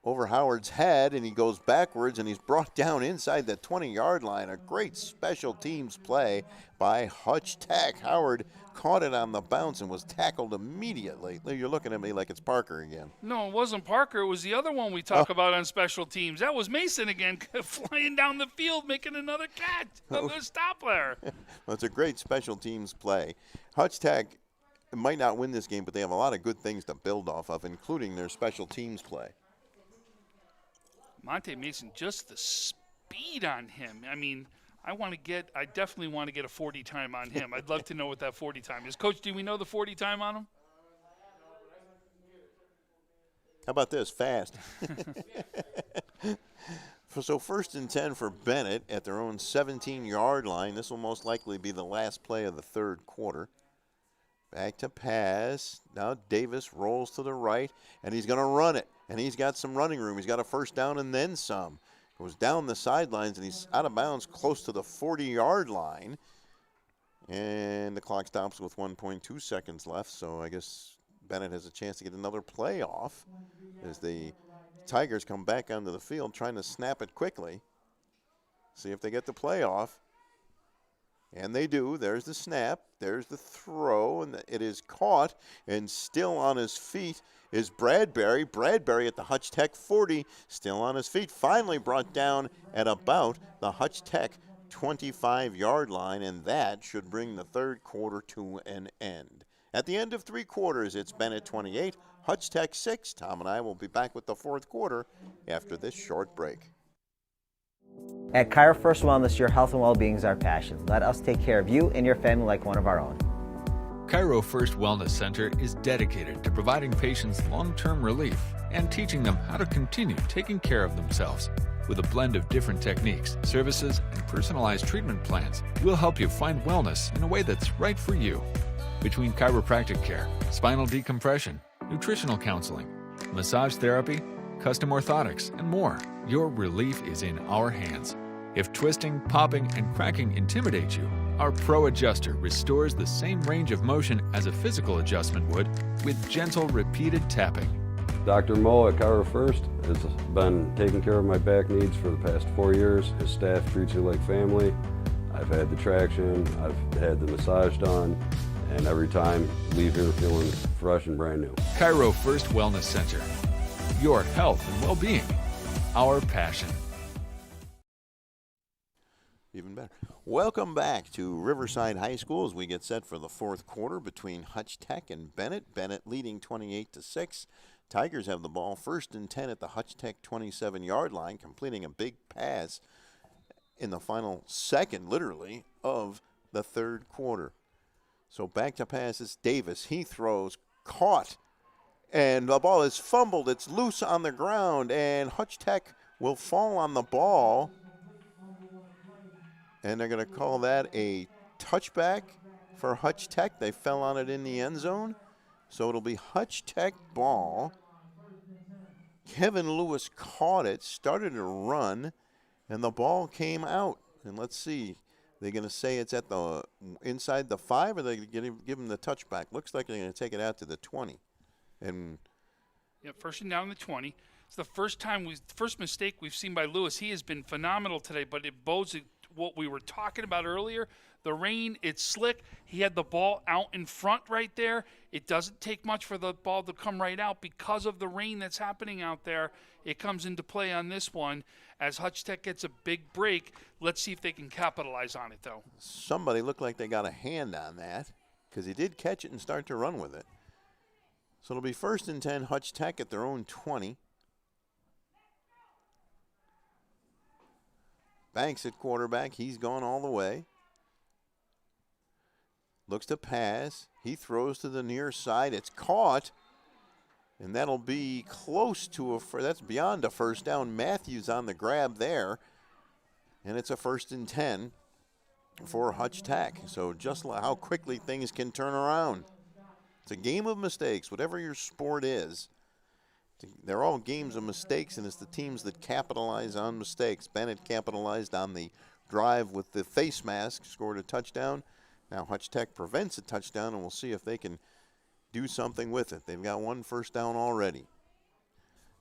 over Howard's head, and he goes backwards, and he's brought down inside the 20-yard line. A great special teams play by Hutch Tech. Howard caught it on the bounce and was tackled immediately. You're looking at me like it's Parker again. No, it wasn't Parker. It was the other one we talk about on special teams. That was Mason again, flying down the field, making another catch. Another stop there. Well, it's a great special teams play. Hutch Tech might not win this game, but they have a lot of good things to build off of, including their special teams play. Monte Mason, just the speed on him. I mean, I definitely want to get a 40 time on him. I'd love to know what that 40 time is. Coach, do we know the 40 time on him? How about this? Fast. So 1st and 10 for Bennett at their own 17-yard line. This will most likely be the last play of the third quarter. Back to pass. Now Davis rolls to the right, and he's going to run it. And he's got some running room. He's got a first down and then some. Goes down the sidelines, and he's out of bounds close to the 40-yard line. And the clock stops with 1.2 seconds left, so I guess Bennett has a chance to get another play off as the Tigers come back onto the field trying to snap it quickly. See if they get the play off. And they do. There's the snap. There's the throw. And it is caught. And still on his feet is Bradbury. Bradbury at the Hutch Tech 40. Still on his feet. Finally brought down at about the Hutch Tech 25-yard line. And that should bring the third quarter to an end. At the end of 3 quarters, it's Bennett 28, Hutch Tech 6. Tom and I will be back with the fourth quarter after this short break. At Cairo First Wellness, your health and well-being is our passion. Let us take care of you and your family like one of our own. Cairo First Wellness Center is dedicated to providing patients long-term relief and teaching them how to continue taking care of themselves. With a blend of different techniques, services, and personalized treatment plans, we'll help you find wellness in a way that's right for you. Between chiropractic care, spinal decompression, nutritional counseling, massage therapy, custom orthotics, and more, your relief is in our hands. If twisting, popping, and cracking intimidate you, our Pro Adjuster restores the same range of motion as a physical adjustment would with gentle, repeated tapping. Dr. Mo at Cairo First has been taking care of my back needs for the past 4 years. His staff treats you like family. I've had the traction, I've had the massage done, and every time leave here feeling fresh and brand new. Cairo First Wellness Center. Your health and well-being, our passion. Even better. Welcome back to Riverside High School as we get set for the fourth quarter between Hutch Tech and Bennett. Bennett leading 28-6. Tigers have the ball 1st and 10 at the Hutch Tech 27-yard line, completing a big pass in the final second, literally, of the third quarter. So back to pass is Davis. He throws, caught, and the ball is fumbled. It's loose on the ground, and Hutch Tech will fall on the ball. And they're going to call that a touchback for Hutch Tech. They fell on it in the end zone. So it'll be Hutch Tech ball. Kevin Lewis caught it, started to run, and the ball came out. And let's see, they're going to say it's at the inside the 5, or they're going to give him the touchback. Looks like they're going to take it out to the 20. And yeah, 1st and down the 20. It's the first mistake we've seen by Lewis. He has been phenomenal today, but it bodes what we were talking about earlier. The rain, it's slick. He had the ball out in front right there. It doesn't take much for the ball to come right out because of the rain that's happening out there. It comes into play on this one as Hutch Tech gets a big break. Let's see if they can capitalize on it, though. Somebody looked like they got a hand on that because he did catch it and start to run with it. So it'll be 1st and 10, Hutch Tech at their own 20. Banks at quarterback. He's gone all the way. Looks to pass. He throws to the near side. It's caught. And that'll be close to that's beyond a first down. Matthews on the grab there. And it's a 1st and 10 for Hutch Tech. So just how quickly things can turn around. It's a game of mistakes, whatever your sport is. They're all games of mistakes, and it's the teams that capitalize on mistakes. Bennett capitalized on the drive with the face mask, scored a touchdown. Now Hutch Tech prevents a touchdown, and we'll see if they can do something with it. They've got one first down already.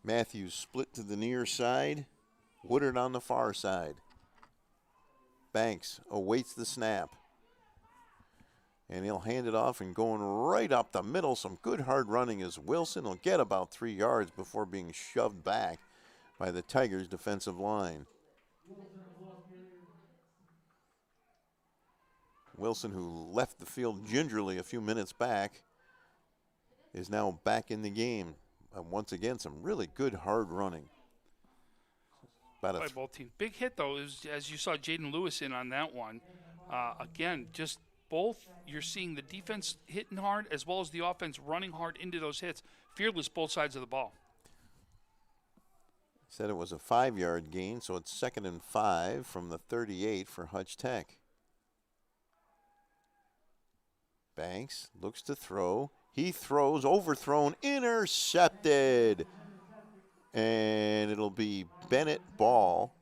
Matthews split to the near side. Woodard on the far side. Banks awaits the snap. And he'll hand it off and going right up the middle. Some good hard running as Wilson will get about 3 yards before being shoved back by the Tigers' defensive line. Wilson, who left the field gingerly a few minutes back, is now back in the game. Once again, some really good hard running. By both teams. Big hit, though, is, as you saw Jaden Lewis in on that one. Again, just both, you're seeing the defense hitting hard as well as the offense running hard into those hits. Fearless both sides of the ball. Said it was a 5-yard gain, so it's 2nd and 5 from the 38 for Hutch Tech. Banks looks to throw. He throws, overthrown, intercepted. And it'll be Bennett ball.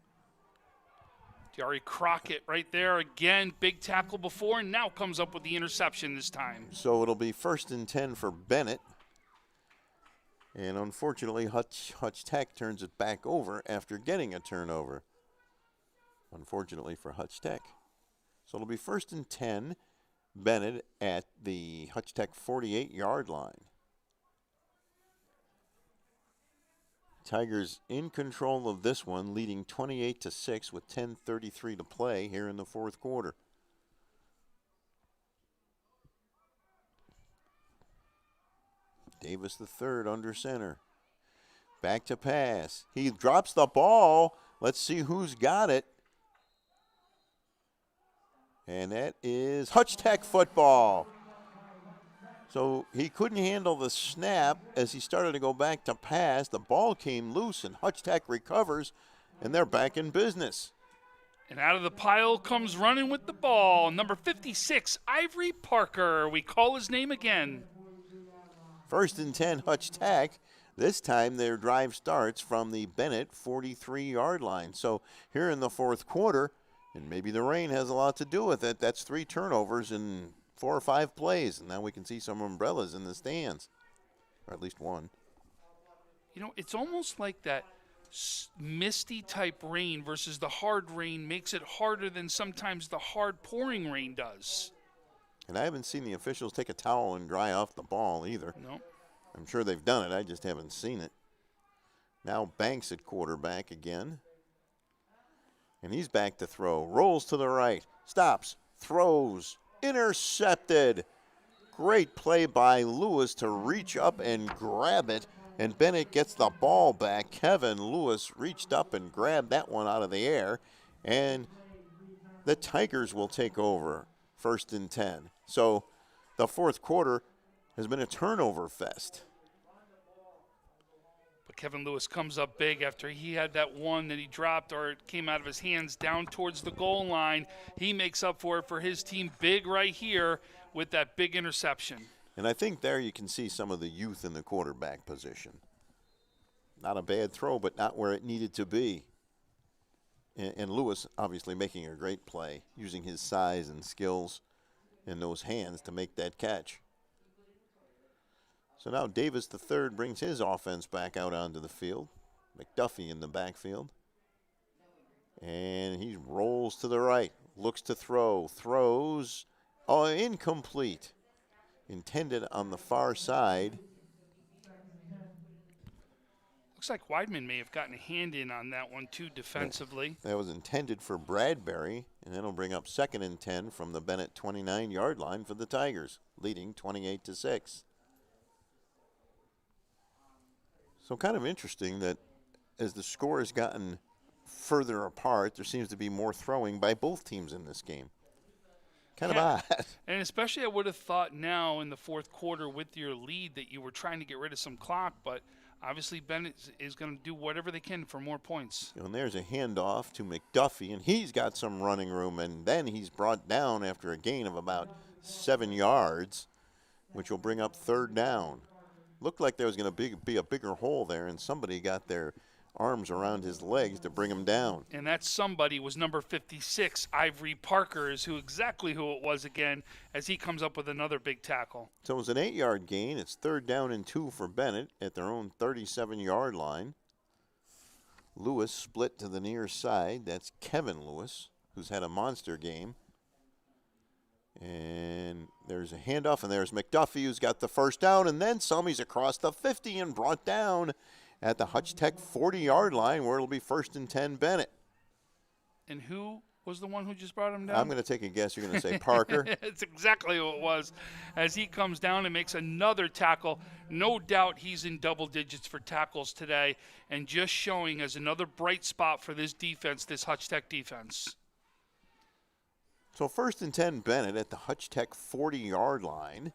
Jari Crockett right there again. Big tackle before, and now comes up with the interception this time. So it'll be 1st and 10 for Bennett. And unfortunately, Hutch Tech turns it back over after getting a turnover. Unfortunately for Hutch Tech. So it'll be 1st and 10, Bennett at the Hutch Tech 48-yard line. Tigers in control of this one, leading 28-6 with 10:33 to play here in the 4th quarter. Davis the third under center. Back to pass. He drops the ball. Let's see who's got it. And that is Hutch Tech football. So he couldn't handle the snap as he started to go back to pass. The ball came loose and Hutch Tech recovers, and they're back in business. And out of the pile comes running with the ball, number 56, Ivory Parker. We call his name again. 1st and 10, Hutch Tech. This time their drive starts from the Bennett 43-yard line. So here in the 4th quarter, and maybe the rain has a lot to do with it, that's 3 turnovers in 4 or 5 plays, and now we can see some umbrellas in the stands, or at least one. You know, it's almost like that misty type rain versus the hard rain makes it harder than sometimes the hard pouring rain does. And I haven't seen the officials take a towel and dry off the ball either. No. I'm sure they've done it, I just haven't seen it. Now Banks at quarterback again. And he's back to throw, rolls to the right, stops, throws, intercepted. Great play by Lewis to reach up and grab it, and Bennett gets the ball back. Kevin Lewis reached up and grabbed that one out of the air, and the Tigers will take over 1st and 10. So the 4th quarter has been a turnover fest. But Kevin Lewis comes up big after he had that one that he dropped, or it came out of his hands down towards the goal line. He makes up for it for his team big right here with that big interception. And I think there you can see some of the youth in the quarterback position. Not a bad throw, but not where it needed to be. And Lewis obviously making a great play, using his size and skills and those hands to make that catch. So now Davis the third brings his offense back out onto the field. McDuffie in the backfield. And he rolls to the right, looks to throw, throws, incomplete. Intended on the far side. Looks like Weidman may have gotten a hand in on that one too defensively. That was intended for Bradbury, and that'll bring up 2nd and 10 from the Bennett 29-yard line for the Tigers, leading 28-6. So kind of interesting that as the score has gotten further apart, there seems to be more throwing by both teams in this game. Kind of odd. And especially I would have thought now in the 4th quarter with your lead that you were trying to get rid of some clock, but obviously Bennett is going to do whatever they can for more points. And there's a handoff to McDuffie, and he's got some running room, and then he's brought down after a gain of about 7 yards, which will bring up 3rd down. Looked like there was going to be a bigger hole there, and somebody got their arms around his legs to bring him down. And that somebody was number 56, Ivory Parker, is exactly who it was again, as he comes up with another big tackle. So it was an 8-yard gain. It's 3rd down and 2 for Bennett at their own 37-yard line. Lewis split to the near side. That's Kevin Lewis, who's had a monster game. And there's a handoff, and there's McDuffie, who's got the first down, and then some. He's across the 50 and brought down at the Hutch Tech 40-yard line, where it'll be 1st and 10 Bennett. And who was the one who just brought him down? I'm going to take a guess. You're going to say Parker. It's exactly who it was, as he comes down and makes another tackle. No doubt he's in double digits for tackles today, and just showing as another bright spot for this defense, this Hutch Tech defense. So 1st and 10 Bennett at the Hutch Tech 40-yard line.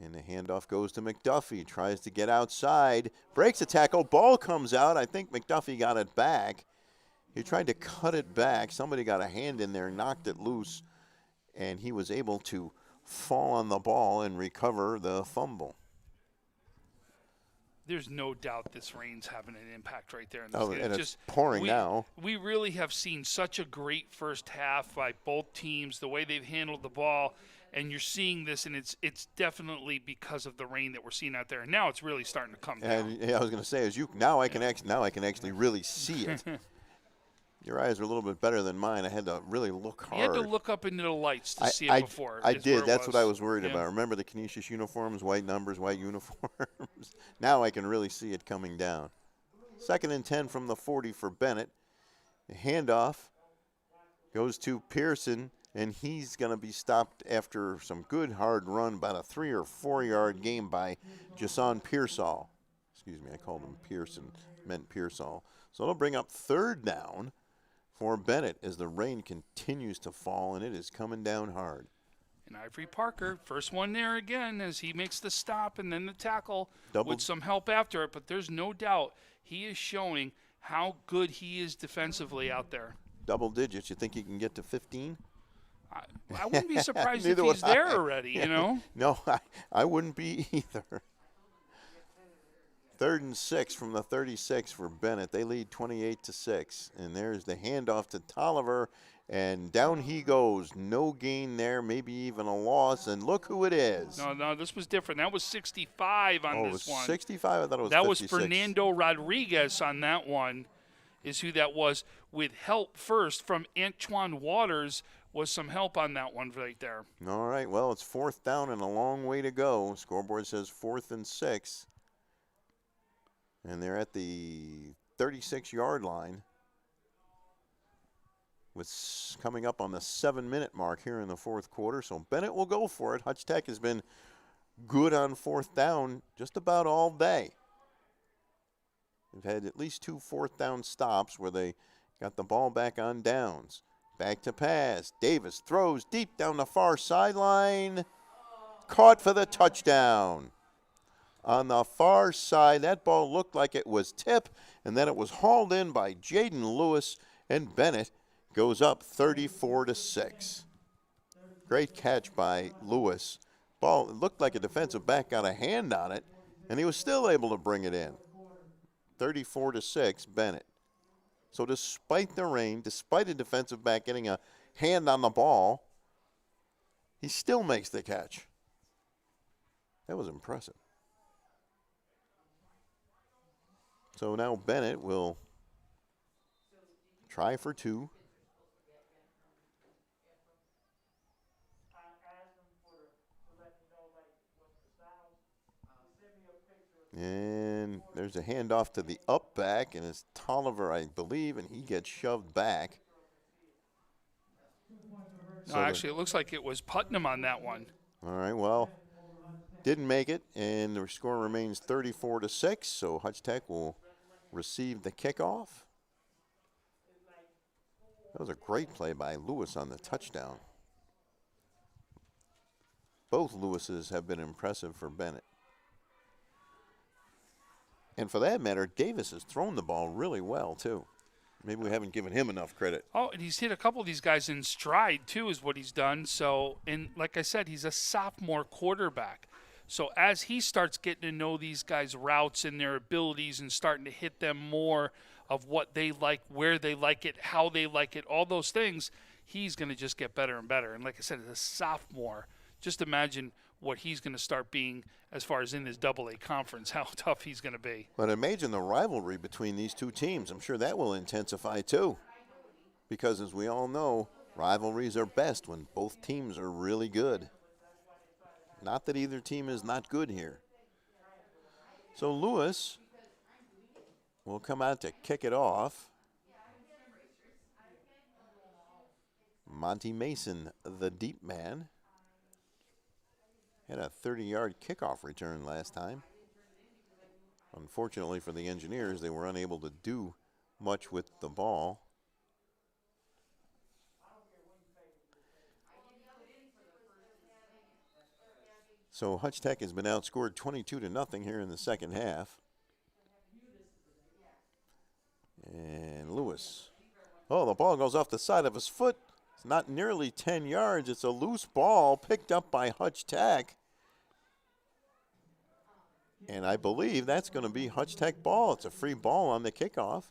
And the handoff goes to McDuffie. Tries to get outside. Breaks a tackle. Ball comes out. I think McDuffie got it back. He tried to cut it back. Somebody got a hand in there, knocked it loose, and he was able to fall on the ball and recover the fumble. There's no doubt this rain's having an impact right there in this game. And it's pouring now. We really have seen such a great first half by both teams, the way they've handled the ball. And you're seeing this, and it's definitely because of the rain that we're seeing out there. And now it's really starting to come down. And I was going to say, now I can actually really see it. Your eyes are a little bit better than mine. I had to really look hard. You had to look up into the lights to see it before. I did. That's what I was worried about. Remember the Canisius uniforms, white numbers, white uniforms? Now I can really see it coming down. 2nd and 10 from the 40 for Bennett. The handoff goes to Pearson. And he's going to be stopped after some good hard run, about a 3 or 4 yard game by Jason Pearsall. Excuse me, I called him Pearson, meant Pearsall. So it'll bring up 3rd down for Bennett as the rain continues to fall, and it is coming down hard. And Ivory Parker, first one there again, as he makes the stop and then the tackle with some help after it. But there's no doubt he is showing how good he is defensively out there. Double digits. You think he can get to 15? I wouldn't be surprised if he's there already, you know? No, I wouldn't be either. 3rd and 6 from the 36 for Bennett. They lead 28-6. And there's the handoff to Tolliver, and down he goes. No gain there, maybe even a loss. And look who it is. No, this was different. That was 65 on this one. Oh, it was 65? I thought it was 56. That was Fernando Rodriguez on that one, is who that was, with help first from Antoine Waters. Was some help on that one right there. All right, well, it's 4th down and a long way to go. Scoreboard says 4th and 6. And they're at the 36-yard line. With coming up on the 7-minute mark here in the 4th quarter. So Bennett will go for it. Hutch Tech has been good on 4th down just about all day. They've had at least 2 4th down stops where they got the ball back on downs. Back to pass. Davis throws deep down the far sideline. Caught for the touchdown. On the far side, that ball looked like it was tipped, and then it was hauled in by Jaden Lewis, and Bennett goes up 34-6. Great catch by Lewis. Ball looked like a defensive back got a hand on it, and he was still able to bring it in. 34-6, Bennett. So despite the rain, despite a defensive back getting a hand on the ball, he still makes the catch. That was impressive. So now Bennett will try for 2. And there's a handoff to the up back, and it's Tolliver, I believe, and he gets shoved back. No, actually, it looks like it was Putnam on that one. All right, well, didn't make it, and the score remains 34-6, so Hutch Tech will receive the kickoff. That was a great play by Lewis on the touchdown. Both Lewises have been impressive for Bennett. And for that matter, Davis has thrown the ball really well, too. Maybe we haven't given him enough credit. Oh, and he's hit a couple of these guys in stride, too, is what he's done. So, and like I said, he's a sophomore quarterback. So as he starts getting to know these guys' routes and their abilities and starting to hit them more of what they like, where they like it, how they like it, all those things, he's going to just get better and better. And like I said, as a sophomore, just imagine what he's going to start being as far as in this AA conference, how tough he's going to be. But imagine the rivalry between these two teams. I'm sure that will intensify too. Because as we all know, rivalries are best when both teams are really good. Not that either team is not good here. So Lewis will come out to kick it off. Monty Mason, the deep man, had a 30-yard kickoff return last time. Unfortunately for the Engineers, they were unable to do much with the ball. So Hutch Tech has been outscored 22-0 here in the second half. And Lewis. Oh, the ball goes off the side of his foot. It's not nearly 10 yards. It's a loose ball picked up by Hutch Tech. And I believe that's going to be Hutch Tech ball. It's a free ball on the kickoff.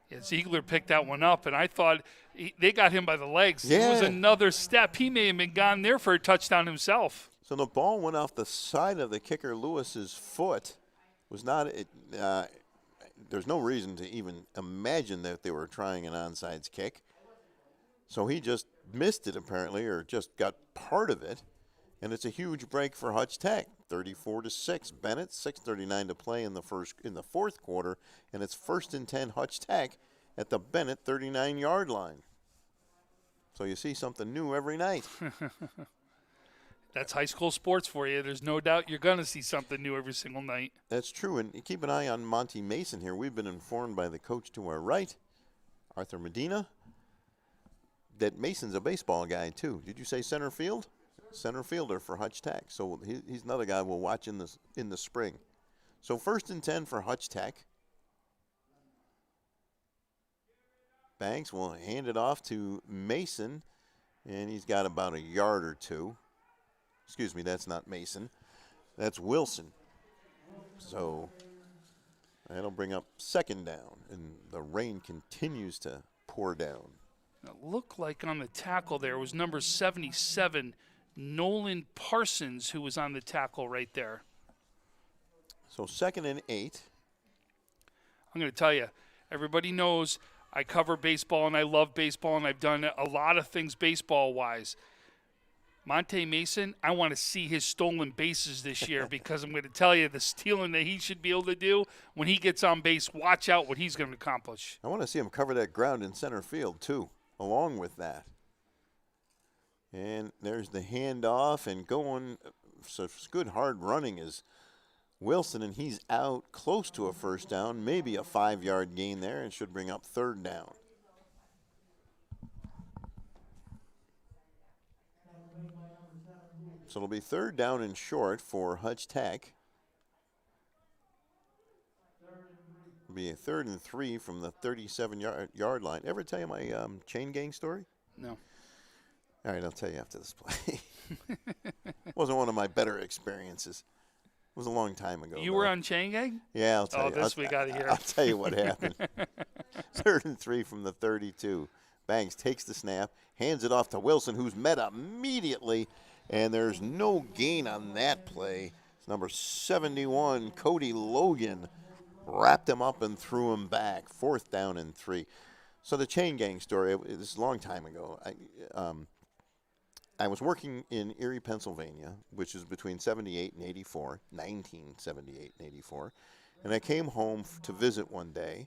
Yeah, Ziegler picked that one up, and I thought they got him by the legs. Yeah. It was another step. He may have been gone there for a touchdown himself. So the ball went off the side of the kicker Lewis's foot. Was not there's no reason to even imagine that they were trying an onside kick. So he just missed it apparently, or just got part of it. And it's a huge break for Hutch Tech. 34-6. Bennett, 6:39 to play in the fourth quarter, and it's 1st and 10 Hutch Tech at the Bennett 39-yard line. So you see something new every night. That's high school sports for you. There's no doubt you're going to see something new every single night. That's true, and keep an eye on Monty Mason here. We've been informed by the coach to our right, Arthur Medina, that Mason's a baseball guy too. Did you say center field? Center fielder for Hutch Tech. So he's another guy we'll watch in the spring. So 1st and 10 for Hutch Tech. Banks will hand it off to Mason, and he's got about a yard or two. Excuse me, that's not Mason. That's Wilson. So that'll bring up 2nd down, and the rain continues to pour down. It looked like on the tackle there was number 77, Nolan Parsons, who was on the tackle right there. So 2nd and 8. I'm going to tell you, everybody knows I cover baseball and I love baseball and I've done a lot of things baseball-wise. Monte Mason, I want to see his stolen bases this year because I'm going to tell you the stealing that he should be able to do when he gets on base, watch out what he's going to accomplish. I want to see him cover that ground in center field too, along with that. And there's the handoff and going. So it's good hard running is Wilson, and he's out close to a 1st down, maybe a 5-yard gain there, and should bring up 3rd down. So it'll be 3rd down and short for Hutch Tech. It'll be a 3rd and 3 from the 37-yard line. Ever tell you my chain gang story? No. All right, I'll tell you after this play. Wasn't one of my better experiences. It was a long time ago. You were on chain gang? Yeah, I'll tell you. This we got to hear. I'll tell you what happened. 3rd and 3 from the 32. Banks takes the snap, hands it off to Wilson, who's met immediately, and there's no gain on that play. It's number 71, Cody Logan, wrapped him up and threw him back. 4th down and 3. So the chain gang story, this is a long time ago. I was working in Erie, Pennsylvania, which is between 78 and 84, 1978 and 84. And I came home to visit one day.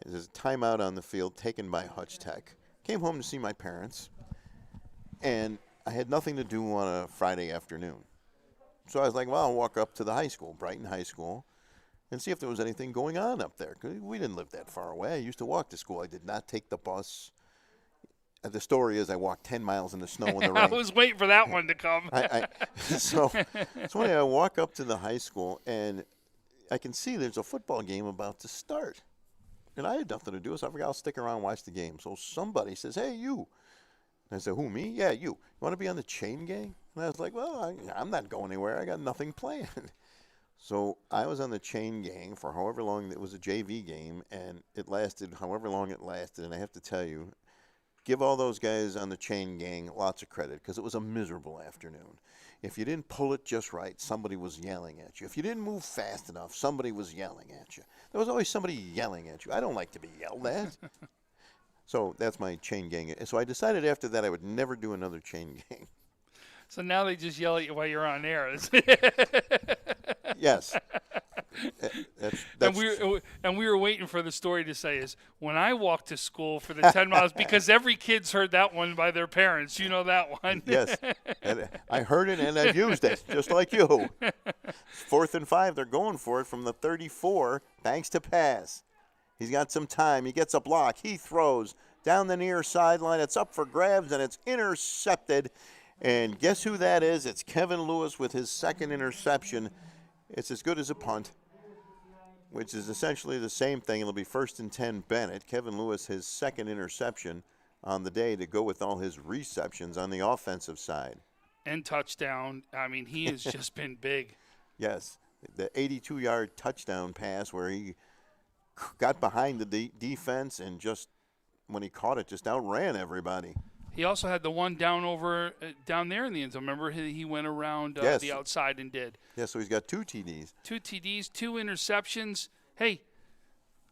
There's a timeout on the field taken by Hutch Tech. Came home to see my parents, and I had nothing to do on a Friday afternoon. So I was like, well, I'll walk up to the high school, Brighton High School, and see if there was anything going on up there. 'Cause we didn't live that far away. I used to walk to school. I did not take the bus. The story is I walked 10 miles in the snow in the rain. I was waiting for that one to come. So anyway, I walk up to the high school, and I can see there's a football game about to start. And I had nothing to do, so I figured I'll stick around and watch the game. So somebody says, hey, you. And I said, who, me? Yeah, you. You want to be on the chain gang? And I was like, well, I'm not going anywhere. I got nothing planned. So I was on the chain gang for however long. It was a JV game, and it lasted however long it lasted. And I have to tell you, give all those guys on the chain gang lots of credit because it was a miserable afternoon. If you didn't pull it just right, somebody was yelling at you. If you didn't move fast enough, somebody was yelling at you. There was always somebody yelling at you. I don't like to be yelled at. So that's my chain gang. So I decided after that I would never do another chain gang. So now they just yell at you while you're on air. Yes. And we were waiting for the story to say is when I walked to school for the 10 miles because every kid's heard that one by their parents. You know that one. Yes. And I heard it and I've used it just like you. 4th and 5, they're going for it from the 34 thanks to pass. He's got some time. He gets a block. He throws down the near sideline. It's up for grabs and it's intercepted. And guess who that is? It's Kevin Lewis with his second interception. It's as good as a punt, which is essentially the same thing. It'll be 1st and 10 Bennett. Kevin Lewis, his second interception on the day to go with all his receptions on the offensive side. And touchdown. I mean, he has just been big. Yes. The 82-yard touchdown pass where he got behind the defense and just, when he caught it, just outran everybody. He also had the one down there in the end zone. Remember, he went around the outside and did. Yeah, so he's got 2 TDs. 2 TDs, 2 interceptions. Hey,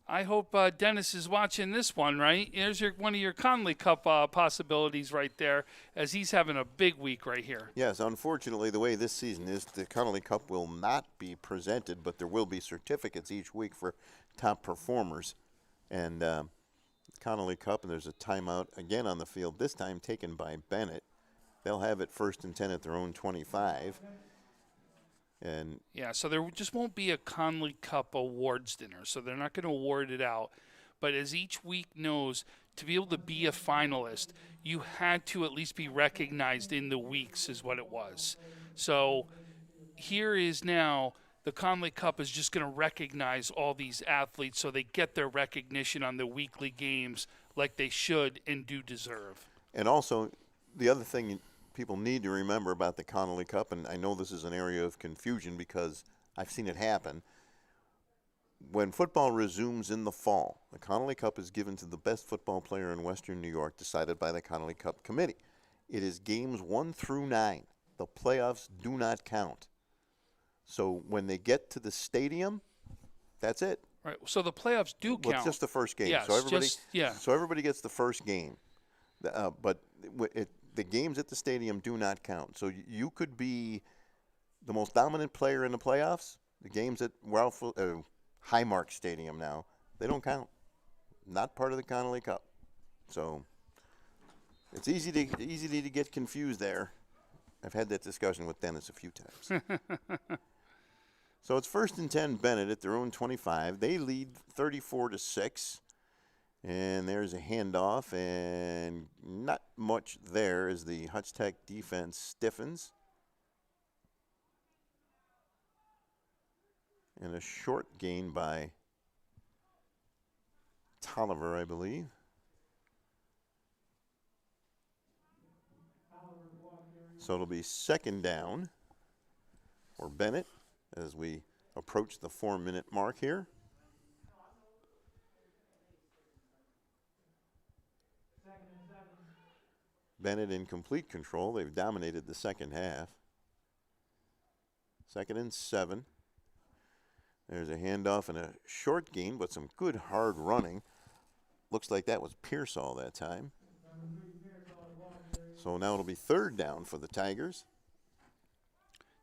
I hope Dennis is watching this one, right? There's one of your Conley Cup possibilities right there, as he's having a big week right here. Yes, unfortunately, the way this season is, the Conley Cup will not be presented, but there will be certificates each week for top performers. And Connolly Cup, and there's a timeout again on the field, this time taken by Bennett. They'll have it 1st and 10 at their own 25. And yeah, so there just won't be a Conley Cup awards dinner, so they're not going to award it out. But as each week knows, to be able to be a finalist, you had to at least be recognized in the weeks is what it was. So here is now the Conley Cup is just going to recognize all these athletes so they get their recognition on the weekly games like they should and do deserve. And also, the other thing people need to remember about the Connolly Cup, and I know this is an area of confusion because I've seen it happen, when football resumes in the fall, the Connolly Cup is given to the best football player in Western New York, decided by the Connolly Cup Committee. It is games 1 through 9. The playoffs do not count. So when they get to the stadium, that's it. Right. So the playoffs do count. Well, it's just the first game. Yes, so everybody gets the first game. But the games at the stadium do not count. So you could be the most dominant player in the playoffs. The games at Highmark Stadium now, they don't count. Not part of the Connolly Cup. So it's easy to get confused there. I've had that discussion with Dennis a few times. So it's 1st and 10 Bennett at their own 25. They lead 34-6. And there's a handoff, and not much there as the Hutch Tech defense stiffens. And a short gain by Tolliver, I believe. So it'll be 2nd down for Bennett as we approach the 4-minute mark here. Bennett in complete control. They've dominated the second half. 2nd and 7. There's a handoff and a short gain, but some good hard running. Looks like that was Pearsall that time. So now it'll be 3rd down for the Tigers.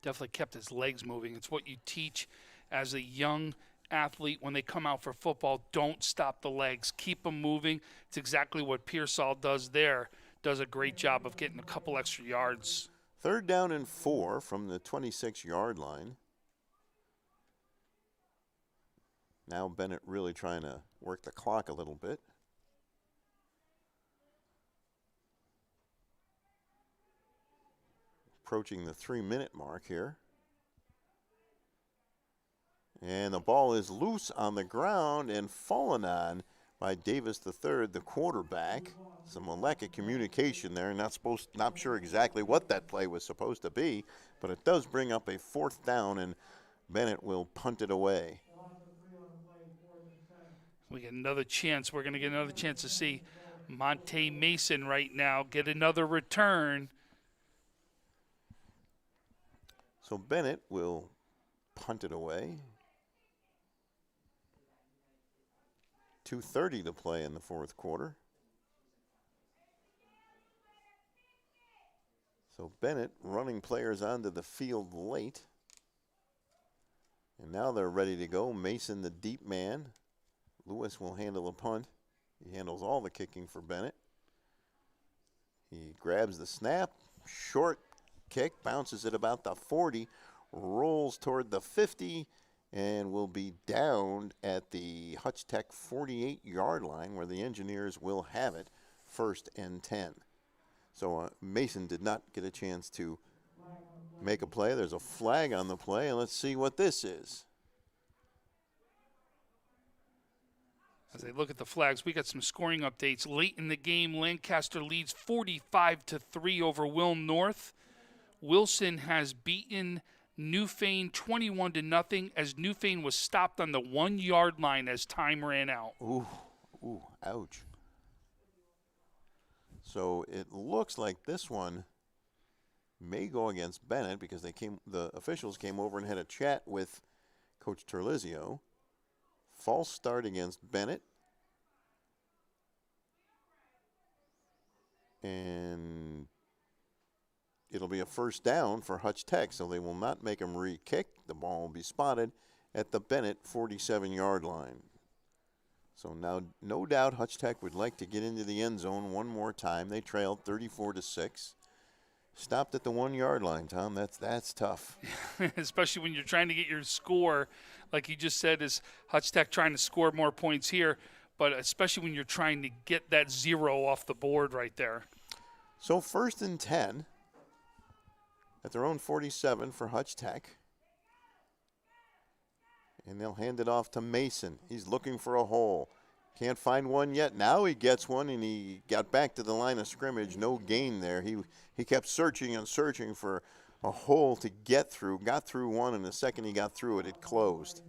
Definitely kept his legs moving. It's what you teach as a young athlete when they come out for football. Don't stop the legs. Keep them moving. It's exactly what Pearsall does there. Does a great job of getting a couple extra yards. 3rd down and 4 from the 26-yard line. Now Bennett really trying to work the clock a little bit. Approaching the 3-minute mark here. And the ball is loose on the ground and fallen on by Davis III, the quarterback. Some lack of communication there. Not sure exactly what that play was supposed to be, but it does bring up a 4th down, and Bennett will punt it away. We get another chance. We're going to get another chance to see Monte Mason right now get another return. So Bennett will punt it away. 2:30 to play in the 4th quarter. So Bennett running players onto the field late. And now they're ready to go. Mason, the deep man. Lewis will handle the punt. He handles all the kicking for Bennett. He grabs the snap. Short kick, bounces at about the 40, rolls toward the 50, and will be down at the Hutch Tech 48-yard line where the Engineers will have it, 1st and 10. So Mason did not get a chance to make a play. There's a flag on the play, and let's see what this is. As they look at the flags, we got some scoring updates. Late in the game, Lancaster leads 45-3 over Will North. Wilson has beaten Newfane 21-0 as Newfane was stopped on the 1-yard line as time ran out. Ooh, ouch. So it looks like this one may go against Bennett because the officials came over and had a chat with Coach Terlizio. False start against Bennett. And it'll be a 1st down for Hutch Tech, so they will not make him re-kick. The ball will be spotted at the Bennett 47-yard line. So now, no doubt, Hutch Tech would like to get into the end zone one more time. They trailed 34-6. Stopped at the 1-yard line, Tom. That's tough. Especially when you're trying to get your score, like you just said, is Hutch Tech trying to score more points here, but especially when you're trying to get that 0 off the board right there. So 1st and 10 at their own 47 for Hutch Tech. And they'll hand it off to Mason. He's looking for a hole. Can't find one yet. Now he gets one, and he got back to the line of scrimmage. No gain there. He kept searching and searching for a hole to get through. Got through one, and the second he got through it, it closed.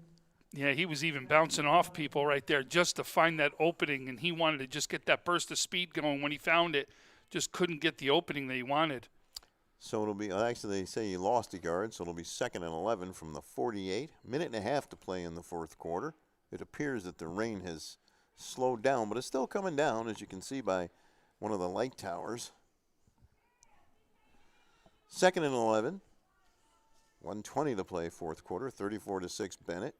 Yeah, he was even bouncing off people right there just to find that opening, and he wanted to just get that burst of speed going. When he found it, just couldn't get the opening that he wanted. So it'll be, actually they say he lost a yard, so it'll be 2nd and 11 from the 48. Minute and a half to play in the 4th quarter. It appears that the rain has slowed down, but it's still coming down, as you can see by one of the light towers. 2nd and 11. 1:20 to play 4th quarter, 34-6 Bennett.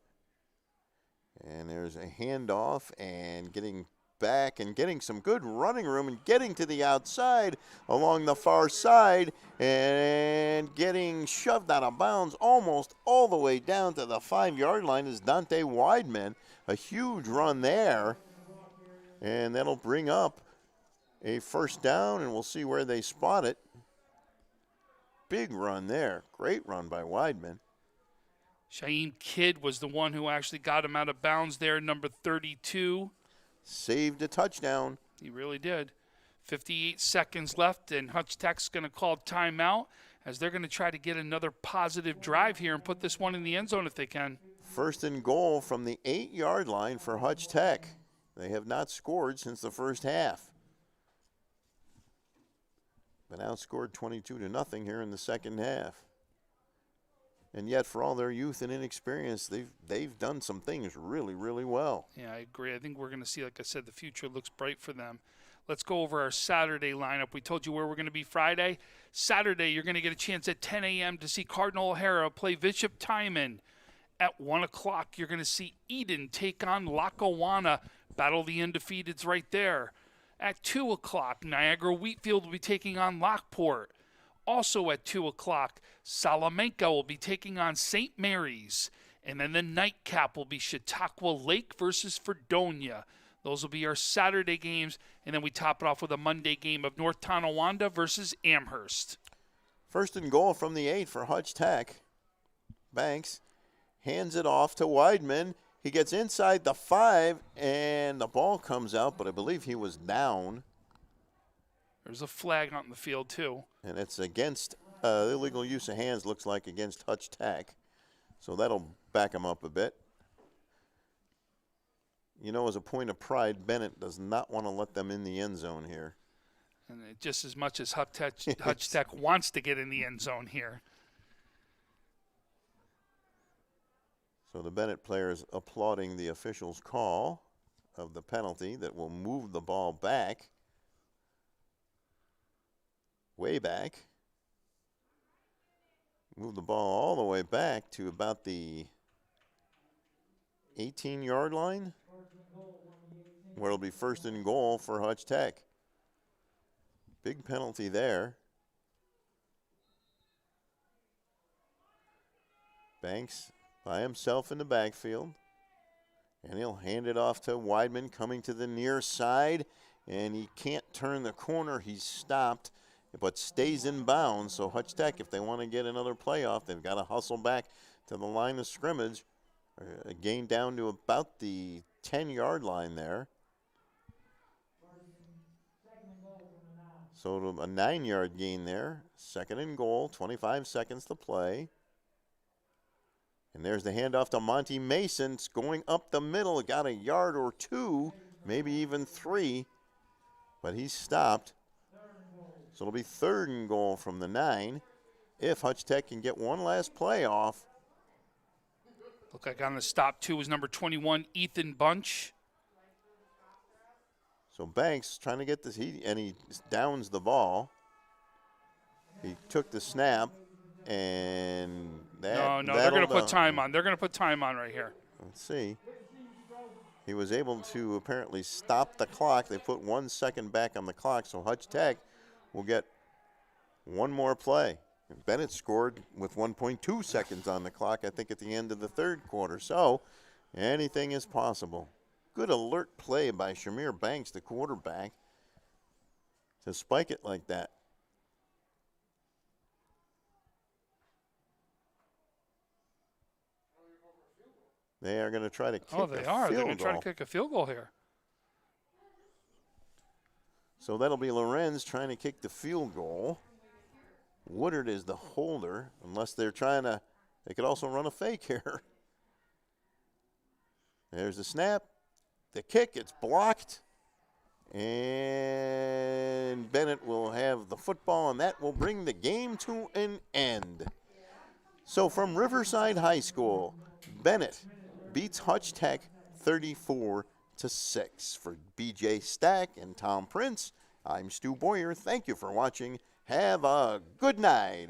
And there's a handoff and getting back and getting some good running room and getting to the outside along the far side and getting shoved out of bounds almost all the way down to the 5-yard line is Dante Weidman. A huge run there, and that'll bring up a 1st down, and we'll see where they spot it. Big run there. Great run by Weidman. Shaheem Kidd was the one who actually got him out of bounds there, number 32. Saved a touchdown. He really did. 58 seconds left, and Hutch Tech's going to call timeout as they're going to try to get another positive drive here and put this one in the end zone if they can. 1st and goal from the 8-yard line for Hutch Tech. They have not scored since the 1st half. Been outscored 22-0 here in the 2nd half. And yet, for all their youth and inexperience, they've done some things really, really well. Yeah, I agree. I think we're going to see, like I said, the future looks bright for them. Let's go over our Saturday lineup. We told you where we're going to be Friday. Saturday, you're going to get a chance at 10 a.m. to see Cardinal O'Hara play Bishop Timon. At 1 o'clock, you're going to see Eden take on Lackawanna. Battle the undefeateds right there. At 2 o'clock, Niagara Wheatfield will be taking on Lockport. Also at 2 o'clock, Salamanca will be taking on St. Mary's. And then the nightcap will be Chautauqua Lake versus Fredonia. Those will be our Saturday games. And then we top it off with a Monday game of North Tonawanda versus Amherst. 1st and goal from the 8 for Hutch Tech. Banks hands it off to Weidman. He gets inside the 5, and the ball comes out, but I believe he was down. There's a flag on the field, too. And it's against illegal use of hands, looks like, against Hutch Tech. So that'll back him up a bit. You know, as a point of pride, Bennett does not want to let them in the end zone here. And just as much as Hutch Tech wants to get in the end zone here. So the Bennett players applauding the official's call of the penalty that will move the ball back, way back. Move the ball all the way back to about the 18-yard line, where it'll be first and goal for Hutch Tech. Big penalty there. Banks by himself in the backfield. And he'll hand it off to Weidman coming to the near side. And he can't turn the corner. He's stopped, but stays in bounds. So Hutch Tech, if they want to get another playoff, they've got to hustle back to the line of scrimmage. Gain down to about the 10-yard line there. So a 9-yard gain there. Second and goal, 25 seconds to play. And there's the handoff to Monty Mason. It's going up the middle. Got a yard or 2, maybe even 3. But he's stopped. So it'll be third and goal from the 9. If Hutch Tech can get one last play off. Look like on the stop, too, is number 21, Ethan Bunch. So Banks trying to get this, he downs the ball. He took the snap, and No, they're going to put time on. They're going to put time on right here. Let's see. He was able to apparently stop the clock. They put 1 second back on the clock, so Hutch Tech will get one more play. And Bennett scored with 1.2 seconds on the clock, I think, at the end of the third quarter. So anything is possible. Good alert play by Shamir Banks, the quarterback, to spike it like that. They are going to try to kick a field goal. Oh, they are. They're going to try to kick a field goal here. So that'll be Lorenz trying to kick the field goal. Woodard is the holder, unless they're trying to, they could also run a fake here. There's the snap. The kick, it's blocked, and Bennett will have the football, and that will bring the game to an end. So from Riverside High School, Bennett beats Hutch Tech 34-6. For BJ Stack and Tom Prince, I'm Stu Boyer. Thank you for watching. Have a good night.